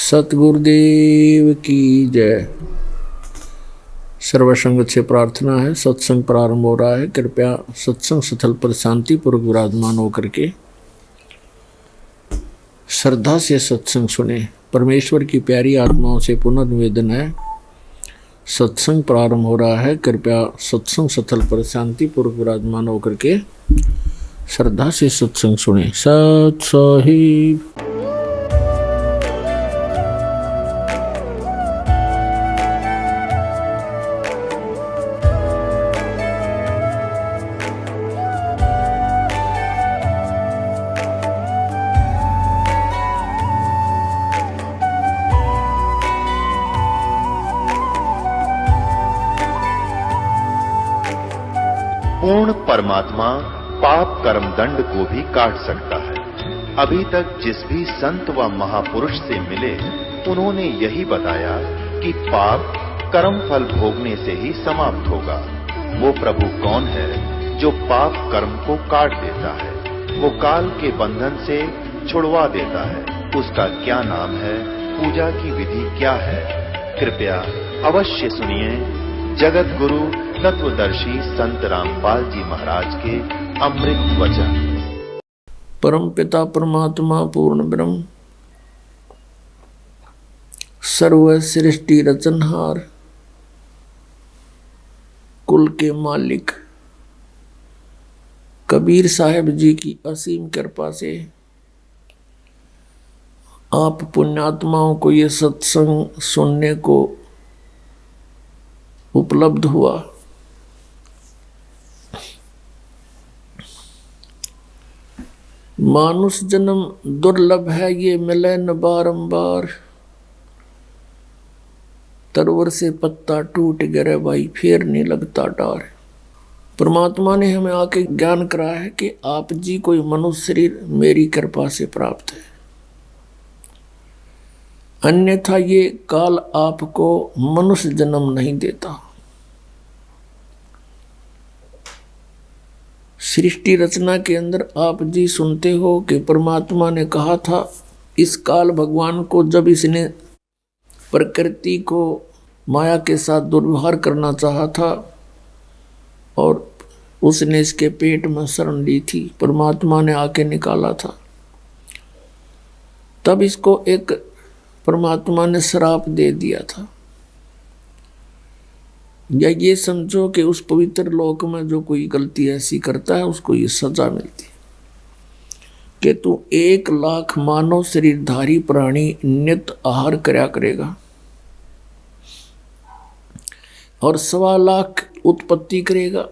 सतगुरुदेव की जय। सर्वसंग से प्रार्थना है। सत्संग प्रारंभ हो रहा है। कृपया सत्संग स्थल पर शांतिपूर्वक विराजमान होकर के श्रद्धा से सत्संग सुने। परमेश्वर की प्यारी आत्माओं से पुनर्निवेदन है, सत्संग प्रारंभ हो रहा है। कृपया सत्संग स्थल पर शांतिपूर्वक विराजमान होकर के श्रद्धा से सत्संग सुने। सत साहिब। पूर्ण परमात्मा पाप कर्म दंड को भी काट सकता है। अभी तक जिस भी संत व महापुरुष से मिले, उन्होंने यही बताया कि पाप कर्म फल भोगने से ही समाप्त होगा। वो प्रभु कौन है जो पाप कर्म को काट देता है, वो काल के बंधन से छुड़वा देता है। उसका क्या नाम है, पूजा की विधि क्या है? कृपया अवश्य सुनिए जगत गुरु तत्वदर्शी संत रामपाल जी महाराज के अमृत वचन। परम पिता परमात्मा पूर्ण ब्रह्म, सर्व सृष्टि रचनहार, कुल के मालिक कबीर साहब जी की असीम कृपा से आप पुण्यात्माओं को ये सत्संग सुनने को उपलब्ध हुआ। मानुष जन्म दुर्लभ है, ये मिले न बारंबार। तरवर से पत्ता टूट गिरे भाई, फिर नहीं लगता डार। परमात्मा ने हमें आके ज्ञान कराया है कि आप जी कोई मनुष्य शरीर मेरी कृपा से प्राप्त है, अन्यथा ये काल आपको मनुष्य जन्म नहीं देता। सृष्टि रचना के अंदर आप जी सुनते हो कि परमात्मा ने कहा था, इस काल भगवान को जब इसने प्रकृति को माया के साथ दुर्व्यवहार करना चाहा था और उसने इसके पेट में शरण ली थी, परमात्मा ने आके निकाला था। तब इसको एक परमात्मा ने श्राप दे दिया था, या ये समझो कि उस पवित्र लोक में जो कोई गलती ऐसी करता है उसको ये सजा मिलती कि तू 1,00,000 मानव शरीरधारी प्राणी नित्य आहार करया करेगा और 1,25,00,000 उत्पत्ति करेगा,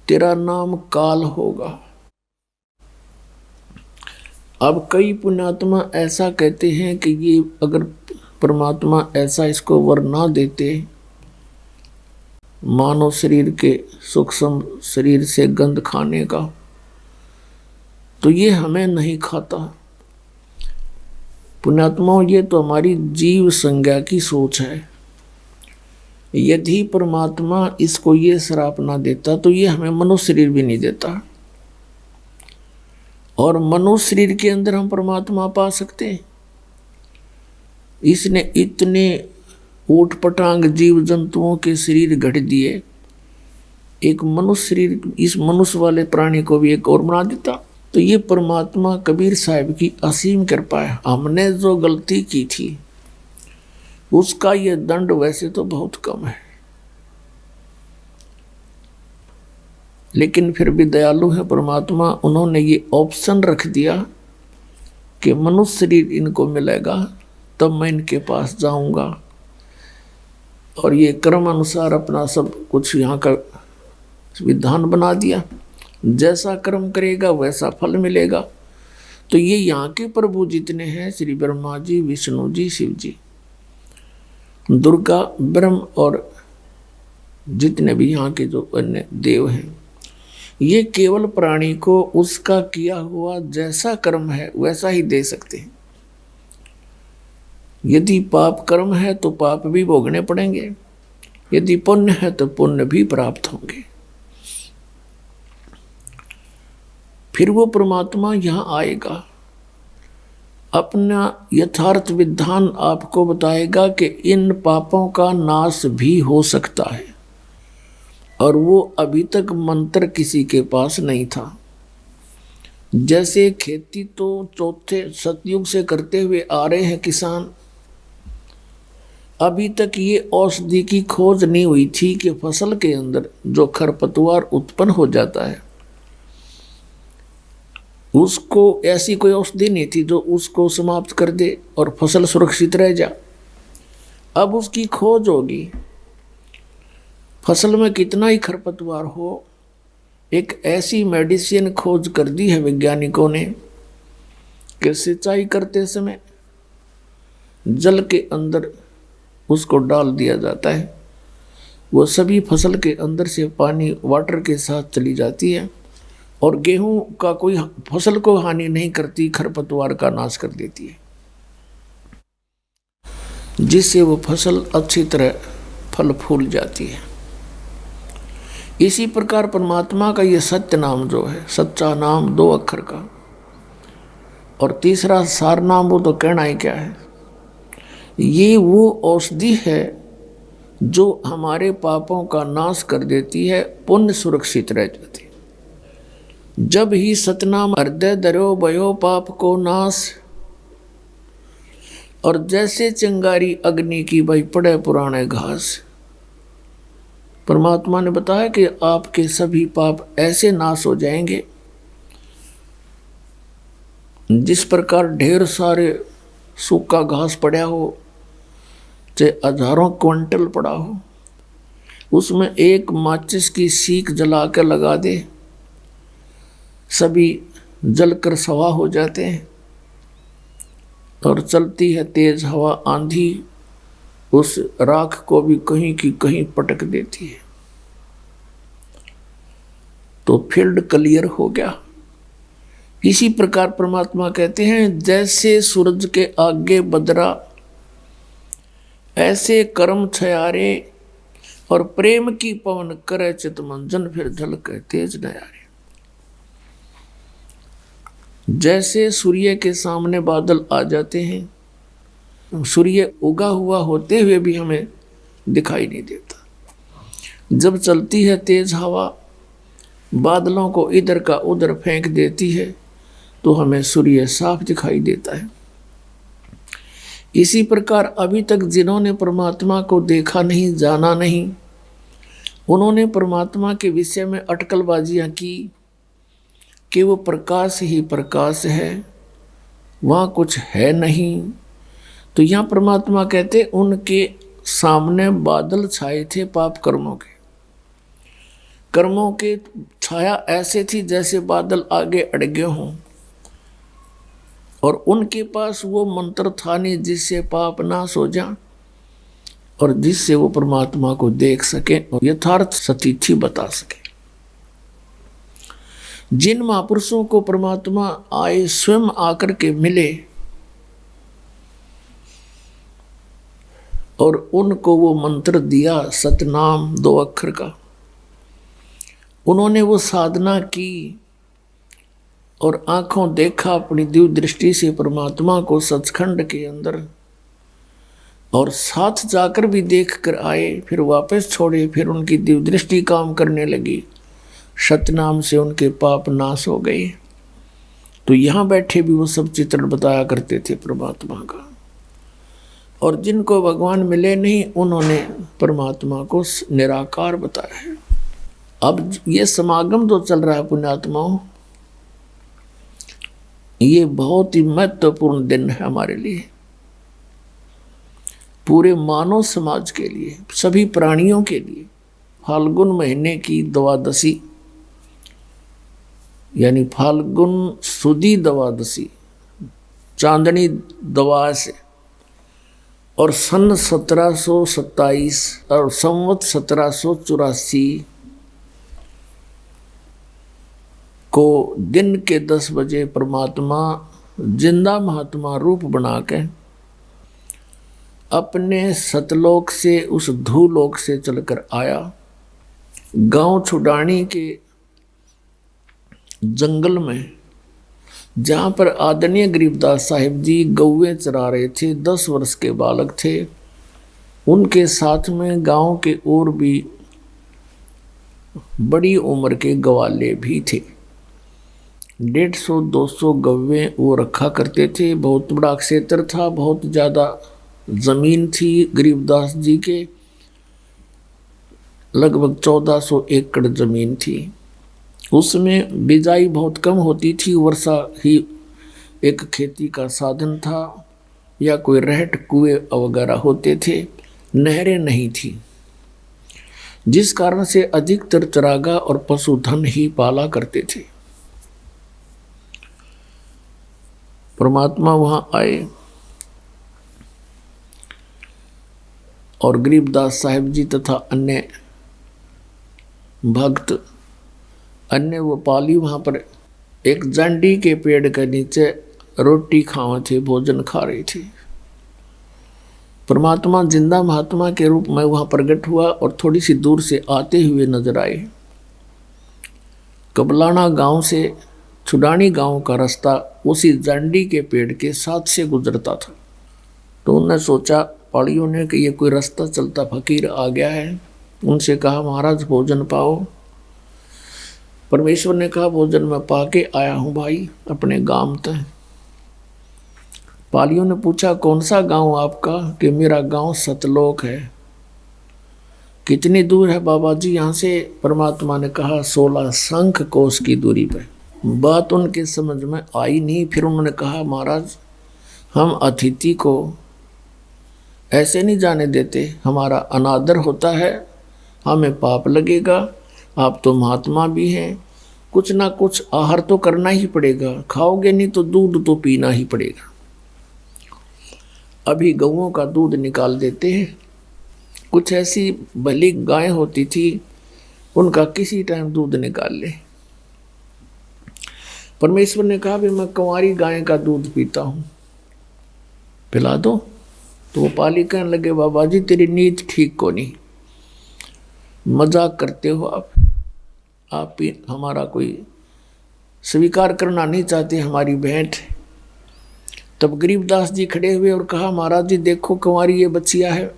तेरा नाम काल होगा। अब कई पुण्यात्मा ऐसा कहते हैं कि ये अगर परमात्मा ऐसा इसको वर ना देते, मानव शरीर के सूक्ष्म शरीर से गंध खाने का, तो ये हमें नहीं खाता। पुण्यात्माओं, ये तो हमारी जीव संज्ञा की सोच है। यदि परमात्मा इसको ये श्राप ना देता तो ये हमें मनुष्य शरीर भी नहीं देता, और मनुष्य शरीर के अंदर हम परमात्मा पा सकते हैं। इसने इतने ऊट पटांग जीव जंतुओं के शरीर गढ़ दिए, एक मनुष्य शरीर इस मनुष्य वाले प्राणी को भी एक और बना देता। तो ये परमात्मा कबीर साहब की असीम कृपा है। हमने जो गलती की थी उसका ये दंड वैसे तो बहुत कम है, लेकिन फिर भी दयालु है परमात्मा। उन्होंने ये ऑप्शन रख दिया कि मनुष्य शरीर इनको मिलेगा तब मैं इनके पास जाऊंगा, और ये कर्म अनुसार अपना सब कुछ यहाँ का विधान बना दिया। जैसा कर्म करेगा वैसा फल मिलेगा। तो ये यहाँ के प्रभु जितने हैं, श्री ब्रह्मा जी, विष्णु जी, शिव जी, दुर्गा, ब्रह्म और जितने भी यहाँ के जो अन्य देव हैं, ये केवल प्राणी को उसका किया हुआ जैसा कर्म है वैसा ही दे सकते हैं। यदि पाप कर्म है तो पाप भी भोगने पड़ेंगे, यदि पुण्य है तो पुण्य भी प्राप्त होंगे। फिर वो परमात्मा यहाँ आएगा। अपना यथार्थ विधान आपको बताएगा कि इन पापों का नाश भी हो सकता है, और वो अभी तक मंत्र किसी के पास नहीं था। जैसे खेती तो चौथे सतयुग से करते हुए आ रहे हैं किसान, अभी तक ये औषधि की खोज नहीं हुई थी कि फसल के अंदर जो खरपतवार उत्पन्न हो जाता है उसको ऐसी कोई औषधि नहीं थी जो उसको समाप्त कर दे और फसल सुरक्षित रह जा। अब उसकी खोज होगी। फसल में कितना ही खरपतवार हो, एक ऐसी मेडिसिन खोज कर दी है वैज्ञानिकों ने कि सिंचाई करते समय जल के अंदर उसको डाल दिया जाता है, वो सभी फसल के अंदर से पानी वाटर के साथ चली जाती है और गेहूं का कोई फसल को हानि नहीं करती, खरपतवार का नाश कर देती है, जिससे वो फसल अच्छी तरह फल फूल जाती है। इसी प्रकार परमात्मा का ये सत्य नाम जो है, सच्चा नाम 2 अक्षर का, और तीसरा सार नाम वो तो कहना ही क्या है। ये वो औषधि है जो हमारे पापों का नाश कर देती है, पुण्य सुरक्षित रह जाती है। जब ही सतनाम हृदय धरो भयो पाप को नाश, और जैसे चिंगारी अग्नि की भाई पड़े पुराने घास। परमात्मा ने बताया कि आपके सभी पाप ऐसे नाश हो जाएंगे जिस प्रकार ढेर सारे सूखा घास पड़ा हो, चाहे हजारों क्विंटल पड़ा हो, उसमें एक माचिस की सीख जला कर लगा दे, सभी जलकर सवा हो जाते हैं, और चलती है तेज हवा आंधी, उस राख को भी कहीं की कहीं पटक देती है, तो फील्ड क्लियर हो गया। इसी प्रकार परमात्मा कहते हैं, जैसे सूरज के आगे बदरा, ऐसे कर्म छयारे, और प्रेम की पवन करे चितमंजन, फिर झलके तेज नयारे। जैसे सूर्य के सामने बादल आ जाते हैं, सूर्य उगा हुआ होते हुए भी हमें दिखाई नहीं देता। जब चलती है तेज हवा, बादलों को इधर का उधर फेंक देती है, तो हमें सूर्य साफ दिखाई देता है। इसी प्रकार अभी तक जिन्होंने परमात्मा को देखा नहीं, जाना नहीं, उन्होंने परमात्मा के विषय में अटकलबाजियां की कि वो प्रकाश ही प्रकाश है, वहाँ कुछ है नहीं। तो यहाँ परमात्मा कहते उनके सामने बादल छाए थे पाप कर्मों के छाया ऐसे थी जैसे बादल आगे अड़गे हों, और उनके पास वो मंत्र था नहीं जिससे पाप नाश हो जा और जिससे वो परमात्मा को देख सके और यथार्थ सतीथि बता सके। जिन महापुरुषों को परमात्मा आए स्वयं आकर के मिले और उनको वो मंत्र दिया सतनाम 2 अक्षर का, उन्होंने वो साधना की और आंखों देखा अपनी दिव्य दृष्टि से परमात्मा को सचखंड के अंदर, और साथ जाकर भी देख कर आए, फिर वापस छोड़े, फिर उनकी दिव्य दृष्टि काम करने लगी, सतनाम से उनके पाप नाश हो गए। तो यहाँ बैठे भी वो सब चित्रण बताया करते थे परमात्मा का, और जिनको भगवान मिले नहीं उन्होंने परमात्मा को निराकार बताया है। अब ये समागम जो चल रहा है पुण्यात्माओं, ये बहुत ही महत्वपूर्ण दिन है हमारे लिए, पूरे मानव समाज के लिए, सभी प्राणियों के लिए। फाल्गुन महीने की द्वादशी यानी फाल्गुन सुदी द्वादशी, चांदनी द्वादश, और सन 1727 और संवत 1784 को दिन के 10 बजे परमात्मा जिंदा महात्मा रूप बना के अपने सतलोक से, उस धूलोक से चलकर आया। गांव छुडानी के जंगल में जहाँ पर आदरणीय गरीबदास साहिब जी गौवें चरा रहे थे, 10 वर्ष के बालक थे। उनके साथ में गांव के और भी बड़ी उम्र के ग्वाले भी थे। 150-200 गौवें वो रखा करते थे। बहुत बड़ा क्षेत्र था, बहुत ज़्यादा जमीन थी गरीबदास जी के, लगभग 1400 एकड़ जमीन थी। उसमें बिजाई बहुत कम होती थी, वर्षा ही एक खेती का साधन था, या कोई रहट कुएं वगैरह होते थे, नहरें नहीं थी, जिस कारण से अधिकतर चरागा और पशुधन ही पाला करते थे। परमात्मा वहां आए और गरीबदास साहिब जी तथा अन्य भक्त, अन्य वो पाली वहां पर एक जांडी के पेड़ के नीचे रोटी खावा थे, भोजन खा रही थी। परमात्मा जिंदा महात्मा के रूप में वहां प्रकट हुआ और थोड़ी सी दूर से आते हुए नजर आए। कबलाना गांव से छुडानी गांव का रास्ता उसी जांडी के पेड़ के साथ से गुजरता था। तो उन्होंने सोचा, पाड़ियों ने, कि ये कोई रास्ता चलता फकीर आ गया है। उनसे कहा, महाराज भोजन पाओ। परमेश्वर ने कहा, भोजन मैं पाके आया हूँ भाई, अपने गांव तक। पालियों ने पूछा, कौन सा गांव आपका? कि मेरा गांव सतलोक है। कितनी दूर है बाबा जी यहाँ से? परमात्मा ने कहा, 16 शंख कोस की दूरी पर। बात उनके समझ में आई नहीं। फिर उन्होंने कहा, महाराज हम अतिथि को ऐसे नहीं जाने देते, हमारा अनादर होता है, हमें पाप लगेगा। आप तो महात्मा भी हैं, कुछ ना कुछ आहार तो करना ही पड़ेगा, खाओगे नहीं तो दूध तो पीना ही पड़ेगा। अभी गऊओं का दूध निकाल देते हैं। कुछ ऐसी भली गायें होती थी, उनका किसी टाइम दूध निकाल ले। परमेश्वर ने कहा, भी मैं कुंवारी गाय का दूध पीता हूँ, पिला दो। तो वो पाली कहने लगे, बाबा जी तेरी नीयत ठीक को नहीं, मजाक करते हो आप भी हमारा कोई स्वीकार करना नहीं चाहते हमारी भेंट। तब गरीबदास जी खड़े हुए और कहा, महाराज जी देखो कुंवारी ये बच्चिया है,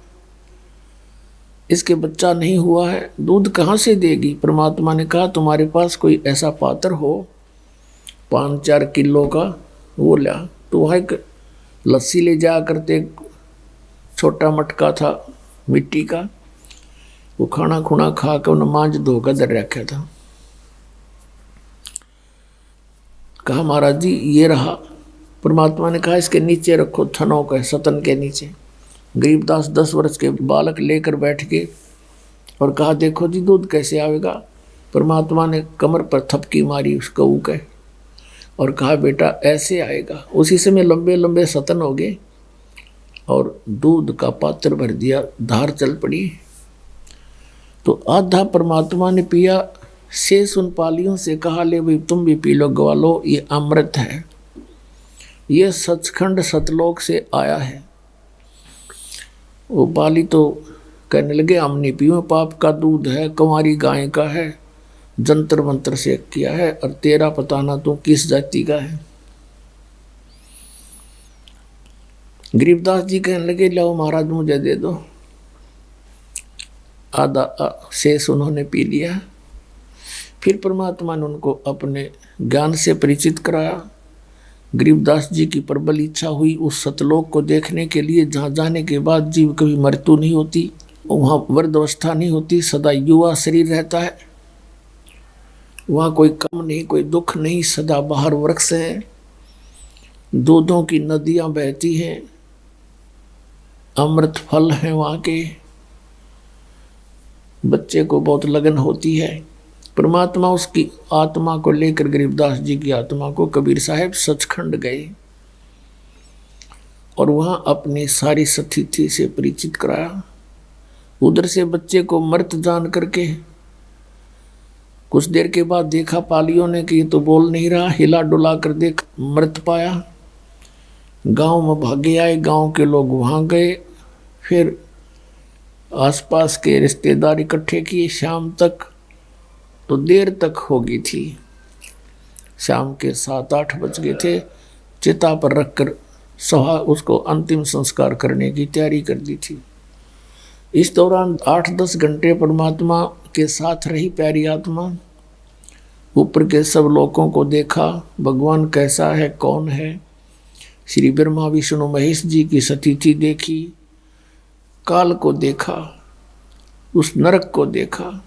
इसके बच्चा नहीं हुआ है, दूध कहाँ से देगी? परमात्मा ने कहा, तुम्हारे पास कोई ऐसा पात्र हो 5-4 किलो का, वो ला। तो वहाँ एक लस्सी ले जा करते, छोटा मटका था मिट्टी का, वो खाना खुना खा कर उन्हें मांझ धोकर दर रखा था। कहा, महाराज जी ये रहा। परमात्मा ने कहा, इसके नीचे रखो, थनों के सतन के नीचे। गरीबदास 10 वर्ष के बालक लेकर बैठ गए और कहा, देखो जी दूध कैसे आवेगा? परमात्मा ने कमर पर थपकी मारी उस गऊ के और कहा, बेटा ऐसे आएगा। उसी समय लंबे लंबे सतन हो गए और दूध का पात्र भर दिया, धार चल पड़ी। तो आधा परमात्मा ने पिया, शेष उन पालियों से कहा, ले भाई तुम भी पी लो ग्वालो, ये अमृत है, ये सचखंड सतलोक से आया है। वो पाली तो कहने लगे, हम नहीं पियो, पाप का दूध है, कुंवारी गाय का है, जंतर मंत्र से किया है, और तेरा पता ना तू किस जाति का है। गरीबदास जी कहने लगे, लो महाराज मुझे दे दो। आधा शेष उन्होंने पी लिया। फिर परमात्मा ने उनको अपने ज्ञान से परिचित कराया। गरीबदास जी की प्रबल इच्छा हुई उस सतलोक को देखने के लिए, जहाँ जाने के बाद जीव कभी मृत्यु नहीं होती, वहाँ वृद्धावस्था नहीं होती, सदा युवा शरीर रहता है, वहाँ कोई कम नहीं, कोई दुख नहीं, सदा बाहर वृक्ष हैं, दूधों की नदियाँ बहती हैं, अमृत फल हैं वहाँ के, बच्चे को बहुत लगन होती है। परमात्मा उसकी आत्मा को लेकर, गरीबदास जी की आत्मा को, कबीर साहब सचखंड गए और वहाँ अपनी सारी स्थिति से परिचित कराया। उधर से बच्चे को मृत जान करके कुछ देर के बाद देखा पालियों ने कि ये तो बोल नहीं रहा, हिला डुला कर देख मृत पाया। गांव में भागे आए, गांव के लोग वहाँ गए, फिर आसपास के रिश्तेदार इकट्ठे किए। शाम तक तो देर तक हो गई थी, शाम के 7-8 बज गए थे। चिता पर रखकर सभा उसको अंतिम संस्कार करने की तैयारी कर दी थी। इस दौरान 8-10 घंटे परमात्मा के साथ रही प्यारी आत्मा। ऊपर के सब लोगों को देखा, भगवान कैसा है, कौन है। श्री ब्रह्मा विष्णु महेश जी की स्थिति देखी, काल को देखा, उस नरक को देखा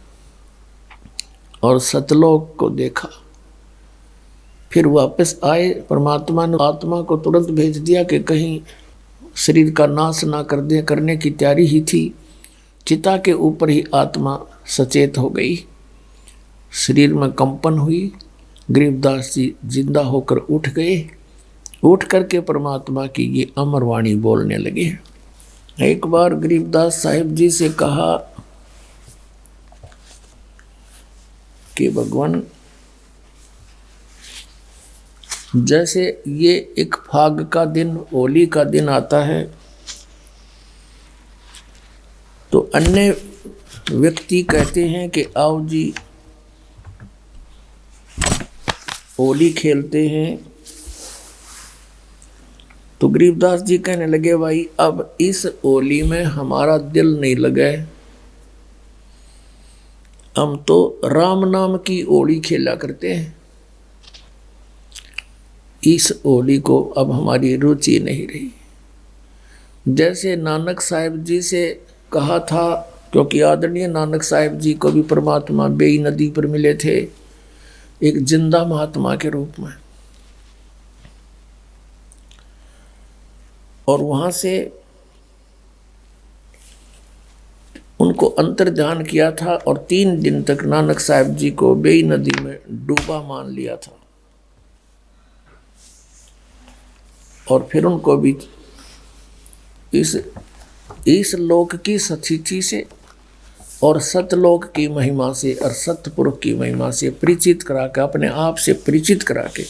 और सतलोक को देखा। फिर वापस आए। परमात्मा ने आत्मा को तुरंत भेज दिया कि कहीं शरीर का नाश ना कर दे, करने की तैयारी ही थी। चिता के ऊपर ही आत्मा सचेत हो गई, शरीर में कंपन हुई। गरीबदास जी जिंदा होकर उठ गए। उठ करके परमात्मा की ये अमर वाणी बोलने लगे। एक बार गरीबदास साहिब जी से कहा कि भगवान, जैसे ये एक फाग का दिन, होली का दिन आता है, तो अन्य व्यक्ति कहते हैं कि आओ जी होली खेलते हैं। तो गरीबदास जी कहने लगे, भाई अब इस होली में हमारा दिल नहीं लगा, हम तो राम नाम की होली खेला करते हैं, इस होली को अब हमारी रुचि नहीं रही। जैसे नानक साहिब जी से कहा था, क्योंकि आदरणीय नानक साहिब जी को भी परमात्मा बेई नदी पर मिले थे एक जिंदा महात्मा के रूप में, और वहां से उनको अंतर्ध्यान किया था और 3 दिन तक नानक साहिब जी को बेई नदी में डूबा मान लिया था। और फिर उनको भी इस लोक की स्थिति से और सतलोक की महिमा से और सतपुरुष की महिमा से परिचित करा के, अपने आप से परिचित करा के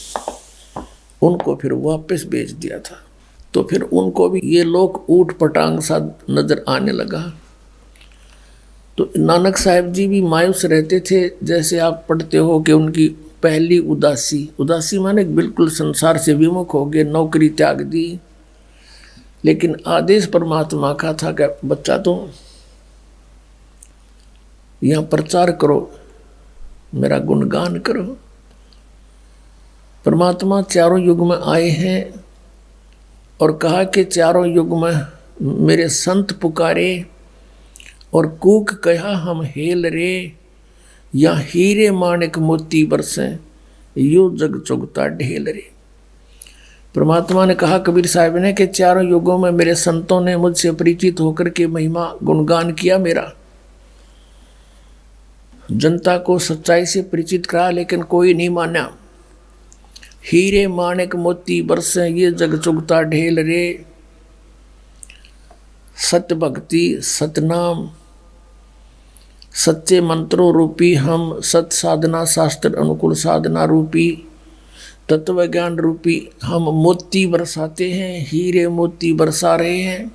उनको फिर वापस भेज दिया था। तो फिर उनको भी ये लोक ऊट पटांग सा नजर आने लगा। तो नानक साहिब जी भी मायूस रहते थे। जैसे आप पढ़ते हो कि उनकी पहली उदासी माने बिल्कुल संसार से विमुख हो गए, नौकरी त्याग दी। लेकिन आदेश परमात्मा का था कि बच्चा तुम यहाँ प्रचार करो, मेरा गुणगान करो। परमात्मा चारों युग में आए हैं और कहा कि चारों युग में मेरे संत पुकारे और कूक कहा हम हेल रे, या हीरे माणिक मोती बरसे यो जग चुगता ढेल रे। परमात्मा ने कहा कबीर साहब ने कि चारों युगों में मेरे संतों ने मुझसे परिचित होकर के महिमा गुणगान किया मेरा, जनता को सच्चाई से परिचित करा, लेकिन कोई नहीं माना। हीरे माणिक मोती बरसे ये जग चुगता ढेल रे। सत्य भक्ति सतनाम सच्चे मंत्रों रूपी हम, सत साधना शास्त्र अनुकूल साधना रूपी, तत्व ज्ञान रूपी हम मोती बरसाते हैं, हीरे मोती बरसा रहे हैं।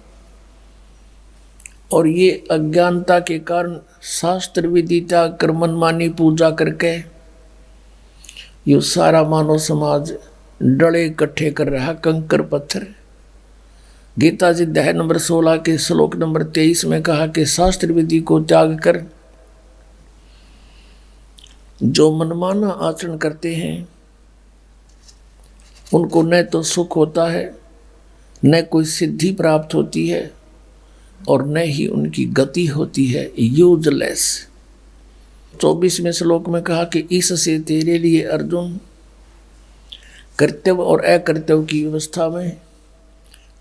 और ये अज्ञानता के कारण शास्त्र विधि त्याग कर मनमानी पूजा करके ये सारा मानव समाज डले इकट्ठे कर रहा, कंकर पत्थर। गीता जी अध्याय नंबर 16 के श्लोक नंबर 23 में कहा कि शास्त्र विधि को त्याग कर जो मनमाना आचरण करते हैं उनको न तो सुख होता है, न कोई सिद्धि प्राप्त होती है, और न ही उनकी गति होती है, यूजलेस। 24वें श्लोक में कहा कि इससे तेरे लिए अर्जुन कर्तव्य और अकर्तव्य की व्यवस्था में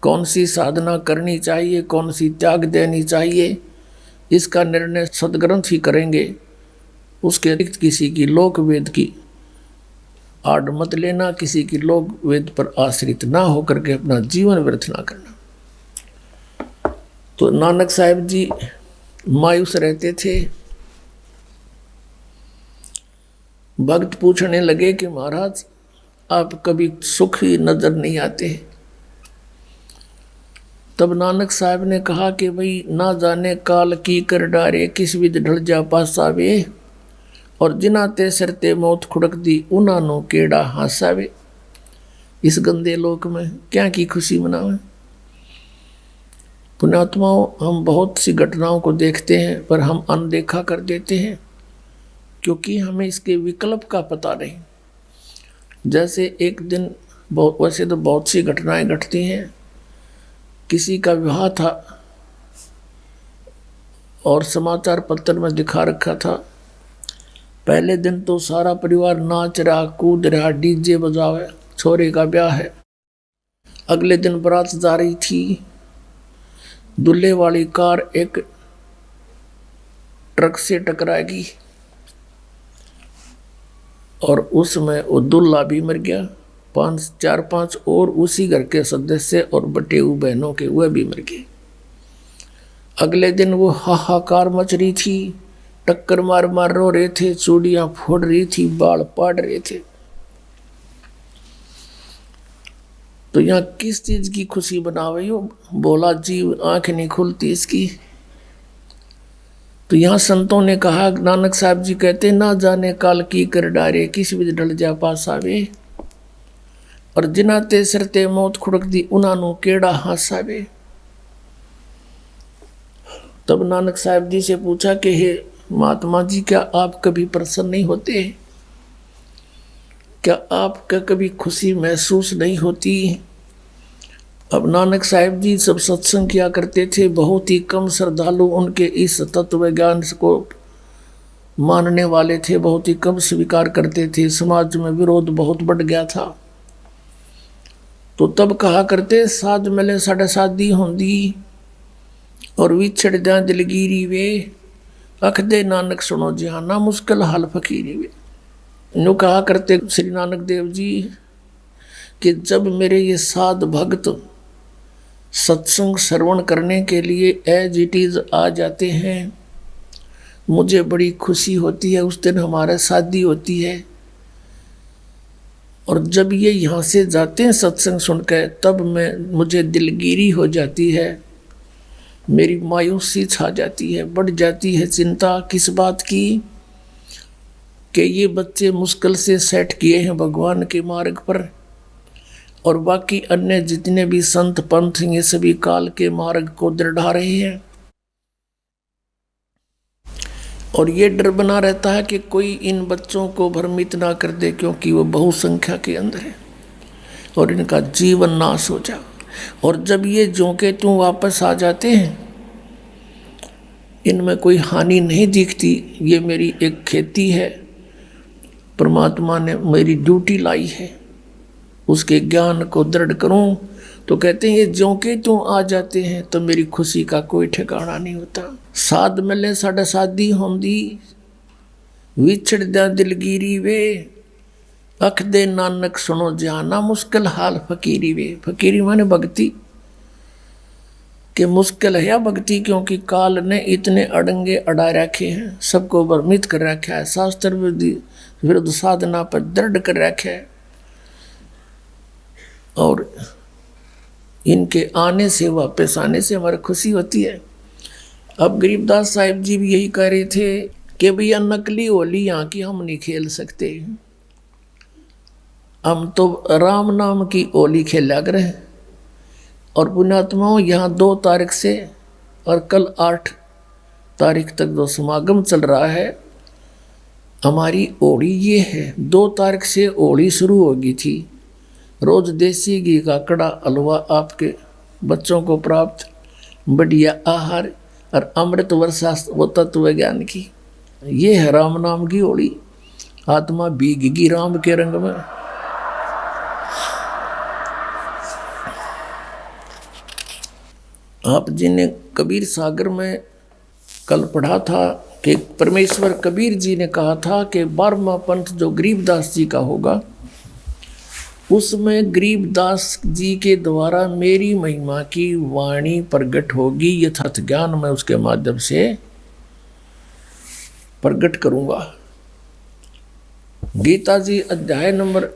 कौन सी साधना करनी चाहिए, कौन सी त्याग देनी चाहिए, इसका निर्णय सदग्रंथ ही करेंगे। उसके अतिरिक्त किसी की लोक वेद की आड़ मत लेना, किसी की लोक वेद पर आश्रित ना होकर के अपना जीवन व्यर्थ ना करना। तो नानक साहिब जी मायूस रहते थे। भक्त पूछने लगे कि महाराज आप कभी सुखी नजर नहीं आते। तब नानक साहब ने कहा कि भाई ना जाने काल की कर डारे, किस विध ढल जा पासावे। और जिना ते सिर ते मौत खुड़क दी उना नो केड़ा हासावे। इस गंदे लोक में क्या की खुशी मनावे। पुण्यात्माओं, हम बहुत सी घटनाओं को देखते हैं पर हम अनदेखा कर देते हैं क्योंकि हमें इसके विकल्प का पता नहीं। जैसे एक दिन वैसे तो बहुत सी घटनाएं घटती हैं। किसी का विवाह था और समाचार पत्र में दिखा रखा था। पहले दिन तो सारा परिवार नाच रहा, कूद रहा, डीजे बजावे, छोरे का ब्याह है। अगले दिन बारात जा रही थी। दूल्हे वाली कार एक ट्रक से टकराएगी और उसमें वो दूल्हा भी मर गया। 4-5 और उसी घर के सदस्य और बटेऊ बहनों के वह भी मर गए। अगले दिन वो हाहाकार मच रही थी। टक्कर मार मार रो रहे थे, चूड़ियां फोड़ रही थी, बाल पाड़ रहे थे। तो यहाँ किस चीज की खुशी बनावे हो? बोला जीव आंख नहीं खुलती इसकी। तो यहाँ संतों ने कहा, नानक साहब जी कहते ना जाने काल की कर डारे, किस विध डल जा पास आवे। और जिना ते सिर ते मौत खुड़क दी उना नो केड़ा हासावे। तब नानक साहब जी से पूछा कि हे महात्मा जी, क्या आप कभी प्रसन्न नहीं होते? क्या आपका कभी खुशी महसूस नहीं होती? अब नानक साहब जी सब सत्संग किया करते थे। बहुत ही कम श्रद्धालु उनके इस तत्व ज्ञान को मानने वाले थे, बहुत ही कम स्वीकार करते थे। समाज में विरोध बहुत बढ़ गया था। तो तब कहा करते, साध मिले साढ़े शादी होंदी और विछड़ जा दिलगिरी वे, अख दे नानक सुनो जहाना मुश्किल हाल फकीरी वे। यूँ कहा करते श्री नानक देव जी कि जब मेरे ये साध भक्त सत्संग श्रवण करने के लिए एज इट इज आ जाते हैं, मुझे बड़ी खुशी होती है। उस दिन हमारा शादी होती है और जब ये यहाँ से जाते हैं सत्संग सुनकर, तब मुझे दिलगिरी हो जाती है, मेरी मायूसी छा जाती है, बढ़ जाती है चिंता। किस बात की? कि ये बच्चे मुश्किल से सेट किए हैं भगवान के मार्ग पर और बाकी अन्य जितने भी संत पंथ ये सभी काल के मार्ग को दृढ़ा रहे हैं। और ये डर बना रहता है कि कोई इन बच्चों को भ्रमित ना कर दे, क्योंकि वो बहुसंख्या के अंदर है और इनका जीवन नाश हो जाए। और जब ये ज्यों के त्यों वापस आ जाते हैं, इनमें कोई हानि नहीं दिखती। ये मेरी एक खेती है, परमात्मा ने मेरी ड्यूटी लाई है, उसके ज्ञान को दृढ़ करूं। तो कहते हैं ये ज्यों के त्यों आ जाते हैं तो मेरी खुशी का कोई ठिकाना नहीं होता। साध मिले साढ़े शादी होंदी, विछड़ जा दिलगिरी वे, अख दे नानक सुनो जाना मुश्किल हाल फकीरी वे। फकीरी माने भक्ति के मुश्किल है या भक्ति, क्योंकि काल ने इतने अड़ंगे अड़ा रखे हैं, सबको भ्रमित कर रखा है, शास्त्र विरुद्ध साधना पर दृढ़ कर रखा है। और इनके आने से, वापस आने से हमारी खुशी होती है। अब गरीबदास साहिब जी भी यही कह रहे थे कि भैया नकली होली यहाँ की हम नहीं खेल सकते, हम तो राम नाम की होली खेला करें। और पुण्यात्माओं, यहाँ 2 तारीख से और कल 8 तारीख तक जो समागम चल रहा है, हमारी होली ये है। 2 तारीख से होली शुरू होगी थी। रोज देसी घी का कड़ा हलवा आपके बच्चों को प्राप्त, बढ़िया आहार और अमृत वर्षा वो तत्व ज्ञान की। ये है राम नाम की होली। आत्मा भीगेगी राम के रंग में। आप जी ने कबीर सागर में कल पढ़ा था कि परमेश्वर कबीर जी ने कहा था कि 12वां पंथ जो गरीबदास जी का होगा, उसमें गरीबदास जी के द्वारा मेरी महिमा की वाणी प्रकट होगी। यथार्थ ज्ञान मैं उसके माध्यम से प्रकट करूंगा। गीता जी अध्याय नंबर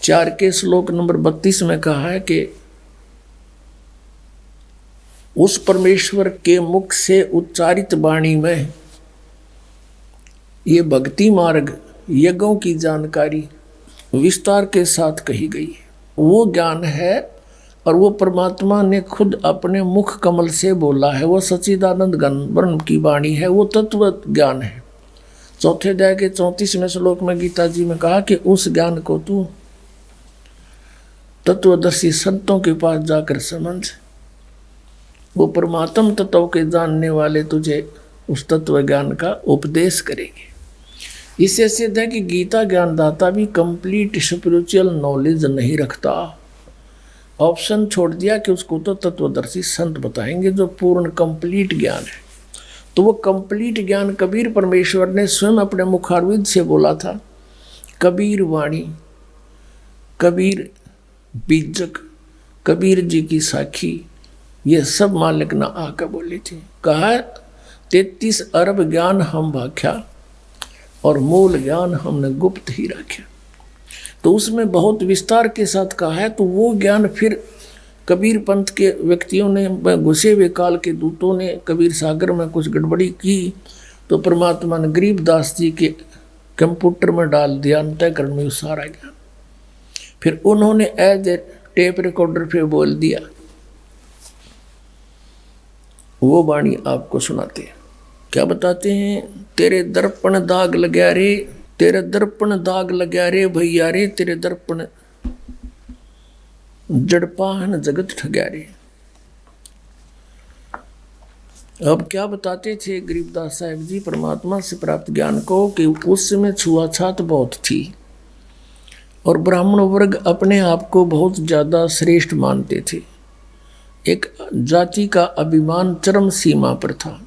4 के श्लोक नंबर 32 में कहा है कि उस परमेश्वर के मुख से उच्चारित वाणी में ये भक्ति मार्ग यज्ञों की जानकारी विस्तार के साथ कही गई है। वो ज्ञान है और वो परमात्मा ने खुद अपने मुख कमल से बोला है। वो सच्चिदानंद घन ब्रह्म की वाणी है, वो तत्व ज्ञान है। चौथे अध्याय के 34वें श्लोक में गीता जी में कहा कि उस ज्ञान को तू तत्वदर्शी संतों के पास जाकर समझ, वो परमात्म तत्व के जानने वाले तुझे उस तत्व ज्ञान का उपदेश करेंगे। इससे सिद्ध है कि गीता ज्ञानदाता भी कंप्लीट स्पिरिचुअल नॉलेज नहीं रखता। ऑप्शन छोड़ दिया कि उसको तो तत्वदर्शी संत बताएंगे जो पूर्ण कंप्लीट ज्ञान है। तो वो कंप्लीट ज्ञान कबीर परमेश्वर ने स्वयं अपने मुखारविंद से बोला था। कबीर वाणी, कबीर बीजक, कबीर जी की साखी, ये सब मालिक ना आकर बोली थी। कहा 33 अरब ज्ञान हम भाख्या और मूल ज्ञान हमने गुप्त ही रखा। तो उसमें बहुत विस्तार के साथ कहा है। तो वो ज्ञान फिर कबीर पंथ के व्यक्तियों ने, घुसे हुए काल के दूतों ने कबीर सागर में कुछ गड़बड़ी की तो परमात्मा ने गरीबदास जी के कंप्यूटर में डाल दिया अंतःकरण में सारा ज्ञान। फिर उन्होंने एज ए टेप रिकॉर्डर पे बोल दिया। वो वाणी आपको सुनाते हैं। क्या बताते हैं? तेरे दर्पण दाग लग्या रे, तेरे दर्पण दाग लग्या रे भैया रे, तेरे दर्पण जड़पाहन जगत ठग्या रे। अब क्या बताते थे गरीबदास साहिब जी परमात्मा से प्राप्त ज्ञान को कि उस समय छुआछात बहुत थी और ब्राह्मण वर्ग अपने आप को बहुत ज़्यादा श्रेष्ठ मानते थे। एक जाति का अभिमान चरम सीमा पर था।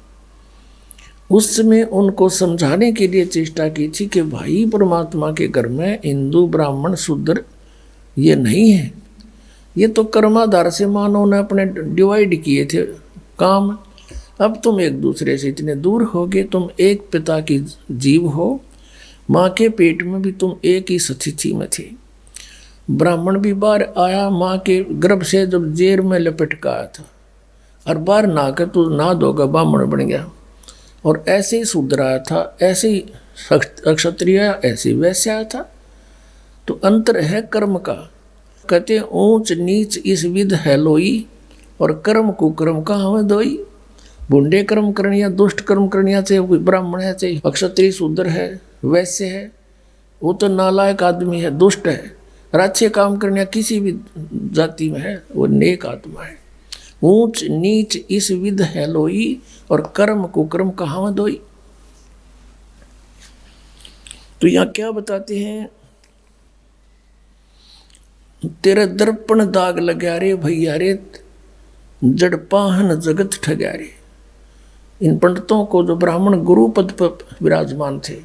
उस समय उनको समझाने के लिए चेष्टा की थी कि भाई परमात्मा के घर में हिंदू ब्राह्मण शूद्र ये नहीं है, ये तो कर्माधार से मानव ने अपने डिवाइड किए थे काम। अब तुम एक दूसरे से इतने दूर हो गए, तुम एक पिता की जीव हो, माँ के पेट में भी तुम एक ही स्थिति में थे। ब्राह्मण भी बाहर आया माँ के गर्भ से जब जेर में लपेट का आया था और बाहर ना कर तू ना धोगा ब्राह्मण बन गया। और ऐसे ही शूद्र आया था, ऐसे ही क्षत्रिय, ऐसे ही वैश्य आया था। तो अंतर है कर्म का। कहते ऊंच नीच इस विध है लोई और कर्म कुकर्म का हमें दोई। बुंडे कर्म करनिया, दुष्ट कर्म करनिया, चाहे ब्राह्मण है, चाहे अक्षत्रिय शूद्र है, वैश्य है, वो तो नालायक आदमी है, दुष्ट है। और अच्छे काम करनिया किसी भी जाति में है, वो नेक आत्मा है। ऊंच नीच इस विध है लोई और कर्म कुकर्म कहाँ दोई। तो यहाँ क्या बताते हैं? तेरे दर्पण दाग लग्या रे भैया रे, जड़पाहन जगत ठग्या रे। इन पंडितों को जो ब्राह्मण गुरु पद पर विराजमान थे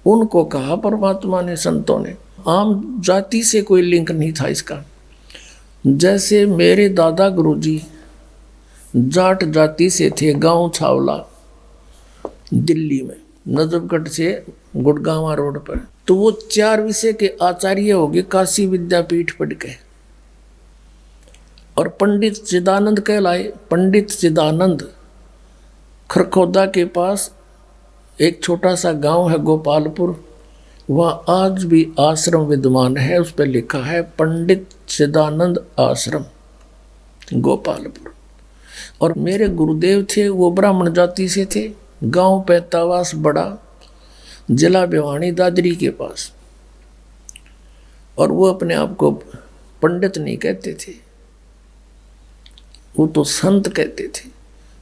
उनको कहा परमात्मा ने, संतों ने। आम जाति से कोई लिंक नहीं था इसका। जैसे मेरे दादा गुरुजी जाट जाति से थे, गांव छावला दिल्ली में, नजफगढ़ से गुड़गांवा रोड पर। तो वो 4 विषय के आचार्य हो गए, काशी विद्यापीठ पढ़ के, और पंडित चिदानंद कहलाए। पंडित चिदानंद खरखोदा के पास एक छोटा सा गांव है गोपालपुर, वहाँ आज भी आश्रम विद्यमान है। उस पर लिखा है पंडित चिदानंद आश्रम गोपालपुर। और मेरे गुरुदेव थे वो ब्राह्मण जाति से थे। गांव पैतावास बड़ा, जिला भिवानी दादरी के पास। और वो अपने आप को पंडित नहीं कहते थे, वो तो संत कहते थे।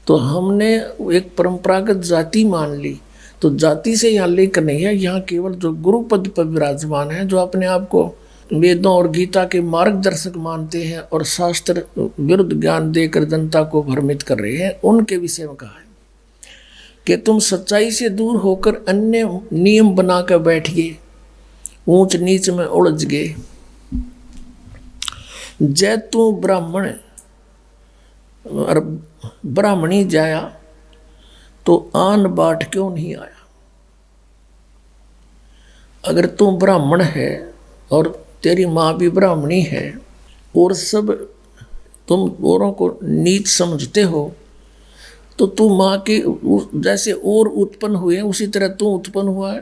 तो हमने एक परंपरागत जाति मान ली। तो जाति से यहाँ लिंक नहीं है, यहाँ केवल जो गुरु पद पर विराजमान है, जो अपने आप को वेदों और गीता के मार्गदर्शक मानते हैं और शास्त्र विरुद्ध ज्ञान देकर जनता को भ्रमित कर रहे हैं, उनके विषय में कहा है कि तुम सच्चाई से दूर होकर अन्य नियम बनाकर बैठ गए, ऊंच नीच में उलझ गए। जय तू ब्राह्मण और ब्राह्मणी जाया तो आन बाट क्यों नहीं आया। अगर तू ब्राह्मण है और तेरी माँ भी ब्राह्मणी है और सब तुम औरों को नीच समझते हो, तो तू माँ के जैसे और उत्पन्न हुए उसी तरह तू उत्पन्न हुआ है।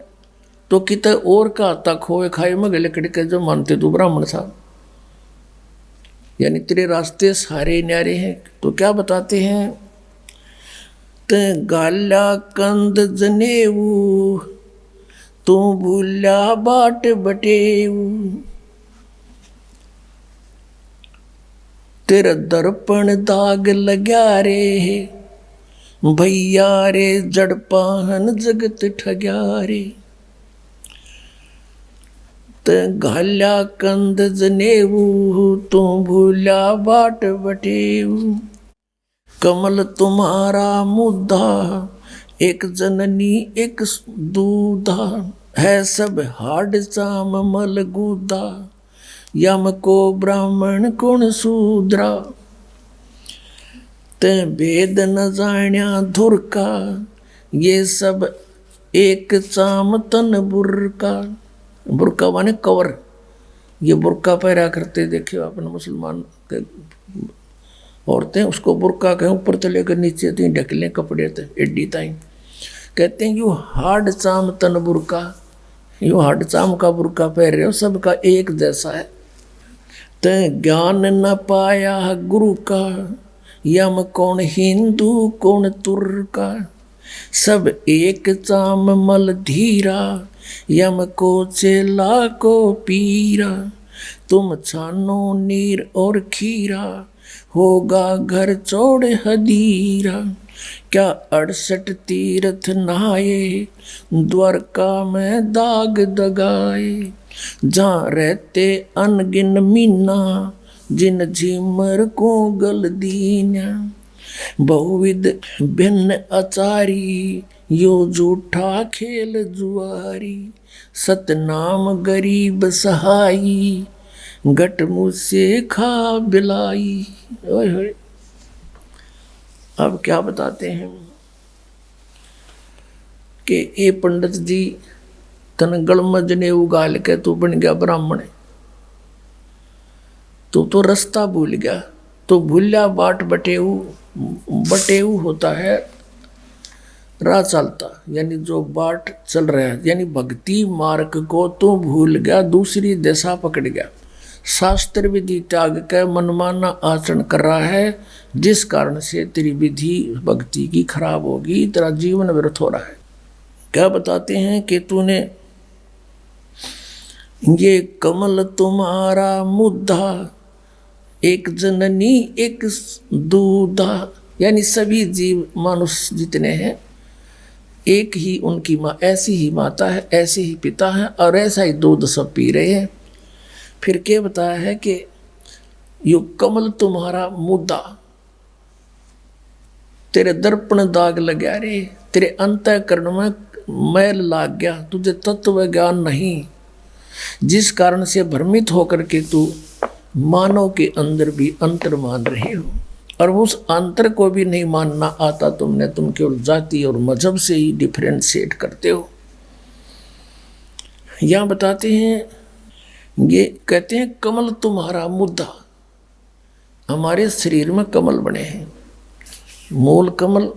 तो कितने और का आता खोए खाए में गले कड़के जो मानते तू ब्राह्मण साहब, यानी तेरे रास्ते सारे न्यारे हैं। तो क्या बताते हैं, ते गाला कंद जनेऊ तू भूला बाट बटेऊ, तेरा दर्पण दाग लग्या रे भैया रे, जड़ पाहन जगत ठग्या रे। ते घाल्या कंद जनेऊ तू भूला बाट बटेऊ, कमल तुम्हारा मुद्दा एक जननी एक दूधा, है सब हाड चाम मल गुदा, यम को ब्राह्मण कुण शूद्रा। ते भेद न जाण्या धुर का, ये सब एक चाम तन बुरका। बुरका माने कवर, ये बुरका पहरा करते देखे अपने मुसलमान के औरतें, उसको बुरका कहें, ऊपर से लेकर नीचे तक ढकले कपड़े थे एडी ताई, कहते हैं यू हार्ड चाम तन बुरका, यू हार्ड चाम का बुरका पहन रहे हो, सबका एक जैसा है। ते ज्ञान न पाया गुरु का, यम कौन हिंदू कौन तुर्का, सब एक चाम मल धीरा, यम को चेला को पीरा। तुम छानो नीर और खीरा, होगा घर चौड़े हदीरा। क्या 68 तीर्थ नहाए, द्वारका में दाग दगाए, जहाँ रहते अनगिन मीना, जिन झीमर को गल दीना। बहुविध भिन्न आचारी, यो झूठा खेल जुआरी, सतनाम गरीब सहाई, गट मुझसे खा बिलाई। ओए होए, अब क्या बताते हैं कि ए पंडित जी तन गलमज ने उगाल के तू बन गया ब्राह्मण, तू तो रास्ता भूल गया, तो भूल्या बाट बटेऊ। बटेऊ होता है राह चलता, यानी जो बाट चल रहा है, यानी भक्ति मार्ग को तू भूल गया, दूसरी दिशा पकड़ गया, शास्त्र विधि त्याग के मनमाना आचरण कर रहा है, जिस कारण से तेरी विधि भक्ति की खराब होगी, तेरा जीवन व्यर्थ हो रहा है। क्या बताते हैं कि तूने ये कमल तुम्हारा मुद्दा, एक जननी एक दूधा, यानी सभी जीव मनुष्य जितने हैं एक ही उनकी माँ, ऐसी ही माता है, ऐसे ही पिता है, और ऐसा ही दूध सब पी रहे हैं। फिर क्या बताया है कि यो कमल तुम्हारा मुद्दा, तेरे दर्पण दाग लगा रे, तेरे अंतःकरण में मैल लाग गया, तुझे तत्व ज्ञान नहीं, जिस कारण से भ्रमित होकर के तू मानव के अंदर भी अंतर मान रहे हो, और उस अंतर को भी नहीं मानना आता तुमने, तुम केवल जाति और मजहब से ही डिफरेंशिएट करते हो। यहाँ बताते हैं, ये कहते हैं कमल तुम्हारा मुद्दा, हमारे शरीर में कमल बने हैं, मूल कमल,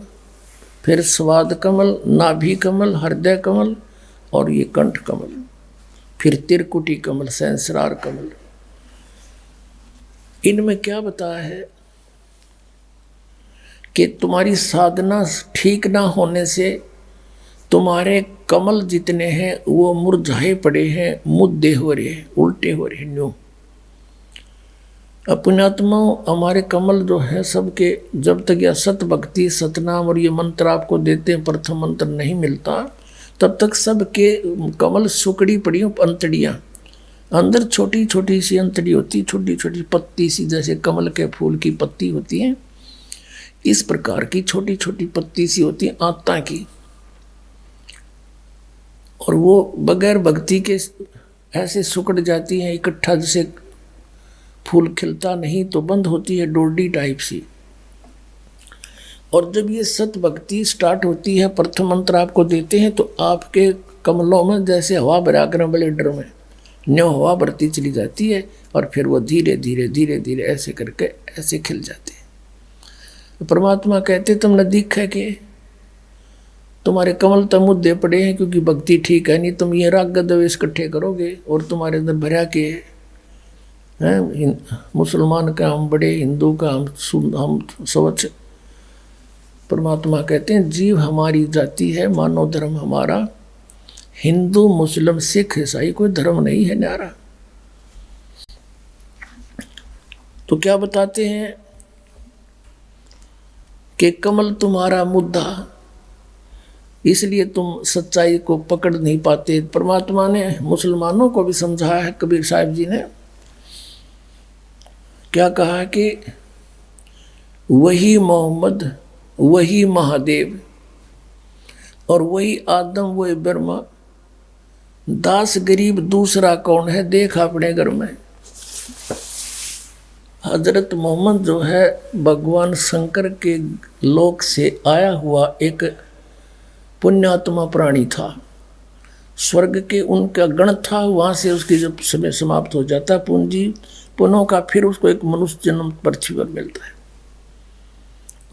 फिर स्वाद कमल, नाभि कमल, हृदय कमल, और ये कंठ कमल, फिर त्रिकुटी कमल, सहस्रार कमल। इनमें क्या बताया है कि तुम्हारी साधना ठीक ना होने से तुम्हारे कमल जितने हैं वो मुरझाए पड़े हैं, मुद्दे हो रहे हैं, उल्टे हो रहे हैं। न्यू अपने आत्मा हमारे कमल जो है सबके, जब तक यह सत भक्ति सतनाम और ये मंत्र आपको देते हैं, प्रथम मंत्र नहीं मिलता, तब तक सबके कमल सुकड़ी पड़ी अंतड़ियाँ, अंदर छोटी छोटी सी अंतड़ी होती, छोटी छोटी पत्ती सी, जैसे कमल के फूल की पत्ती होती है, इस प्रकार की छोटी छोटी पत्ती सी होती है आत्ता की, और वो बगैर भक्ति के ऐसे सुकड़ जाती हैं इकट्ठा, जैसे फूल खिलता नहीं तो बंद होती है, डोडी टाइप सी। और जब ये सत भक्ति स्टार्ट होती है, प्रथम मंत्र आपको देते हैं, तो आपके कमलों में जैसे हवा भरा कर ब्लेडर में न्यो हवा भरती चली जाती है, और फिर वो धीरे धीरे धीरे धीरे ऐसे करके ऐसे खिल जाते हैं। तो परमात्मा कहते तुमने देखा कि तुम्हारे कमल तो मुद्दे पड़े हैं क्योंकि भक्ति ठीक है नहीं। तुम ये राग द्वेष इकट्ठे करोगे और तुम्हारे अंदर भरा के हैं। मुसलमान का हम बड़े, हिंदू का हम स्वच्छ। परमात्मा कहते हैं जीव हमारी जाति है, मानव धर्म हमारा। हिंदू मुस्लिम सिख ईसाई कोई धर्म नहीं है न्यारा। तो क्या बताते हैं कि कमल तुम्हारा मुद्दा, इसलिए तुम सच्चाई को पकड़ नहीं पाते। परमात्मा ने मुसलमानों को भी समझाया है। कबीर साहब जी ने क्या कहा कि वही मोहम्मद, वही महादेव और वही आदम, वही ब्रह्मा। दास गरीब दूसरा कौन है, देख अपने घर में। हजरत मोहम्मद जो है भगवान शंकर के लोक से आया हुआ एक पुण्यात्मा प्राणी था। स्वर्ग के उनका गण था, वहाँ से उसकी जब समय समाप्त हो जाता पूंजी पुनों का, फिर उसको एक मनुष्य जन्म पृथ्वी पर मिलता है।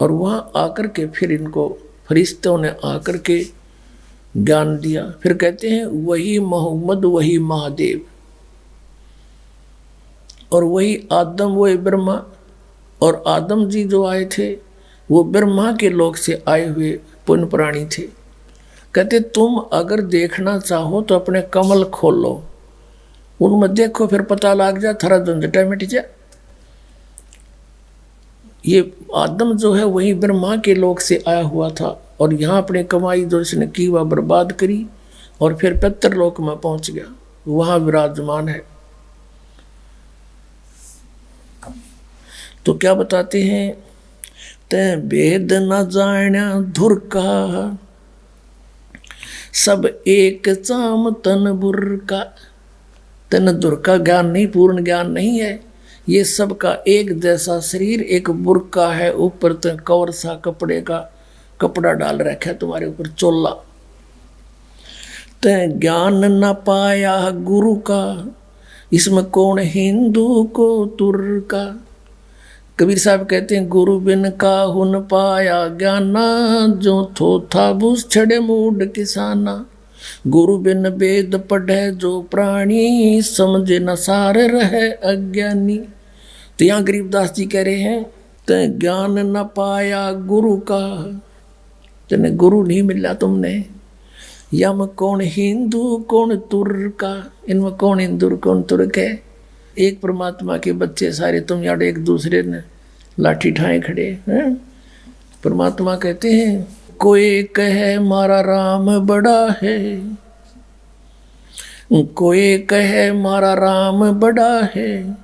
और वहाँ आकर के फिर इनको फरिश्तों ने आकर के ज्ञान दिया। फिर कहते हैं वही मोहम्मद, वही महादेव और वही आदम, वही ब्रह्मा। और आदम जी जो आए थे वो ब्रह्मा के लोक से आए हुए पुण्य प्राणी थे। कहते तुम अगर देखना चाहो तो अपने कमल खोलो, उनमें देखो, फिर पता लग जा, थारा झंझटा मिट जा। ये आदम जो है वही ब्रह्मा के लोक से आया हुआ था और यहाँ अपनी कमाई जो इसने की वह बर्बाद करी और फिर पितर लोक में पहुंच गया, वहाँ विराजमान है। तो क्या बताते हैं, ते भेद न जाना धुर का, सब एक चाम तन बुर का। तन दुर का ज्ञान नहीं, पूर्ण ज्ञान नहीं है। ये सब का एक जैसा शरीर, एक बुरका है, ऊपर तो कवर सा कपड़े का कपड़ा डाल रखा है तुम्हारे ऊपर, चोला। ते ज्ञान न पाया गुरु का, इसमें कौन हिंदू को तुर का। कबीर साहब कहते हैं गुरु बिन का हुन पाया ज्ञाना, जो थो था बुस छड़े मूड किसाना। गुरु बिन वेद पढ़े जो प्राणी, समझे न सार रहे अज्ञानी। तो यहाँ गरीबदास जी कह रहे हैं ते ज्ञान न पाया गुरु का, तेने गुरु नहीं मिला तुमने। यम कौन हिंदू कौन तुर्क का, इनमें कौन हिंदू कौन तुर्क है। एक परमात्मा के बच्चे सारे तुम यार एक दूसरे ने लाठी ठाए खड़े हैं। परमात्मा कहते हैं कोई कहे मारा राम बड़ा है, कोई कहे मारा राम बड़ा है,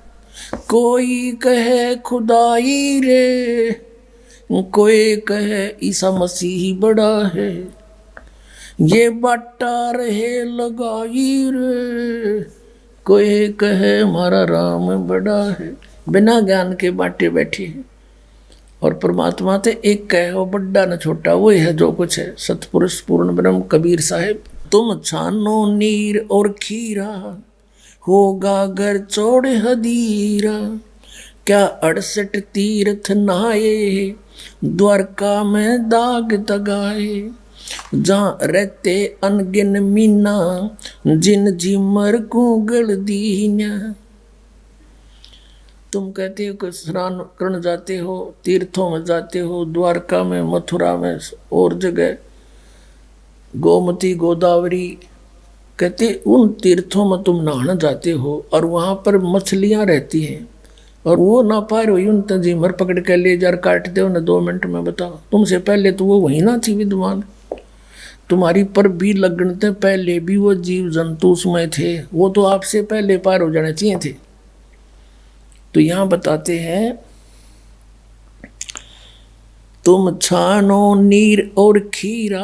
कोई कहे खुदाई रे, कोई कहे ईसा मसीह बड़ा है। ये बाटा रहे लगाई रे, कोई कहे हमारा राम बड़ा है। बिना ज्ञान के बाटे बैठे हैं और परमात्मा ते एक कहे हो, बड़ा न छोटा, वही है जो कुछ है। सतपुरुष पूर्ण ब्रह्म कबीर साहिब। तुम छानो नीर और खीरा, होगा घर चौड़ हदीरा। क्या 68 तीर्थ नहाए, द्वारका में दाग दगाए। जहाँ रहते अनगिन मीना, जिन जिमर को गल दीना। तुम कहते हो कि स्नान करने जाते हो, तीर्थों में जाते हो, द्वारका में, मथुरा में और जगह, गोमती गोदावरी, कहते उन तीर्थों में तुम नहाने जाते हो और वहाँ पर मछलियाँ रहती हैं और वो ना पार हुई उन तंजीमर पकड़ के ले जा काट दे उन्हें 2 मिनट में। बताओ, तुमसे पहले तो वो वहीं ना थी विद्वान। तुम्हारी पर भी लगने पहले भी वो जीव जंतु उसमें थे, वो तो आपसे पहले पार हो जाने चाहिए थे। तो यहाँ बताते हैं तुम छानो नीर और खीरा,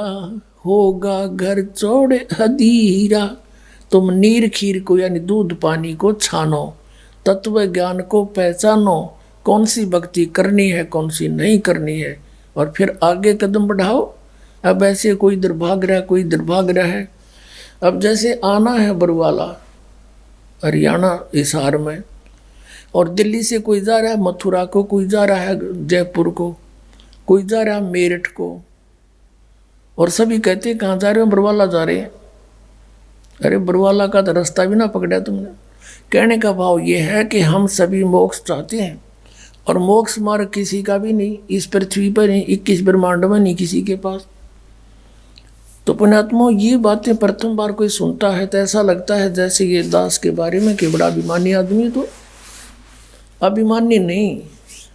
होगा घर चौड़े हदीरा। तुम नीर खीर को यानी दूध पानी को छानो, तत्व ज्ञान को पहचानो, कौन सी भक्ति करनी है कौन सी नहीं करनी है, और फिर आगे कदम बढ़ाओ। अब ऐसे कोई इधर भाग रहा है, कोई इधर भाग रहा है। अब जैसे आना है बरवाला हरियाणा हिसार में, और दिल्ली से कोई जा रहा है मथुरा को, कोई जा रहा है जयपुर को, कोई जा रहा है मेरठ को, और सभी कहते हैं कहाँ जा रहे हो? बरवाला जा रहे हैं। अरे बरवाला का तो रास्ता भी ना पकड़ा तुमने। कहने का भाव ये है कि हम सभी मोक्ष चाहते हैं, और मोक्ष मार्ग किसी का भी नहीं, इस पृथ्वी पर नहीं, 21 ब्रह्मांड में नहीं किसी के पास। तो पुण्यात्मा, ये बातें प्रथम बार कोई सुनता है तो ऐसा लगता है जैसे ये दास के बारे में कि बड़ा अभिमानी आदमी। तो अभिमानी नहीं,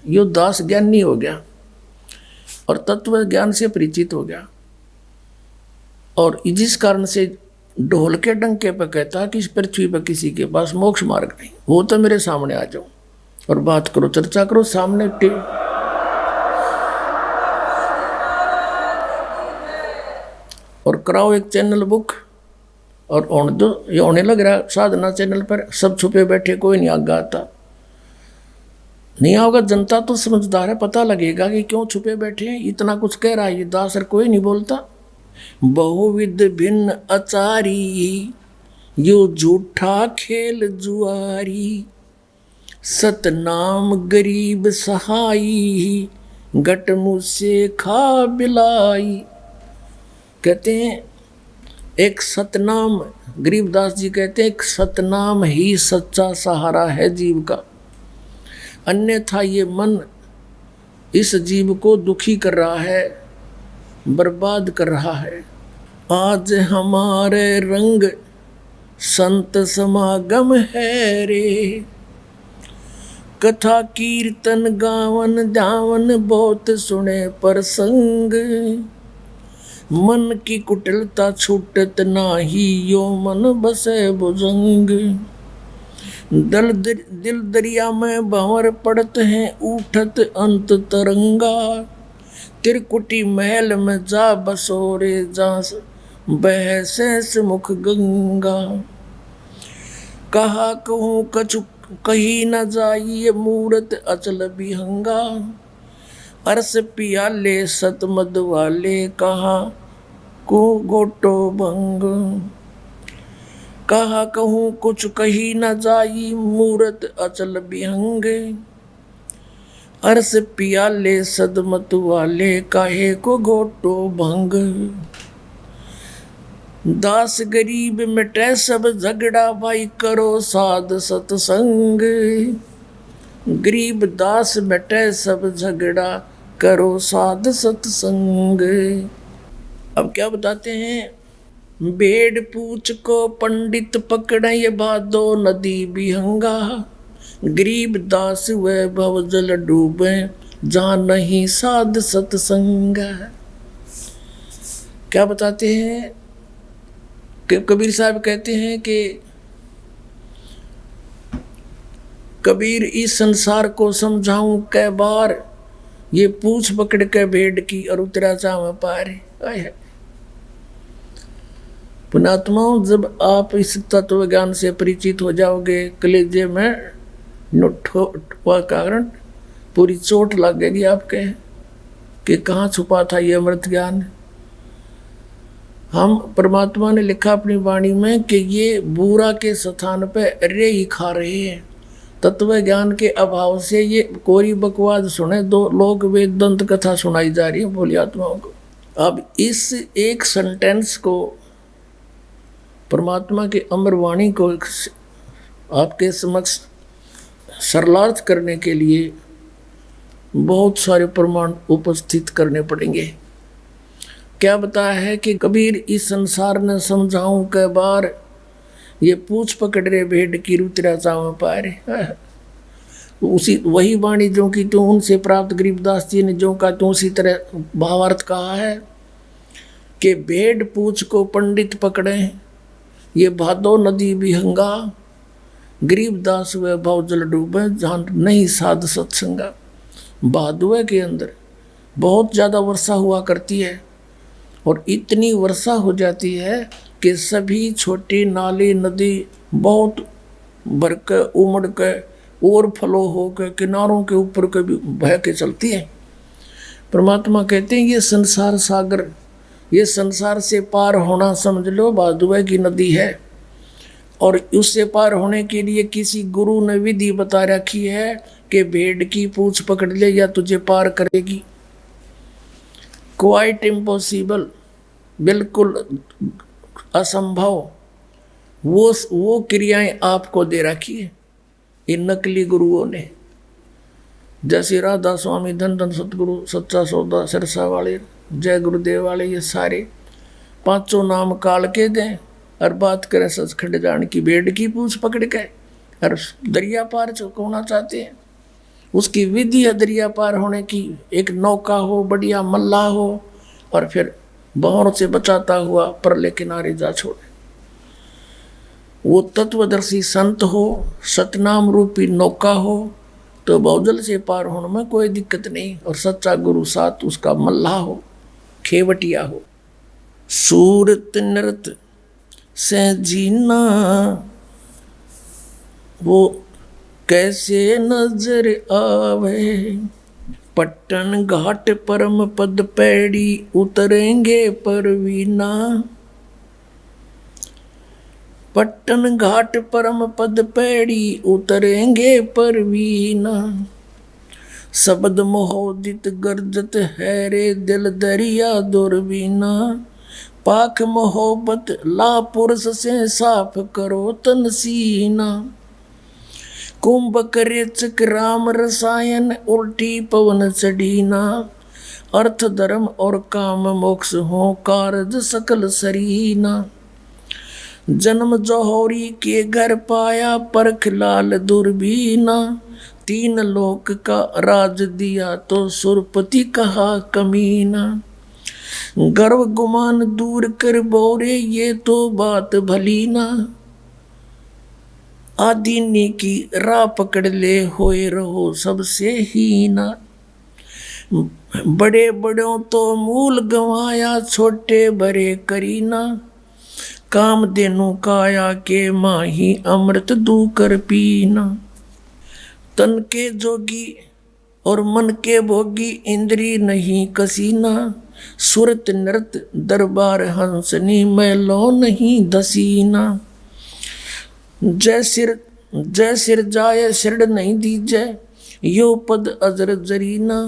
यो दास ज्ञानी हो गया और तत्व ज्ञान से परिचित हो गया, और जिस कारण से ढोल के डंके पर कहता कि इस पृथ्वी पर किसी के पास मोक्ष मार्ग नहीं। वो तो मेरे सामने आ जाओ और बात करो, चर्चा करो सामने। और कराओ एक चैनल बुक और ये होने लग रहा है साधना चैनल पर। सब छुपे बैठे, कोई नहीं आगे आता। नहीं आओगा, जनता तो समझदार है, पता लगेगा कि क्यों छुपे बैठे हैं। इतना कुछ कह रहा है ये दास और कोई नहीं बोलता। बहुविध भिन्न अचारी, यो झूठा खेल जुआरी, सतनाम गरीब सहाई, गट मुझसे खा बिलाई। कहते हैं एक सतनाम, गरीबदास जी कहते हैं एक सतनाम ही सच्चा सहारा है जीव का, अन्यथा ये मन इस जीव को दुखी कर रहा है, बर्बाद कर रहा है। आज हमारे रंग संत समागम है रे, कथा कीर्तन गावन जावन बहुत सुने प्रसंग, मन की कुटिलता छूटत नाही, यो मन बसे भुजंग। दिल दरिया में भंवर पड़त हैं, उठत अंत तरंगा, त्रिकुटी महल में जा बसोरे, जा बह से मुख गंगा। कहा कहूँ कछु कही न जाइए, मूरत अचल बिहंगा, अरस पियाले सतमद वाले, कहा को गोटो भंग। कहा कहूँ कुछ कही न जाई, मूरत अचल बिहंग, अरस पियाले सदमत वाले, काहे को गोटो भंग। दास गरीब मिटे सब झगड़ा, भाई करो साध सतसंग, गरीब दास मिटे सब झगड़ा, करो साध सतसंग। अब क्या बताते हैं? भेड़ पूछ को पंडित पकड़े, ये भादो नदी बिहंगा, गरीब दास व भव जल डूबे, जहाँ नहीं साध सतसंग। क्या बताते हैं कि कबीर साहब कहते हैं कि कबीर इस संसार को समझाऊं कै बार, ये पूछ पकड़ के भेड़ की और उतरा चाव पार। पुणात्माओं, जब आप इस तत्व ज्ञान से परिचित हो जाओगे, कलेजे में कारण पूरी चोट लगेगी आपके कि कहाँ छुपा था ये अमृत ज्ञान। हम परमात्मा ने लिखा अपनी वाणी में कि ये बुरा के स्थान पे रे ही खा रहे हैं। तत्व ज्ञान के अभाव से ये कोरी बकवाद सुने, दो लोग वेद दंत कथा सुनाई जा रही है भोली आत्माओं को। अब इस एक सेंटेंस को, परमात्मा के अमर वाणी को आपके समक्ष सरलार्थ करने के लिए बहुत सारे प्रमाण उपस्थित करने पड़ेंगे। क्या बताया है कि कबीर इस संसार ने समझाऊं कै बार, ये पूछ पकड़ रे भेड़ की रुतरा चाव पारे। उसी वही वाणी जो कि तू उनसे प्राप्त गरीबदास जी ने जो कहा तू उसी तरह भावार्थ कहा है कि भेड़ पूछ को पंडित पकड़े, ये भादो नदी बिहंगा, गरीबदास व भाव जल डूबे, जहाँ नहीं साध सत्संगा। भादुए के अंदर बहुत ज़्यादा वर्षा हुआ करती है, और इतनी वर्षा हो जाती है कि सभी छोटी नाली नदी बहुत भर के उमड़ के ओवरफ्लो हो के किनारों के ऊपर के भी बह के चलती है। परमात्मा कहते हैं ये संसार सागर, ये संसार से पार होना समझ लो भादुए की नदी है, और उससे पार होने के लिए किसी गुरु ने विधि बता रखी है कि भेड़ की पूंछ पकड़ ले या तुझे पार करेगी। Quite impossible. बिल्कुल असंभव, वो क्रियाएं आपको दे रखी है इन नकली गुरुओं ने। जैसे राधा स्वामी, धन धन सतगुरु, सच्चा सौदा, सिरसा वाले, जय गुरुदेव वाले, ये सारे पांचों नाम काल के दें और बात करें सचखंड जान की भेड़ की पूछ पकड़ के और दरिया पार होना चाहते हैं। उसकी विधि है दरिया पार होने की, एक नौका हो, बढ़िया मल्ला हो और फिर बहरों से बचाता हुआ परले किनारे जा छोड़े। वो तत्वदर्शी संत हो, सतनाम रूपी नौका हो तो बहुजल से पार होने में कोई दिक्कत नहीं, और सच्चा गुरु साथ उसका मल्ला हो, खेवटिया हो। सूरत नृत से जीना वो कैसे नजर आवे, पट्टन घाट परम पद पैड़ी उतरेंगे परवीना। पट्टन घाट परम पद पैड़ी उतरेंगे परवीना। शब्द मोहोदित गर्जत है रे दिल दरिया दुर्बीना। पाक मोहब्बत ला पुरुष से साफ करो तन सीना। कुंभक रेचक राम रसायन उल्टी पवन चढ़ीना। अर्थ धर्म और काम मोक्ष हो कारज सकल सरीना। जन्म जौहरी के घर पाया परख लाल दुर्बीना। तीन लोक का राज दिया तो सुरपति कहा कमीना। गर्व गुमान दूर कर बोरे ये तो बात भली ना। आदीनी की राह पकड़ ले होए रहो सबसे ही ना। बड़े बड़ों तो मूल गंवाया छोटे बड़े करीना। काम देनु काया के माही अमृत दू कर पीना। तन के जोगी और मन के भोगी इंद्री नहीं कसीना। सुरत नृत दरबार हंसनी मैलो नहीं दसीना। जय सिर जाय सिरड नहीं दीजय यो पद अजर जरीना।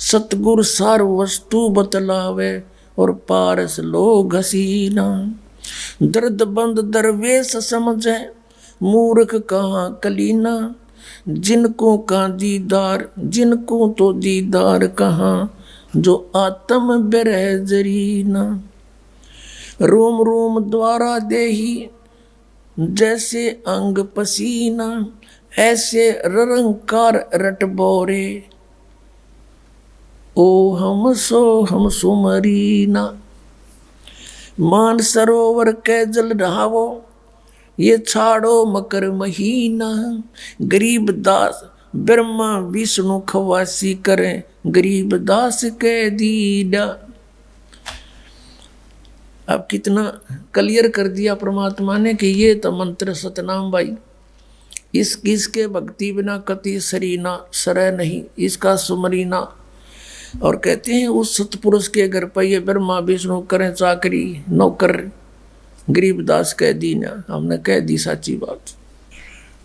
सतगुर सार वस्तु बतलावे और पारस लो घसीना। दर्द बंद दरवेश समझे मूर्ख कहाँ कलीना। जिनको का दीदार जिनको तो दीदार कहाँ जो आत्म बिरह जरीना। रोम रोम द्वारा देही जैसे अंग पसीना। ऐसे ररंकार रट बोरे ओ हम सुमरीना। मान सरोवर के जल रहावो ये छाड़ो मकर महीना। गरीब दास ब्रह्मा विष्णु खवासी करें गरीब दास के दीदा। अब कितना क्लियर कर दिया परमात्मा ने कि ये तो मंत्र सतनाम भाई, इसके भक्ति बिना कति सरीना सरय नहीं, इसका सुमरीना। और कहते हैं उस सतपुरुष के घर पर ये ब्रह्मा विष्णु करें चाकरी नौकर गरीबदास कह दी ना। हमने कह दी साची बात।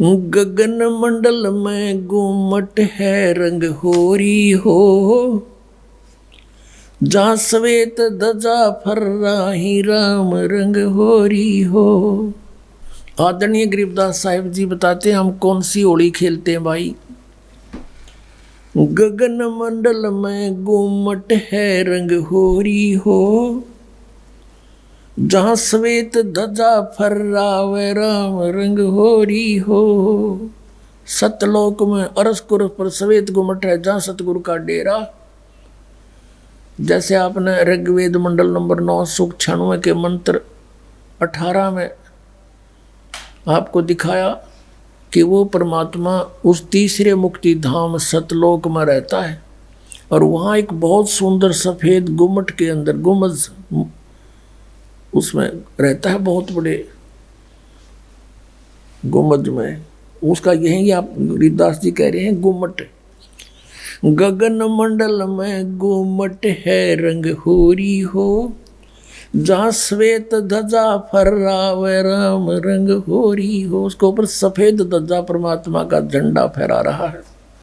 गगन मंडल में गुमट है रंग होरी हो। जहाँ श्वेत ध्वजा फर्राही राम रंग होरी हो। आदरणीय गरीबदास साहिब जी बताते हैं हम कौन सी होली खेलते हैं भाई। गगन मंडल में गुमट है रंग होरी हो। जहाँ श्वेत ध्वजा फर्रावे राम रंग होरी हो। सतलोक में अरसकुर पर श्वेत गुमट है जहाँ सतगुरु का डेरा। जैसे आपने ऋग्वेद मंडल नंबर 9 सूक्त 96 के मंत्र 18 में आपको दिखाया कि वो परमात्मा उस तीसरे मुक्ति धाम सतलोक में रहता है और वहाँ एक बहुत सुंदर सफ़ेद गुम्मट के अंदर गुम्बज उसमें रहता है, बहुत बड़े गुम्बज में। उसका यही आप गरीबदास जी कह रहे हैं गुम्मट। गगन मंडल में गुम्मट है रंग होरी हो। जहाँ श्वेत ध्वजा फर्रावे राम रंग होरी हो। उसके ऊपर सफेद ध्वजा परमात्मा का झंडा फहरा रहा है।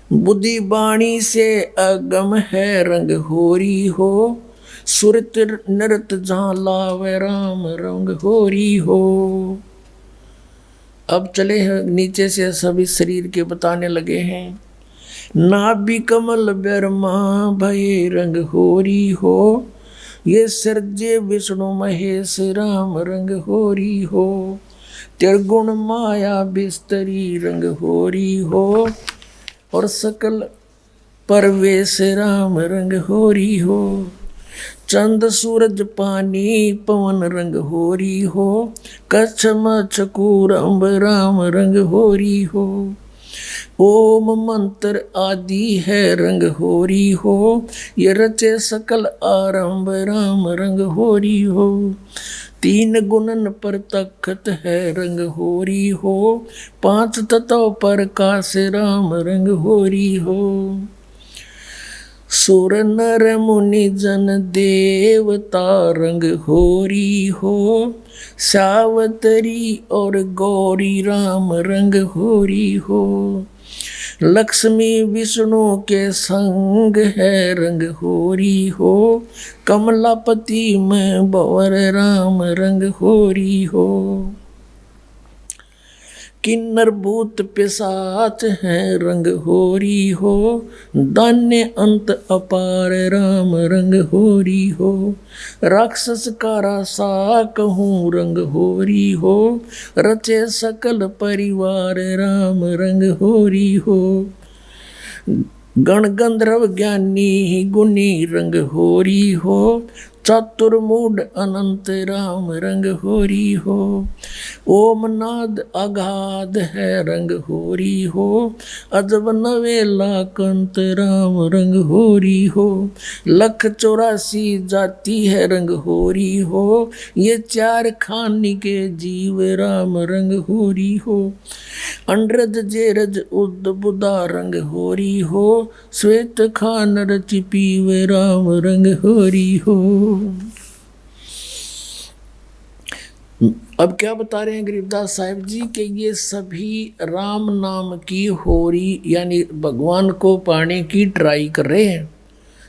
बुद्धि बाणी से अगम है रंग होरी हो। सुरत नृत जहाँ लावे राम रंग होरी हो। अब चले हैं नीचे से सभी शरीर के बताने लगे हैं। नाभि कमल ब्रह्मा भय रंग होरी हो, ये सर्जे विष्णु महेश राम रंग होरी हो। त्रिगुण माया बिस्तरी रंग होरी हो, और सकल परवेश राम रंग होरी हो। चंद सूरज पानी पवन रंग होरी हो, कच्छ मच्छ कूरम्ब राम रंग होरी हो। ओम मंत्र आदि है रंग होरी हो, ये रचे सकल आरंभ राम रंग होरी हो। तीन गुणन पर तखत है रंग होरी हो, पांच तत्व पर काश राम रंग होरी हो। सुर नर मुनि जन देवता रंग होरी हो, सावतरी और गौरी राम रंग होरी हो। लक्ष्मी विष्णु के संग है रंग होरी हो, कमलापति में बवर राम रंग होरी हो। किन्नर भूत पिशाच है रंग होरी हो, दान्य अंत अपार राम रंग होरी हो। राक्षस का रासा कहूँ रंग होरी हो, रचे सकल परिवार राम रंग होरी हो। गण गंधर्व ज्ञानी गुनी रंग होरी हो, चतुर्मूड अनंत राम रंग होरी हो। ओम नाद अगाध है रंग होरी हो, अजब नवेला कंत राम रंग होरी हो। लख 84 जाति है रंग होरी हो, ये चार खानी के जीव राम रंग होरी हो। अंड्रज जेरज उद बुदा रंग होरी हो, श्वेत खान रचि पीवे राम रंग होरी हो। अब क्या बता रहे हैं गरीबदास साहिब जी कि ये सभी राम नाम की होरी यानी भगवान को पाने की ट्राई कर रहे हैं।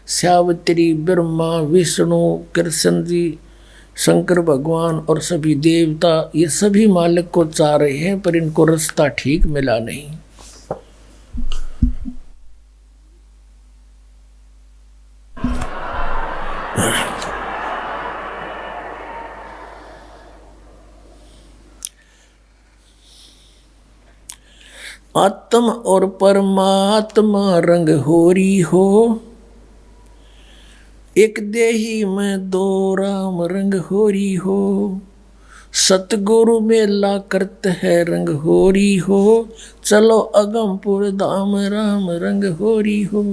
सावित्री, ब्रह्मा, विष्णु, कृष्ण जी, शंकर भगवान और सभी देवता ये सभी मालिक को चाह रहे हैं, पर इनको रास्ता ठीक मिला नहीं। आत्म और परमात्मा रंग होरी हो, एक देही में दो राम रंग होरी हो। सतगुरु मेला करते है रंग होरी हो, चलो अगमपुर धाम राम रंग होरी हो।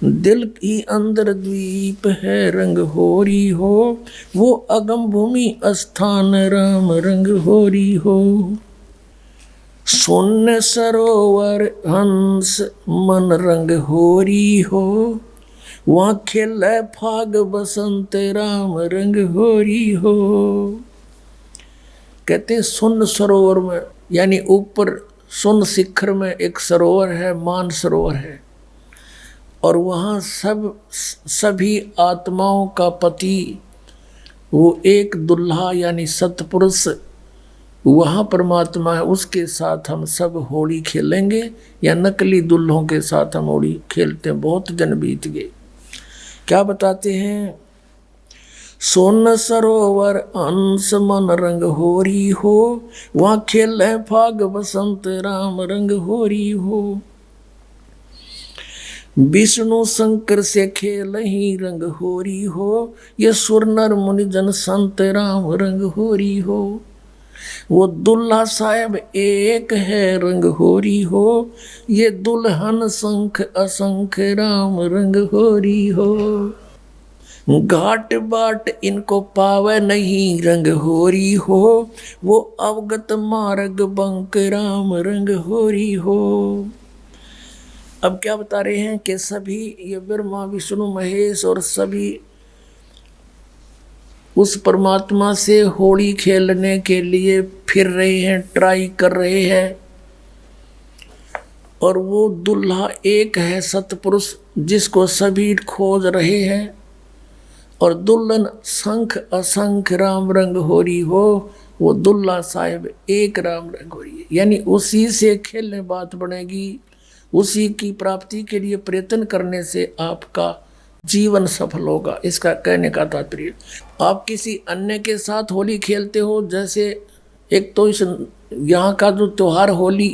दिल की अंदर द्वीप है रंग होरी हो, वो अगम भूमि स्थान राम रंग होरी हो। शून्य सरोवर हंस मन रंग होरी हो, वहाँ खेले फाग बसंत राम रंग होरी हो। कहते हैं शून्य सरोवर में यानी ऊपर शून्य शिखर में एक सरोवर है, मान सरोवर है, और वहाँ सभी आत्माओं का पति वो एक दुल्हा यानी सतपुरुष वहाँ परमात्मा है, उसके साथ हम सब होली खेलेंगे या नकली दुल्हों के साथ हम होली खेलते हैं। बहुत जन बीत गए। क्या बताते हैं? सोन सरोवर अंश मन रंग होरी हो, वहाँ खेले फाग बसंत राम रंग होरी हो। विष्णु शंकर से खेल ही रंग होरी हो, ये सुर नर मुनि जन संत राम रंग होरी हो। वो दुल्हा साहब एक है रंग होरी हो, ये दुल्हन शंख असंख राम रंग होरी हो। घाट बाट इनको पावे नहीं रंग होरी हो, वो अवगत मार्ग बंक राम रंग होरी हो। अब क्या बता रहे हैं कि सभी ये ब्रह्मा विष्णु महेश और सभी उस परमात्मा से होली खेलने के लिए फिर रहे हैं, ट्राई कर रहे हैं, और वो दुल्हा एक है सतपुरुष जिसको सभी खोज रहे हैं। और दुल्हन शंख असंख राम रंग होरी हो, वो दुल्ला साहिब एक राम रंग हो रही है। यानी उसी से खेलने बात बनेगी, उसी की प्राप्ति के लिए प्रयत्न करने से आपका जीवन सफल होगा। इसका कहने का तात्पर्य, आप किसी अन्य के साथ होली खेलते हो, जैसे एक तो इस यहाँ का जो त्योहार होली,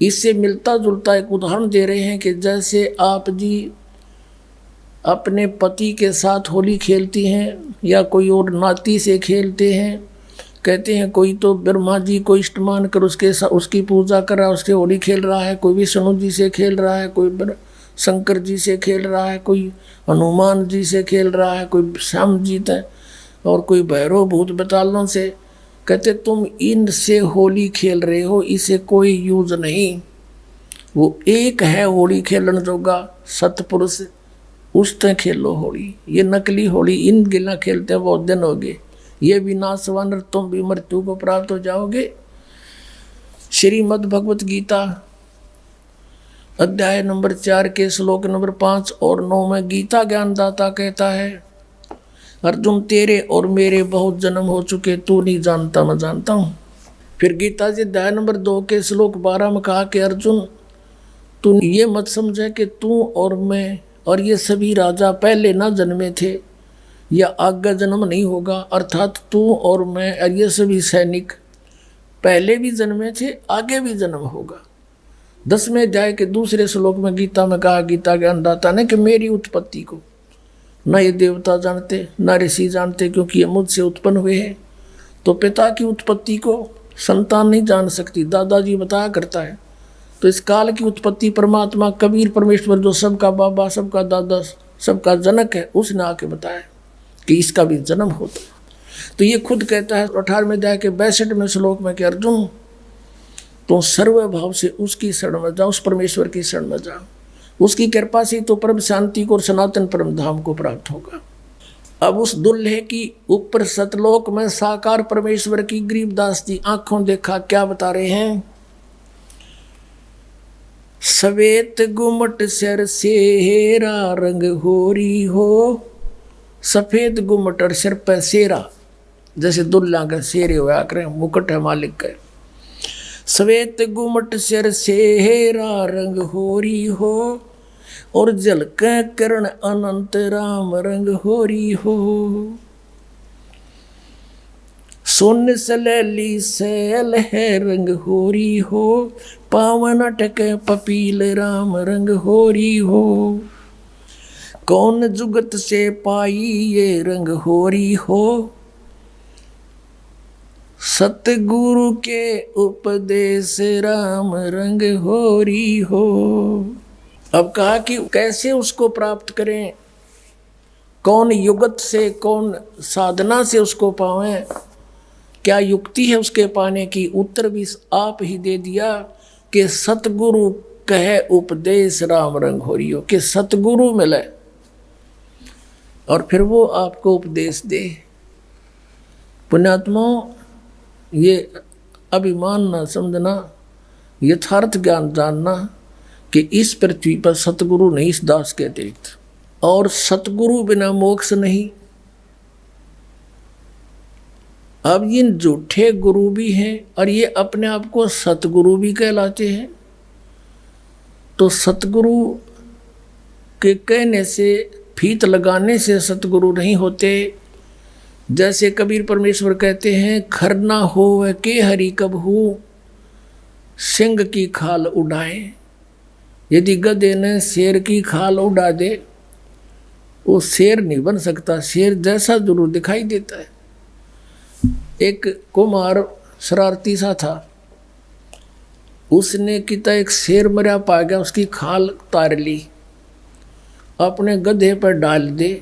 इससे मिलता जुलता एक उदाहरण दे रहे हैं कि जैसे आप जी अपने पति के साथ होली खेलती हैं या कोई और नाती से खेलते हैं। कहते हैं कोई तो ब्रह्मा जी को इष्टमान कर उसकी पूजा कर रहा है, उसके होली खेल रहा है, कोई विष्णु जी से खेल रहा है, कोई शंकर जी से खेल रहा है, कोई हनुमान जी से खेल रहा है, कोई श्याम जी है और कोई भैरव भूत बतालों से। कहते तुम इनसे होली खेल रहे हो, इसे कोई यूज नहीं। वो एक है होली खेलन जोगा सतपुरुष, उससे खेलो होली। ये नकली होली इन गिला खेलते हैं बहुत दिन हो गए। ये भी नासवान, तुम भी मृत्यु को प्राप्त हो जाओगे। श्रीमद् भगवत गीता अध्याय नंबर 4 के श्लोक नंबर 5 और 9 में गीता ज्ञानदाता कहता है, अर्जुन तेरे और मेरे बहुत जन्म हो चुके, तू नहीं जानता मैं जानता हूँ। फिर गीता जी अध्याय नंबर 2 के श्लोक 12 में कहा कि अर्जुन तू ये मत समझे कि तू और मैं और ये सभी राजा पहले ना जन्मे थे या आगे जन्म नहीं होगा। अर्थात तू और मैं और ये सभी सैनिक पहले भी जन्मे थे, आगे भी जन्म होगा। 10वें अध्याय के दूसरे श्लोक में गीता में कहा गीता ज्ञानदाता ने कि मेरी उत्पत्ति को न ये देवता जानते न ऋषि जानते, क्योंकि ये मुझसे उत्पन्न हुए हैं। तो पिता की उत्पत्ति को संतान नहीं जान सकती, दादाजी बताया करता है। तो इस काल की उत्पत्ति परमात्मा कबीर परमेश्वर जो सबका बाबा सबका दादा सबका जनक है, उसने आके बताया कि इसका भी जन्म होता है। तो ये खुद कहता है 18वें अध्याय के 62वें श्लोक में कि अर्जुन तो सर्वभाव से उसकी शरण में जाओ, उस परमेश्वर की शरण में जाओ, उसकी कृपा से तो परम शांति को और सनातन परम धाम को प्राप्त होगा। अब उस दुल्हे की ऊपर सतलोक में साकार परमेश्वर की गरीबदास जी आंखों देखा क्या बता रहे हैं। सवेत गुमट सिर सेरा रंग होरी हो, सफेद गुमट और सिर पर सेरा, जैसे दुल्ला का शेरे हुआ करें, मुकुट है मालिक का। सवेत गुमट सिर सेरा रंग होरी हो, और झलक किरण अनंत राम रंग होरी हो। सोन सलैली सैल है रंग होरी हो, पावन अटक पपील राम रंग होरी हो। कौन जुगत से पाई ये रंग होरी हो, सतगुरु के उपदेश राम रंग होरी हो। अब कहा कि कैसे उसको प्राप्त करें, कौन युगत से कौन साधना से उसको पावें, क्या युक्ति है उसके पाने की। उत्तर भी आप ही दे दिया कि सतगुरु कहे उपदेश राम रंग होरी हो, कि सतगुरु मिले और फिर वो आपको उपदेश दे। पुण्यात्माओं, ये अभिमान ना समझना, यथार्थ ज्ञान जानना कि इस पृथ्वी पर सतगुरु नहीं इस दास के अतिरिक्त, और सतगुरु बिना मोक्ष नहीं। अब ये झूठे गुरु भी हैं और ये अपने आप को सतगुरु भी कहलाते हैं। तो सतगुरु के कहने से, फीत लगाने से सतगुरु नहीं होते। जैसे कबीर परमेश्वर कहते हैं, खरना हो के हरि कब हो, सिंह की खाल उड़ाए। यदि गधे ने शेर की खाल उड़ा दे, वो शेर नहीं बन सकता, शेर जैसा जरूर दिखाई देता है। एक कुम्हार शरारती सा था, उसने किता एक शेर मरा पा गया, उसकी खाल उतार ली, अपने गधे पर डाल दे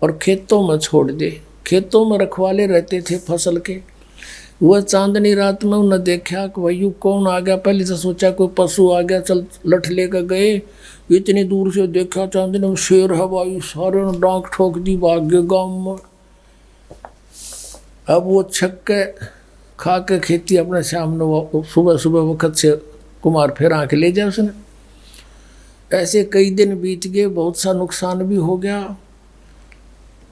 और खेतों में छोड़ दे। खेतों में रखवाले रहते थे फसल के। वह चांदनी रात में उन्हें देखा कि वही कौन आ गया। पहले से सोचा कोई पशु आ गया, चल लठ लेकर गए। इतनी दूर से देखा चांदनी में शेर है भाई, सारे ने डांक ठोक दी, भाग गए गाँव में। अब वो छक्के खा के खेती अपने सामने, वो सुबह सुबह वक्त से कुमार फिर आके ले जाए उसने। ऐसे कई दिन बीत गए, बहुत सा नुकसान भी हो गया।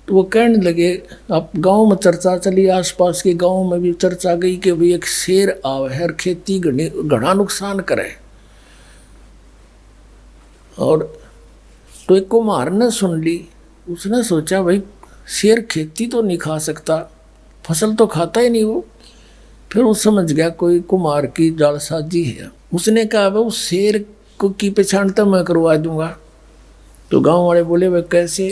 तो वो कहने लगे, अब गांव में चर्चा चली, आसपास के गांव में भी चर्चा गई कि भाई एक शेर आवे है और खेती घना नुकसान करे। और तो एक कुम्हार ने सुन ली, उसने सोचा भाई शेर खेती तो नहीं खा सकता, फसल तो खाता ही नहीं वो। फिर वो समझ गया कोई कुम्हार की जालसाजी है। उसने कहा भाई उस शेर को की पहचान तो मैं करवा दूंगा। तो गांव वाले बोले भाई कैसे,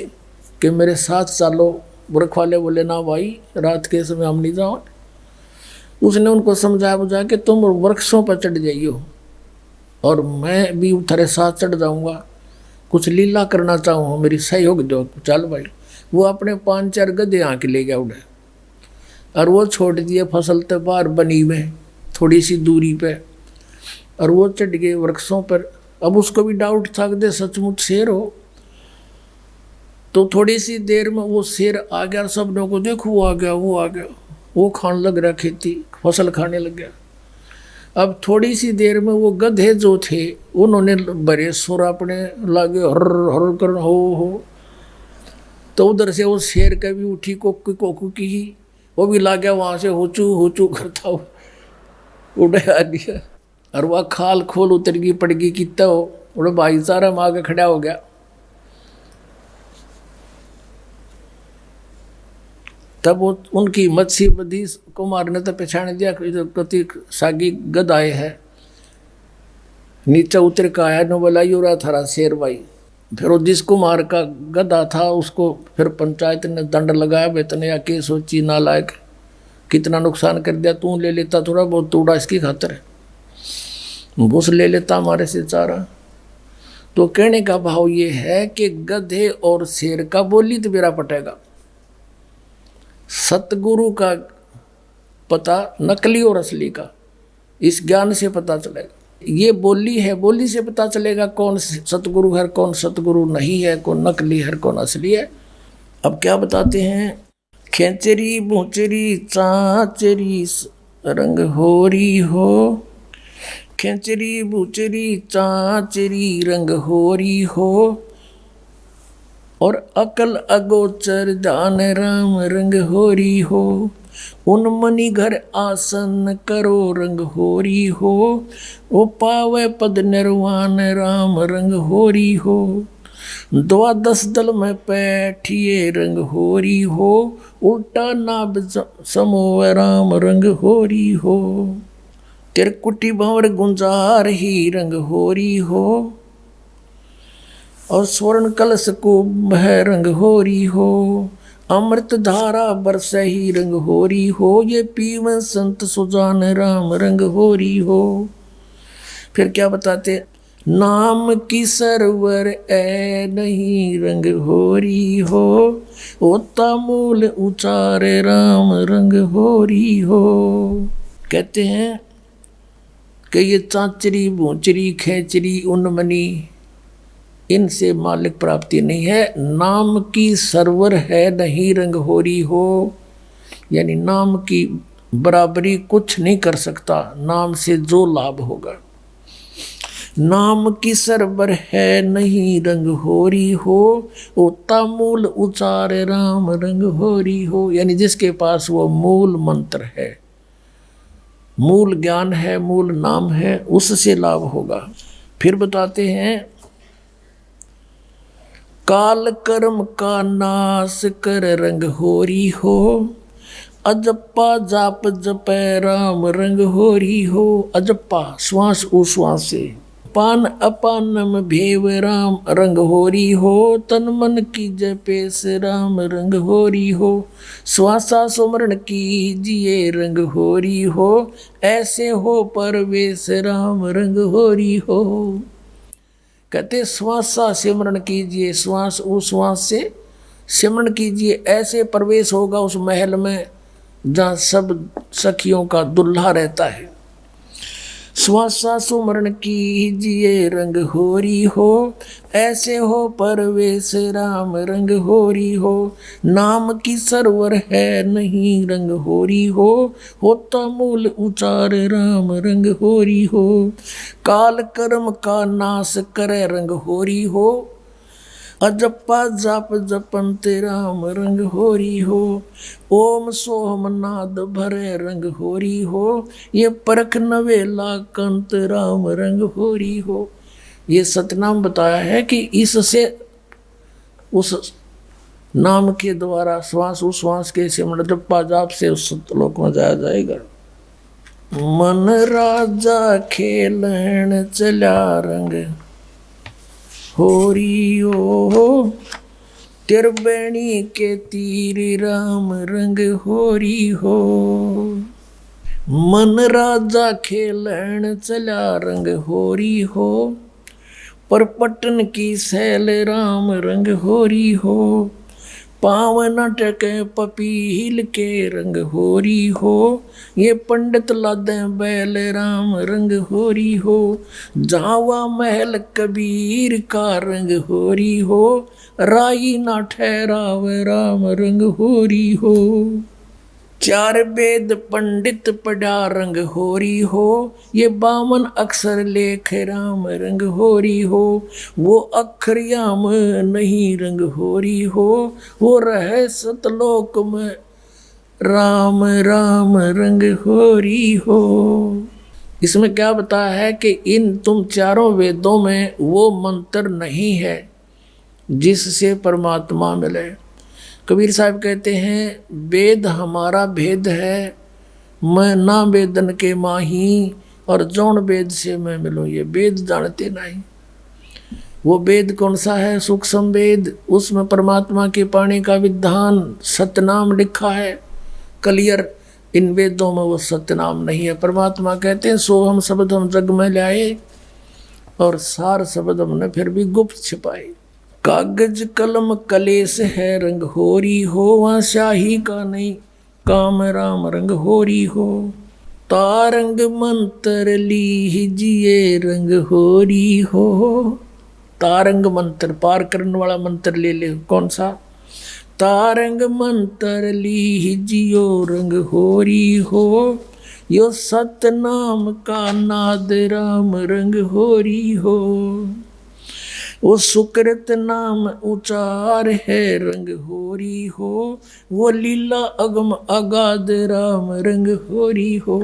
कि मेरे साथ चलो। बुरख वाले बोले ना भाई, रात के समय हम नहीं जाओ। उसने उनको समझा बुझा के तुम वृक्षों पर चढ़ जाइयो और मैं भी तुम्हारे साथ चढ़ जाऊंगा, कुछ लीला करना चाहूँ, मेरी सहयोग दो। चल भाई, वो अपने 5-4 गधे आके ले गया उड़े और वो छोड़ दिए फसल तो बाहर बनी में थोड़ी सी दूरी पे, और वो चढ़ गए वृक्षों पर। अब उसको भी डाउट था कि सचमुच शेर हो। तो थोड़ी सी देर में वो शेर आ गया, सब लोगों को देखो वो आ गया, वो आ गया, वो खाने लग रहा, खेती फसल खाने लग गया। अब थोड़ी सी देर में वो गधे जो थे उन्होंने बड़े सुर अपने लागे हर हर कर हो। तो उधर से वो शेर का भी उठी कोकू कोकू की ही, वो भी ला गया वहाँ से होचू करता हो उड़े आ गया। और वह खाल खोल उतर गई पड़ गई कितना हो, उड़े भाईचारा में आगे खड़ा हो गया। तब वो उनकी मच्छी बदी कुमार ने तो पहचान दिया कति सागी गद आए है। नीचे उतर का आया नो बोला यो रहा थारा शेर भाई। फिर वो जिस कुमार का गधा था उसको फिर पंचायत ने दंड लगाया, बेतने या के सोची नालायक, कितना नुकसान कर दिया, तू ले लेता थोड़ा बहुत तोड़ा इसकी खातर, भूस ले लेता हमारे से चारा। तो कहने का भाव ये है कि गधे और शेर का बोली तो मेरा पटेगा, सतगुरु का पता नकली और असली का इस ज्ञान से पता चलेगा। ये बोली है, बोली से पता चलेगा कौन सतगुरु है, कौन सतगुरु नहीं है, कौन नकली है, कौन असली है। अब क्या बताते हैं, खेचरी भूचरी चाचरी रंग होरी हो, खेचरी भूचरी चाचरी रंग होरी हो, और अकल अगोचर जान राम रंग होरी हो, उन मनी घर आसन करो रंग होरी हो, वो पावे पद निर्वाण राम रंग होरी हो, 12 दल में बैठिए रंग होरी हो, उल्टा नाभ समोव राम रंग होरी हो, तिरकुटी भंवर गुंजार ही रंग होरी हो, और स्वर्ण कलश को बह रंग होरी हो, अमृत धारा बरस ही रंग होरी हो, ये पीवन संत सुजान राम रंग होरी हो। फिर क्या बताते, नाम की सरवर ए नहीं रंग होरी हो, होता मूल उचार राम रंग होरी हो। कहते हैं कि ये चाचरी भूचरी खेचरी उन्मनी इनसे मालिक प्राप्ति नहीं है, नाम की सरवर है नहीं रंग होरी हो, यानी नाम की बराबरी कुछ नहीं कर सकता नाम से जो लाभ होगा। नाम की सरवर है नहीं रंग होरी हो, होता मूल उचार राम रंग होरी हो, यानी जिसके पास वो मूल मंत्र है, मूल ज्ञान है, मूल नाम है, उससे लाभ होगा। फिर बताते हैं, काल कर्म का नाश कर रंग होरी हो, अजप्पा जाप जपै राम रंग होरी हो। अजप्पा श्वास उश्वास से, पान अपान में भेव राम रंग होरी हो, तन मन की जपे से राम रंग होरी हो, श्वासा सुमरण कीजिए रंग होरी हो, ऐसे हो परवेश राम रंग होरी हो। कहते श्वासा सिमरण कीजिए, श्वास उश्वास से सिमरण कीजिए, ऐसे प्रवेश होगा उस महल में जहाँ सब सखियों का दुल्हा रहता है। श्वासा सुमरण कीजिए रंग होरी हो, ऐसे हो परवेश राम रंग होरी हो, नाम की सरवर है नहीं रंग होरी हो, होता मूल उचार राम रंग होरी हो, काल कर्म का नाश करे रंग होरी हो। अजप्पा जाप जपंत राम रंग होरी हो, ओम सोहम नाद भरे रंग होरी हो, ये परख नवेला कंत राम रंग होरी हो। ये सतनाम बताया है कि इससे उस नाम के द्वारा श्वास उश्वास के सिमरण जप्पा जाप से उस सतलोक में जाया जाएगा। मन राजा खेलन चला रंग होरी हो, तिरबेणी के तीर राम रंग होरी हो। मन राजा खेलन चला रंग होरी हो, पर पटन की सैल राम रंग होरी हो, पावन टके पपील के रंग होरी हो, ये पंडित लादे बैल राम रंग होरी हो, जावा महल कबीर का रंग होरी हो, राई ना ठहराव राम रंग होरी हो। चार वेद पंडित पढ़ा रंग होरी हो, ये 52 अक्षर लेख राम रंग होरी हो, वो अक्षर याम नहीं रंग होरी हो, वो रहे सतलोक में राम राम रंग होरी हो। इसमें क्या बताया है कि इन तुम चारों वेदों में वो मंत्र नहीं है जिससे परमात्मा मिले। कबीर साहब कहते हैं वेद हमारा भेद है, मैं ना वेदन के माही, और जौन वेद से मैं मिलूँ ये वेद जानते नहीं। वो वेद कौन सा है? सूक्ष्म वेद, उसमें परमात्मा के पाने का विधान सतनाम लिखा है क्लियर। इन वेदों में वो सतनाम नहीं है। परमात्मा कहते हैं सो हम शब्द हम जग में लाए, और सार शब्द हमने फिर भी गुप्त छिपाए। कागज कलम कलेस है रंग होरी हो, वहाँ शाही का नहीं काम राम रंग होरी हो, तारंग मंत्र ली जिए रंग होरी हो। तारंग मंत्र पार करने वाला मंत्र ले ले, कौन सा? तारंग मंत्र ली जियो रंग होरी हो, यो सतनाम का नाद राम रंग होरी हो। वो सुकृत नाम उचार है रंग होरी हो, वो लीला अगम अगाध राम रंग होरी हो।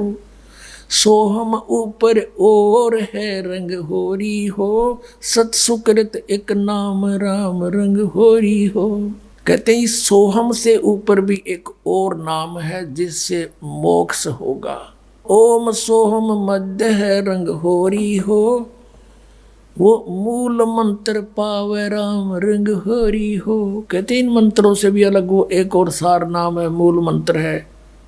सोहम ऊपर और है रंग होरी हो, सत सुकृत एक नाम राम रंग होरी हो। कहते हैं सोहम से ऊपर भी एक और नाम है जिससे मोक्ष होगा। ओम सोहम मध्य है रंग होरी हो, वो मूल मंत्र पावे राम रंग हरि हो। कहते इन मंत्रों से भी अलग वो एक और सार नाम है, मूल मंत्र है,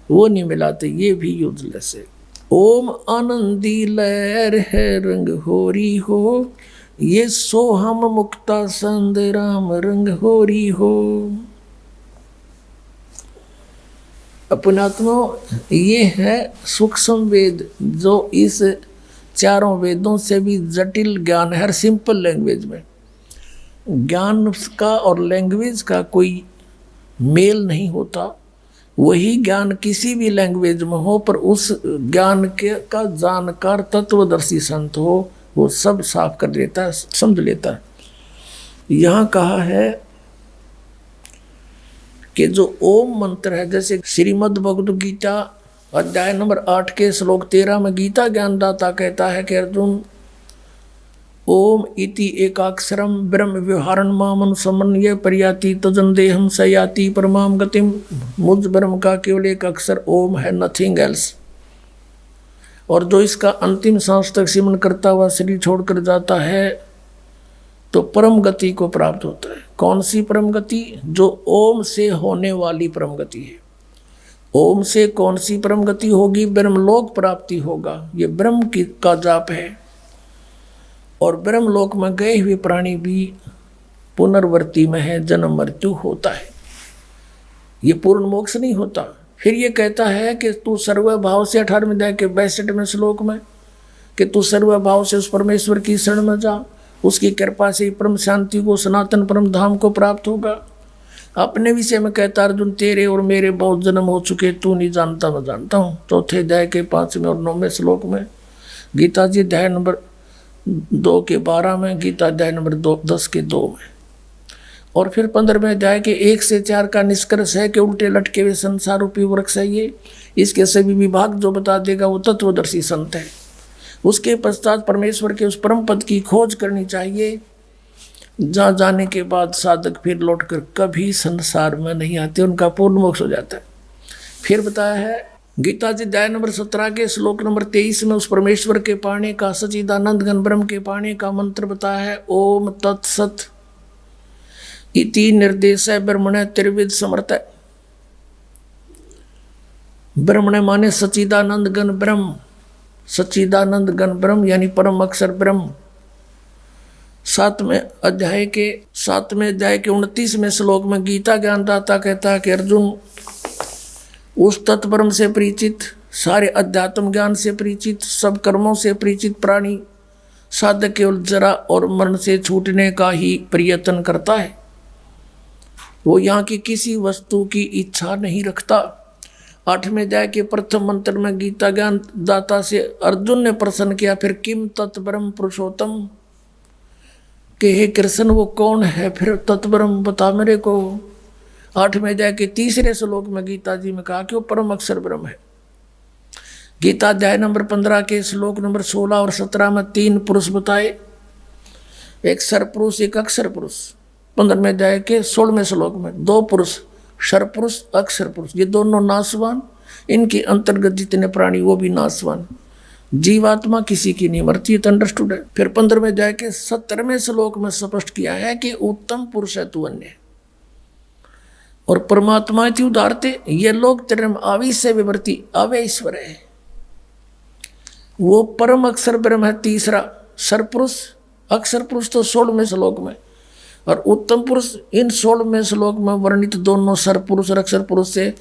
वो नहीं मिलाते, ये भी यूजलेस है। ओम आनंदी लहर है रंग होरी हो, ये सोहम मुक्ता संद राम रंग होरी हो। अपनात्मा ये है सूक्ष्म वेद, जो इस चारों वेदों से भी जटिल ज्ञान है। हर सिंपल लैंग्वेज में ज्ञान का और लैंग्वेज का कोई मेल नहीं होता। वही ज्ञान किसी भी लैंग्वेज में हो, पर उस ज्ञान के का जानकार तत्वदर्शी संत हो, वो सब साफ कर देता है, समझ लेता है। यहाँ कहा है कि जो ओम मंत्र है, जैसे श्रीमद् भगवद गीता अध्याय नंबर 8 के श्लोक 13 में गीता ज्ञानदाता कहता है कि अर्जुन ओम इति एकाक्षरम ब्रह्म व्यवहारण मामनुसमन्वय पर्याति तजन देहम सयाति परमाम गतिम। मुझ ब्रह्म का केवल एक अक्षर ओम है, नथिंग एल्स। और जो इसका अंतिम सांस तक सिमरन करता हुआ शरीर छोड़कर जाता है तो परम गति को प्राप्त होता है। कौन सी परम गति? जो ओम से होने वाली परम गति है। ओम से कौन सी परम गति होगी? ब्रह्मलोक प्राप्ति होगा। ये ब्रह्म का जाप है। और ब्रह्मलोक में गए हुए प्राणी भी पुनर्वर्ती में है, जन्म मृत्यु होता है, ये पूर्ण मोक्ष नहीं होता। फिर ये कहता है कि तू सर्वभाव से 18वें अध्याय के 62वें श्लोक में कि तू सर्वभाव से उस परमेश्वर की शरण में जा, उसकी कृपा से परम शांति को, सनातन परम धाम को प्राप्त होगा। अपने विषय में कहता अर्जुन तेरे और मेरे बहुत जन्म हो चुके, तू नहीं जानता मैं जानता हूँ। चौथे अध्याय के 5वें और 9वें श्लोक में, गीता जी अध्याय नंबर 2 के 12 में, गीता अध्याय नंबर 10 के 2 में। और फिर 15वें अध्याय के 1 से 4 का निष्कर्ष है कि उल्टे लटके हुए संसार रूपी वृक्ष है ये, इसके सभी विभाग जो बता देगा वो तत्वदर्शी संत है। उसके पश्चात परमेश्वर के उस परम पद की खोज करनी चाहिए, जहाँ जाने के बाद साधक फिर लौटकर कभी संसार में नहीं आते, उनका पूर्ण मोक्ष हो जाता है। फिर बताया है गीता जी अध्याय नंबर 17 के श्लोक नंबर 23 में उस परमेश्वर के पाने का, सच्चिदानंद घन ब्रह्म के पाने का मंत्र बताया है, ओम तत्सत इति निर्देश ब्रह्मण त्रिविध समर्थ। ब्रह्मण माने सच्चिदानंद घन ब्रह्म, सच्चिदानंद घन ब्रह्म यानी परम अक्षर ब्रह्म। 7वें अध्याय के 29वें श्लोक में गीता ज्ञानदाता कहता है कि अर्जुन उस तत्परम से परिचित, सारे अध्यात्म ज्ञान से परिचित, सब कर्मों से परिचित प्राणी साधक केवल जरा और मरण से छूटने का ही प्रयत्न करता है। वो यहाँ की किसी वस्तु की इच्छा नहीं रखता। 8वें अध्याय के प्रथम मंत्र में गीता ज्ञान दाता से अर्जुन ने प्रश्न किया, फिर किम तत्परम पुरुषोत्तम, कि हे कृष्ण वो कौन है फिर तत्परम बता मेरे को। 8वें अध्याय के 3 श्लोक में गीता जी में कहा कि वो परम अक्षर ब्रह्म है। गीता अध्याय नंबर 15 के श्लोक नंबर 16 और 17 में 3 पुरुष बताए, एक सरपुरुष एक अक्षर पुरुष। 15वें अध्याय के 16वें श्लोक में 2 पुरुष, सरपुरुष अक्षर पुरुष, ये दोनों नाशवान, इनके अंतर्गत जितने प्राणी वो भी नाशवान। जीवात्मा किसी की नहीं मरती, ये तो अंडरस्टूड है। फिर 15वें अध्याय के 17वें श्लोक में स्पष्ट किया है कि उत्तम पुरुष है तू अन्य, और परमात्मा थी उदारते, ये लोग तेरे आवेश से विवर्ती अवय ईश्वर है। वो परम अक्षर ब्रह्म है तीसरा, सरपुरुष अक्षर पुरुष तो 16वें श्लोक में, और उत्तम पुरुष इन 16वें श्लोक में वर्णित दोनों सरपुरुष और अक्षर पुरुष से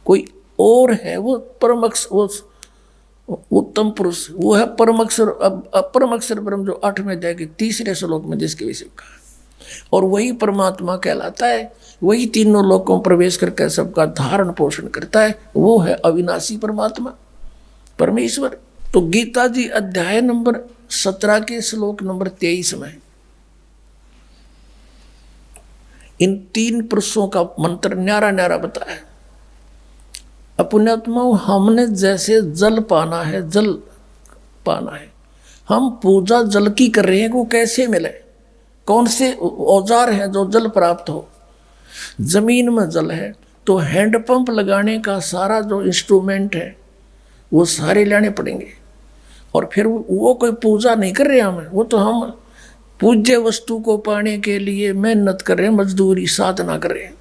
कोई और है, वो परम अक्षर, वो उत्तम पुरुष वो है परम अक्षर ब्रह्म, जो 8वें अध्याय के 3 श्लोक में जिसके विषय कहा, और वही परमात्मा कहलाता है। वही तीनों लोकों में प्रवेश करके सबका धारण पोषण करता है, वो है अविनाशी परमात्मा परमेश्वर। तो गीता जी अध्याय नंबर 17 के श्लोक नंबर 23 में इन 3 पुरुषों का मंत्र न्यारा न्यारा बताया। अपनात्मा हमने जैसे जल पाना है, जल पाना है, हम पूजा जल की कर रहे हैं, वो कैसे मिले, कौन से औजार हैं जो जल प्राप्त हो। जमीन में जल है तो हैंडपंप लगाने का सारा जो इंस्ट्रूमेंट है वो सारे लाने पड़ेंगे, और फिर वो कोई पूजा नहीं कर रहे हमें, वो तो हम पूज्य वस्तु को पाने के लिए मेहनत कर रहे हैं, मजदूरी साधना कर रहे हैं।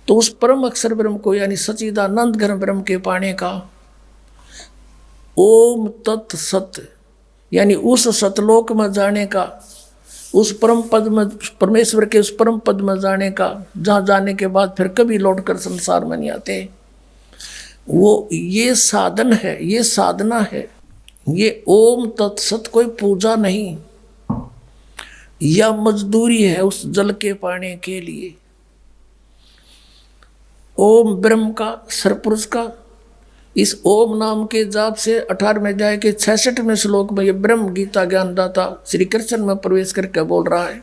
तो उस परम अक्षर ब्रह्म को यानी सच्चिदानंद घन ब्रह्म के पाने का ओम तत् सत यानी उस सतलोक में जाने का, उस परम पद में, परमेश्वर के उस परम पद में जाने का, जहाँ जाने के बाद फिर कभी लौटकर संसार में नहीं आते, वो ये साधन है, ये साधना है। ये ओम तत्सत कोई पूजा नहीं या मजदूरी है उस जल के पाने के लिए। ओम ब्रह्म का, सरपुरुष का, इस ओम नाम के जाप से 18वें अध्याय के 66वें श्लोक में ये ब्रह्म गीता ज्ञानदाता श्री कृष्ण में प्रवेश करके बोल रहा है।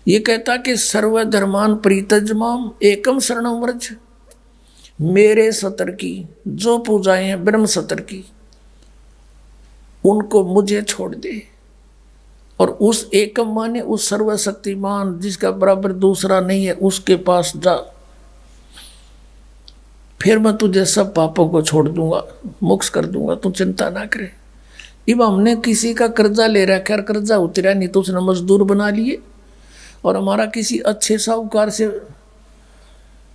ये कहता कि सर्वधर्मान परित्यज्यमाम एकम शरणम व्रज, मेरे सतर की जो पूजाएं हैं ब्रह्म सतर की, उनको मुझे छोड़ दे, और उस एकम माने उस सर्वशक्तिमान जिसका बराबर दूसरा नहीं है उसके पास जा, फिर मैं तुझे सब पापों को छोड़ दूंगा, मुक्त कर दूंगा, तू चिंता ना करे। अब हमने किसी का कर्जा ले रखा है, कर्जा उतरा नहीं तो उसने मजदूर बना लिए, और हमारा किसी अच्छे साहूकार से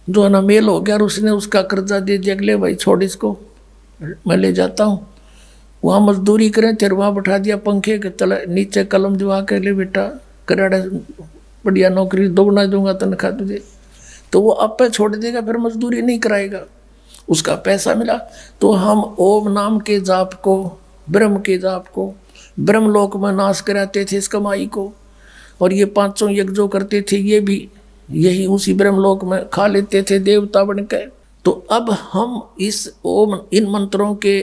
जो है ना मेल हो गया और उसने उसका कर्जा दे दिया, ले भाई छोड़ इसको, मैं ले जाता हूँ, वहाँ मजदूरी करें, तेरे वहाँ बैठा दिया पंखे के तले नीचे कलम दिवा के, ले बेटा कराड़ा बढ़िया नौकरी दोगुना दूंगा तनख्वाह तुझे, तो वो आप पे छोड़ देगा, फिर मजदूरी नहीं कराएगा, उसका पैसा मिला। तो हम ओम नाम के जाप को, ब्रह्म के जाप को, ब्रह्मलोक में नाश कराते थे इस कमाई को, और ये 500 यज्ञ जो करते थे ये भी यही उसी ब्रह्मलोक में खा लेते थे देवता बन के। तो अब हम इस ओम इन मंत्रों के